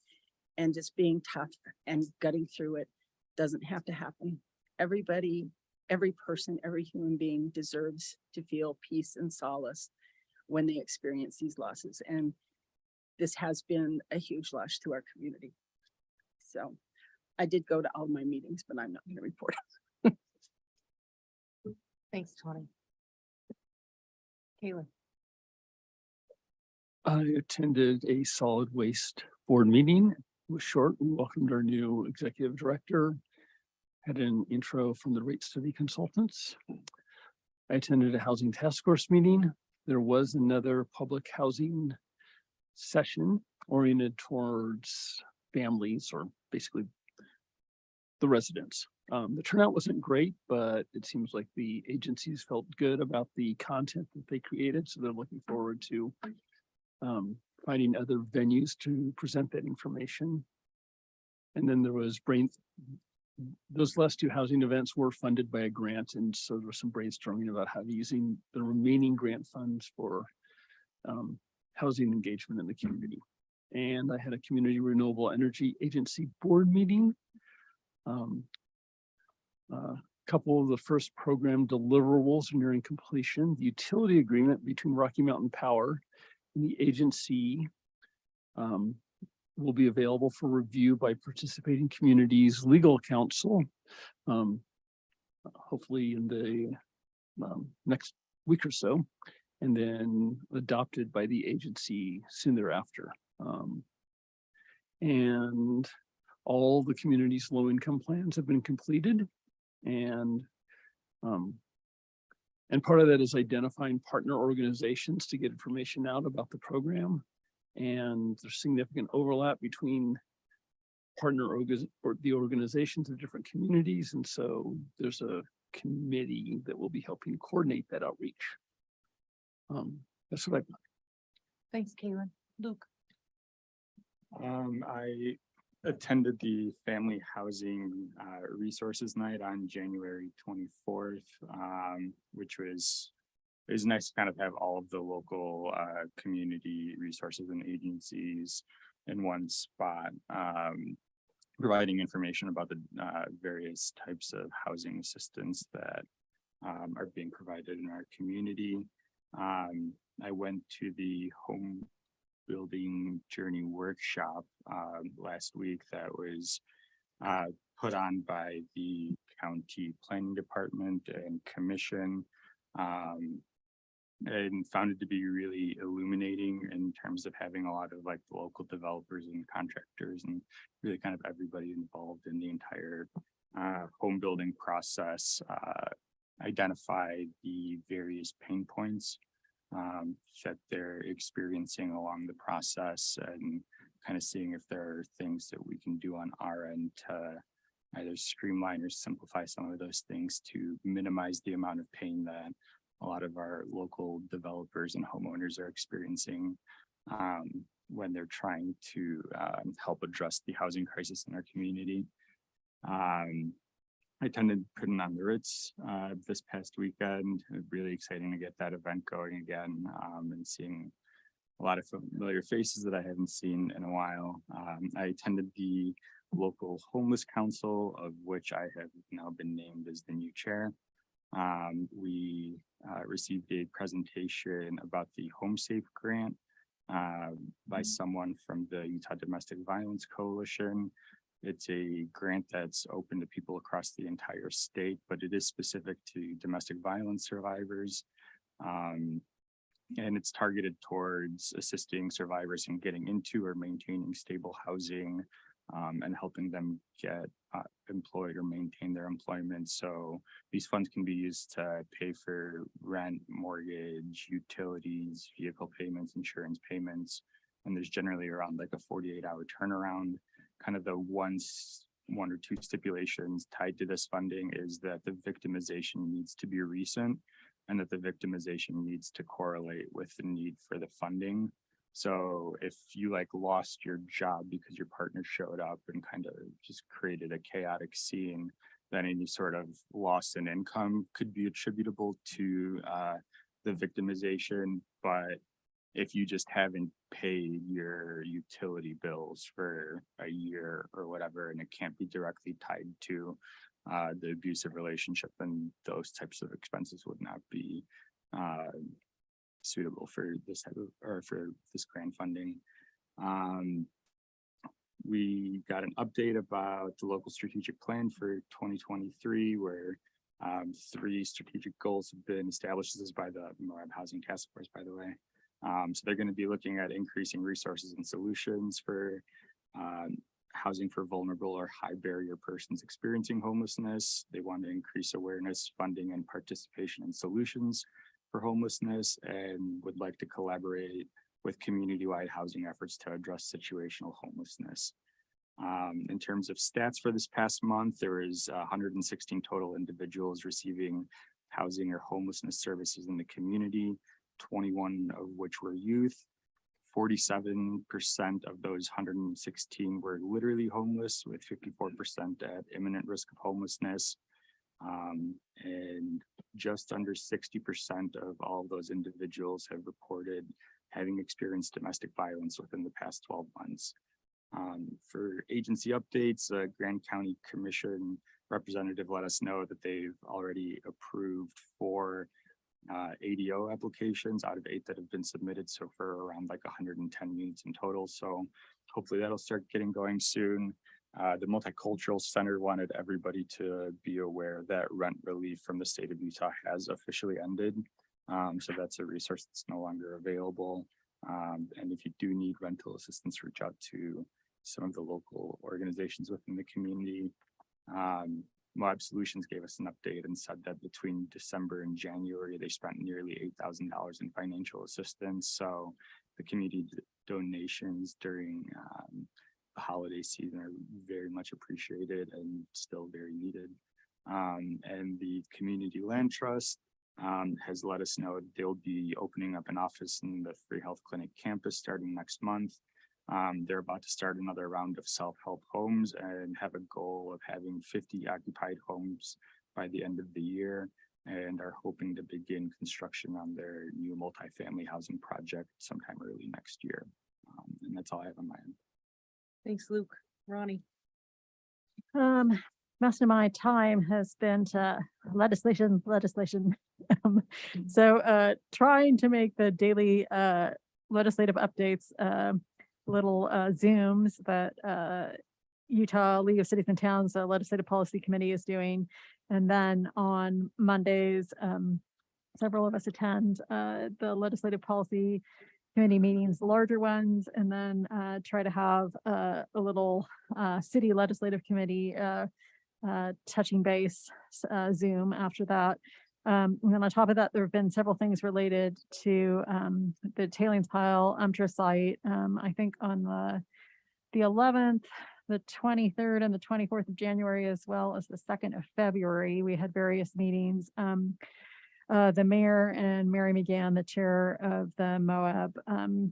S12: and just being tough and gutting through it doesn't have to happen. Everybody, every person, every human being deserves to feel peace and solace when they experience these losses. And this has been a huge loss to our community. So I did go to all my meetings, but I'm not going to report.
S1: Thanks, Tony. Kaylin.
S11: I attended a solid waste board meeting. It was short. We welcomed our new executive director, had an intro from the rate study consultants. I attended a housing task force meeting. There was another public housing session oriented towards families, or basically the residents. The turnout wasn't great, but it seems like the agencies felt good about the content that they created. So they're looking forward to finding other venues to present that information. And then there was those last two housing events were funded by a grant. And so there was some brainstorming about how using the remaining grant funds for housing engagement in the community. And I had a Community Renewable Energy Agency board meeting. A couple of the first program deliverables are nearing completion. The utility agreement between Rocky Mountain Power and the agency will be available for review by participating communities' legal counsel, hopefully in the next week or so, and then adopted by the agency soon thereafter. And all the community's low-income plans have been completed. And part of that is identifying partner organizations to get information out about the program. And there's significant overlap between the organizations of different communities. And so there's a committee that will be helping coordinate that outreach. That's what I've got.
S1: Thanks, Kaylin. Luke.
S18: I attended the Family Housing Resources Night on January 24th, which was, it was nice to kind of have all of the local community resources and agencies in one spot, providing information about the various types of housing assistance that are being provided in our community. I went to the home building journey workshop last week that was put on by the county planning department and commission, and found it to be really illuminating in terms of having a lot of like local developers and contractors and really kind of everybody involved in the entire home building process, identify the various pain points that they're experiencing along the process, and kind of seeing if there are things that we can do on our end to either streamline or simplify some of those things to minimize the amount of pain that a lot of our local developers and homeowners are experiencing when they're trying to help address the housing crisis in our community. I attended Putting on the Ritz this past weekend. Really exciting to get that event going again, and seeing a lot of familiar faces that I haven't seen in a while. I attended the local homeless council, of which I have now been named as the new chair. We received a presentation about the Home Safe grant by someone from the Utah Domestic Violence Coalition. It's a grant that's open to people across the entire state, but it is specific to domestic violence survivors. And it's targeted towards assisting survivors in getting into or maintaining stable housing, and helping them get employed or maintain their employment. So these funds can be used to pay for rent, mortgage, utilities, vehicle payments, insurance payments, and there's generally around like a 48-hour turnaround. Kind of the one or two stipulations tied to this funding is that the victimization needs to be recent and that the victimization needs to correlate with the need for the funding. So if you like lost your job because your partner showed up and kind of just created a chaotic scene, then any sort of loss in income could be attributable to the victimization. But if you just haven't paid your utility bills for a year or whatever, and it can't be directly tied to the abusive relationship, then those types of expenses would not be suitable for this type of, or for this grant funding. We got an update about the local strategic plan for 2023, where 3 strategic goals have been established. This is by the Moab Housing Task Force, by the way. So they're going to be looking at increasing resources and solutions for housing for vulnerable or high barrier persons experiencing homelessness. They want to increase awareness, funding, and participation in solutions for homelessness, and would like to collaborate with community-wide housing efforts to address situational homelessness. In terms of stats for this past month, there is 116 total individuals receiving housing or homelessness services in the community, 21 of which were youth. 47% of those 116 were literally homeless, with 54% at imminent risk of homelessness. And just under 60% of all of those individuals have reported having experienced domestic violence within the past 12 months. For agency updates, Grand County Commission representative let us know that they've already approved 4 ADO applications out of 8 that have been submitted, so for around like 110 units in total. So hopefully that'll start getting going soon. The Multicultural Center wanted everybody to be aware that rent relief from the state of Utah has officially ended. So that's a resource that's no longer available. And if you do need rental assistance, reach out to some of the local organizations within the community. Moab Solutions gave us an update and said that between December and January, they spent nearly $8,000 in financial assistance. So the community donations during the holiday season are very much appreciated and still very needed. And the Community Land Trust has let us know they'll be opening up an office in the Free Health Clinic campus starting next month. They're about to start another round of self-help homes and have a goal of having 50 occupied homes by the end of the year, and are hoping to begin construction on their new multifamily housing project sometime early next year. And that's all I have on my end.
S1: Thanks, Luke. Ronnie.
S5: Most of my time has been to legislation. So trying to make the daily legislative updates little Zooms that Utah League of Cities and Towns Legislative Policy Committee is doing. And then on Mondays, several of us attend the Legislative Policy Committee meetings, larger ones, and then try to have a little city legislative committee touching base Zoom after that. And then on top of that, there have been several things related to the tailings pile site. I think on the 11th, the 23rd, and the 24th of January, as well as the 2nd of February, we had various meetings. The mayor and Mary McGann, the chair of the Moab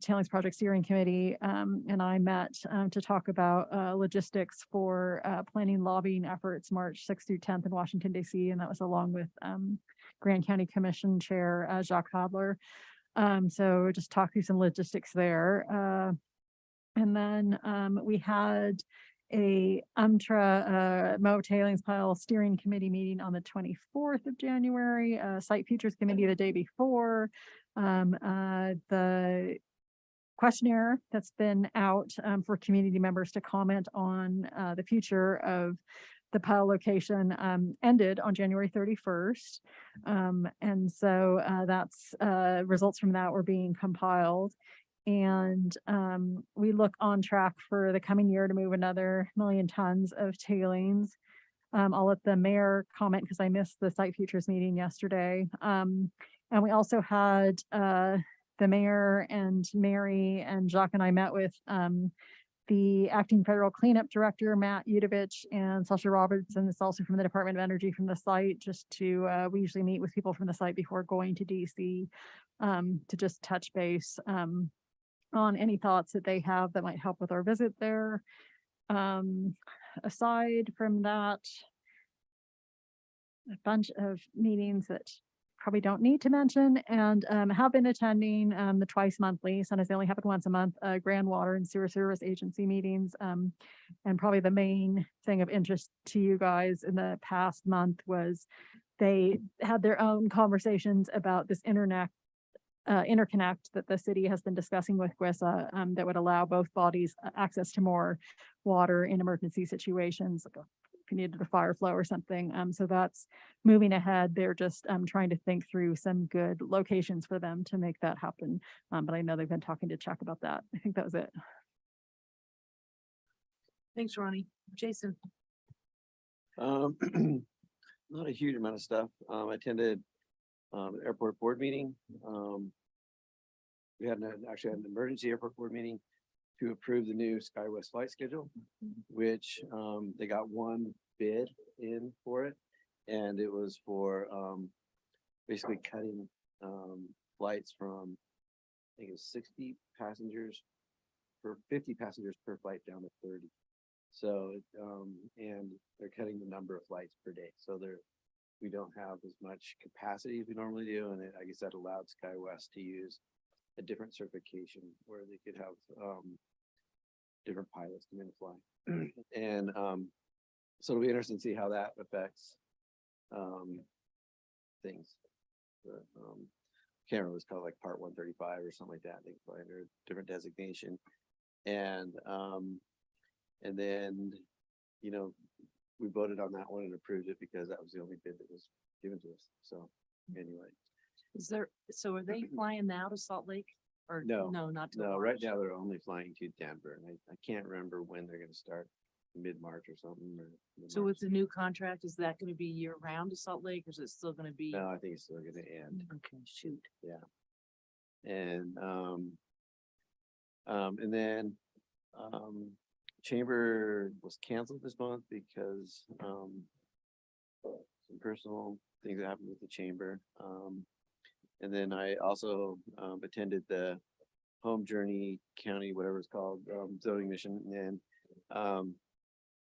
S5: Tailings Project Steering Committee, and I met to talk about logistics for planning lobbying efforts March 6th through 10th in Washington, D.C. And that was along with Grand County Commission Chair Jacques Hodler. So just talk through some logistics there. And then we had a Mo Tailings Pile Steering Committee meeting on the 24th of January, Site Futures Committee the day before. The questionnaire that's been out for community members to comment on the future of the pile location ended on January 31st. And so that's results from that were being compiled. And we look on track for the coming year to move another 1 million tons of tailings. I'll let the mayor comment because I missed the Site Futures meeting yesterday. And we also had the the mayor and Mary and Jacques and I met with the acting federal cleanup director, Matt Udovich, and Sasha Robertson is also from the Department of Energy from the site, just to, we usually meet with people from the site before going to DC to just touch base on any thoughts that they have that might help with our visit there. Aside from that, a bunch of meetings that probably don't need to mention, and have been attending the twice monthly, sometimes they only happen once a month, Grand Water and Sewer Service Agency meetings. And probably the main thing of interest to you guys in the past month was they had their own conversations about this interconnect that the city has been discussing with GWISA that would allow both bodies access to more water in emergency situations, like if you needed a fire flow or something. So that's moving ahead. They're just trying to think through some good locations for them to make that happen. But I know they've been talking to Chuck about that. I think that was it.
S1: Thanks, Ronnie. Jason.
S13: Not a huge amount of stuff. I attended an airport board meeting. We had actually had an emergency airport board meeting to approve the new SkyWest flight schedule, which they got one bid in for it. And it was for basically cutting flights from, I think it was 60 passengers per 50 passengers per flight down to 30. So, and they're cutting the number of flights per day. So we don't have as much capacity as we normally do. And I guess that allowed SkyWest to use a different certification where they could have different pilots come in to fly. And so it'll be interesting to see how that affects things. But, can't remember, it's called like Part 135 or something like that. I think probably under a different designation. And then, you know, we voted on that one and approved it because that was the only bid that was given to us. So anyway.
S1: So are they flying now to Salt Lake? Or
S13: No,
S1: not to
S13: no,
S1: March?
S13: right now they're only flying to Denver, and I can't remember when they're gonna start, mid-March or something. Or
S1: So with the new contract, is that gonna be year round to Salt Lake, or is it still gonna be?
S13: No, I think it's still gonna end.
S1: Okay, shoot.
S13: Yeah. And then Chamber was canceled this month because some personal things that happened with the Chamber. And then I also attended the Home Journey County, whatever it's called, zoning mission. And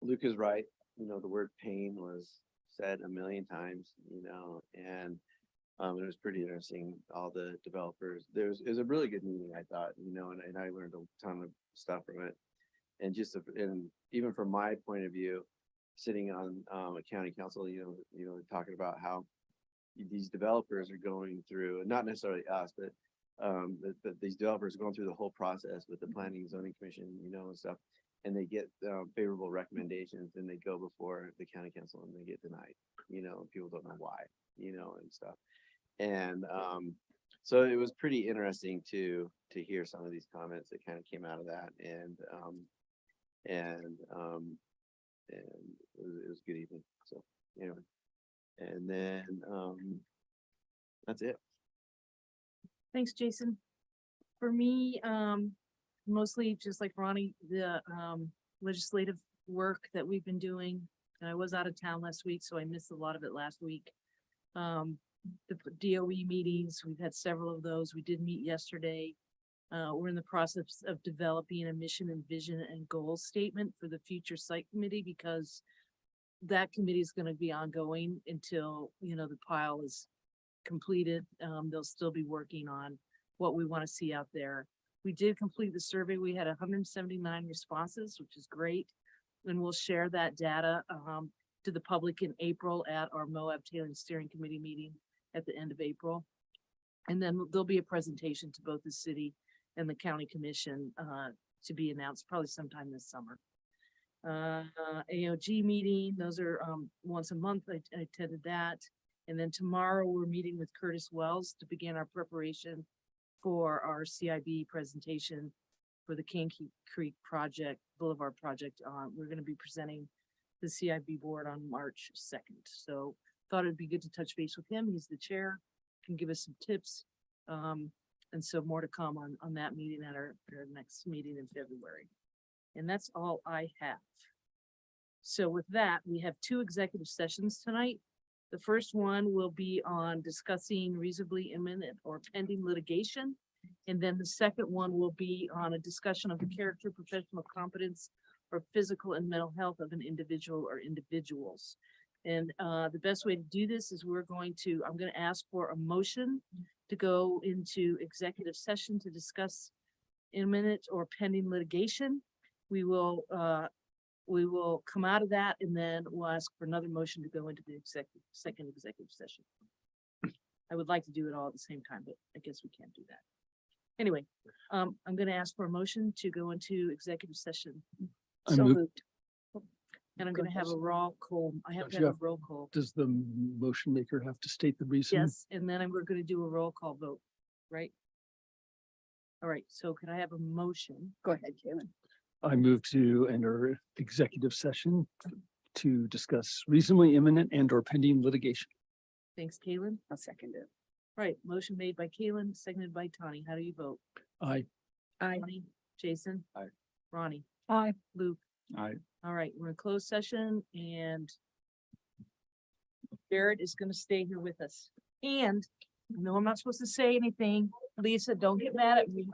S13: Luke is right. You know, the word pain was said a million times, you know, and it was pretty interesting. All the developers, it was a really good meeting, I thought, you know, and I learned a ton of stuff from it. And and even from my point of view, sitting on a county council, you know, talking about how these developers are going through, and not necessarily us, but these developers are going through the whole process with the planning and zoning commission, you know, and stuff, and they get favorable recommendations, and they go before the county council and they get denied, you know, people don't know why, you know, and stuff. And so it was pretty interesting to hear some of these comments that kind of came out of that, and it was a good evening. So anyway. And then that's it.
S1: Thanks, Jason. For me, mostly just like Ronnie, the legislative work that we've been doing. And I was out of town last week, so I missed a lot of it last week. The DOE meetings, we've had several of those. We did meet yesterday. We're in the process of developing a mission and vision and goal statement for the future site committee, because that committee is going to be ongoing until, you know, the pile is completed. They'll still be working on what we want to see out there. We did complete the survey. We had 179 responses, which is great. And we'll share that data to the public in April at our Moab Tailoring Steering Committee meeting at the end of April. And then there'll be a presentation to both the city and the county commission to be announced probably sometime this summer. AOG meeting, those are once a month. I attended that. And then tomorrow we're meeting with Curtis Wells to begin our preparation for our CIB presentation for the Cane Creek project, Boulevard project. We're going to be presenting the CIB board on March 2nd. So thought it'd be good to touch base with him. He's the chair, can give us some tips. And so more to come on that meeting at our next meeting in February. And that's all I have. So with that, we have 2 executive sessions tonight. The first one will be on discussing reasonably imminent or pending litigation. And then the second one will be on a discussion of the character, professional competence, or physical and mental health of an individual or individuals. And the best way to do this is I'm going to ask for a motion to go into executive session to discuss imminent or pending litigation. We will come out of that and then we'll ask for another motion to go into the second executive session. I would like to do it all at the same time, but I guess we can't do that. Anyway, I'm going to ask for a motion to go into executive session.
S11: I
S1: So
S11: move-
S1: moved. And I'm going to have a roll call. I have to
S11: Don't you
S1: have a roll call.
S11: Does the motion maker have to state the reason?
S1: Yes, and then we're going to do a roll call vote, right? All right, so can I have a motion?
S12: Go ahead, Kaylin.
S11: I move to enter executive session to discuss reasonably imminent and or pending litigation.
S1: Thanks, Kaylin.
S12: I'll second it.
S1: Right, motion made by Kaylin, seconded by Tani. How do you vote?
S11: Aye.
S1: Tani, Jason?
S18: Aye.
S1: Ronnie?
S5: Aye.
S1: Luke?
S11: Aye.
S1: All right, we're in closed session and Jared is gonna stay here with us. And no, I'm not supposed to say anything. Lisa, don't get mad at me.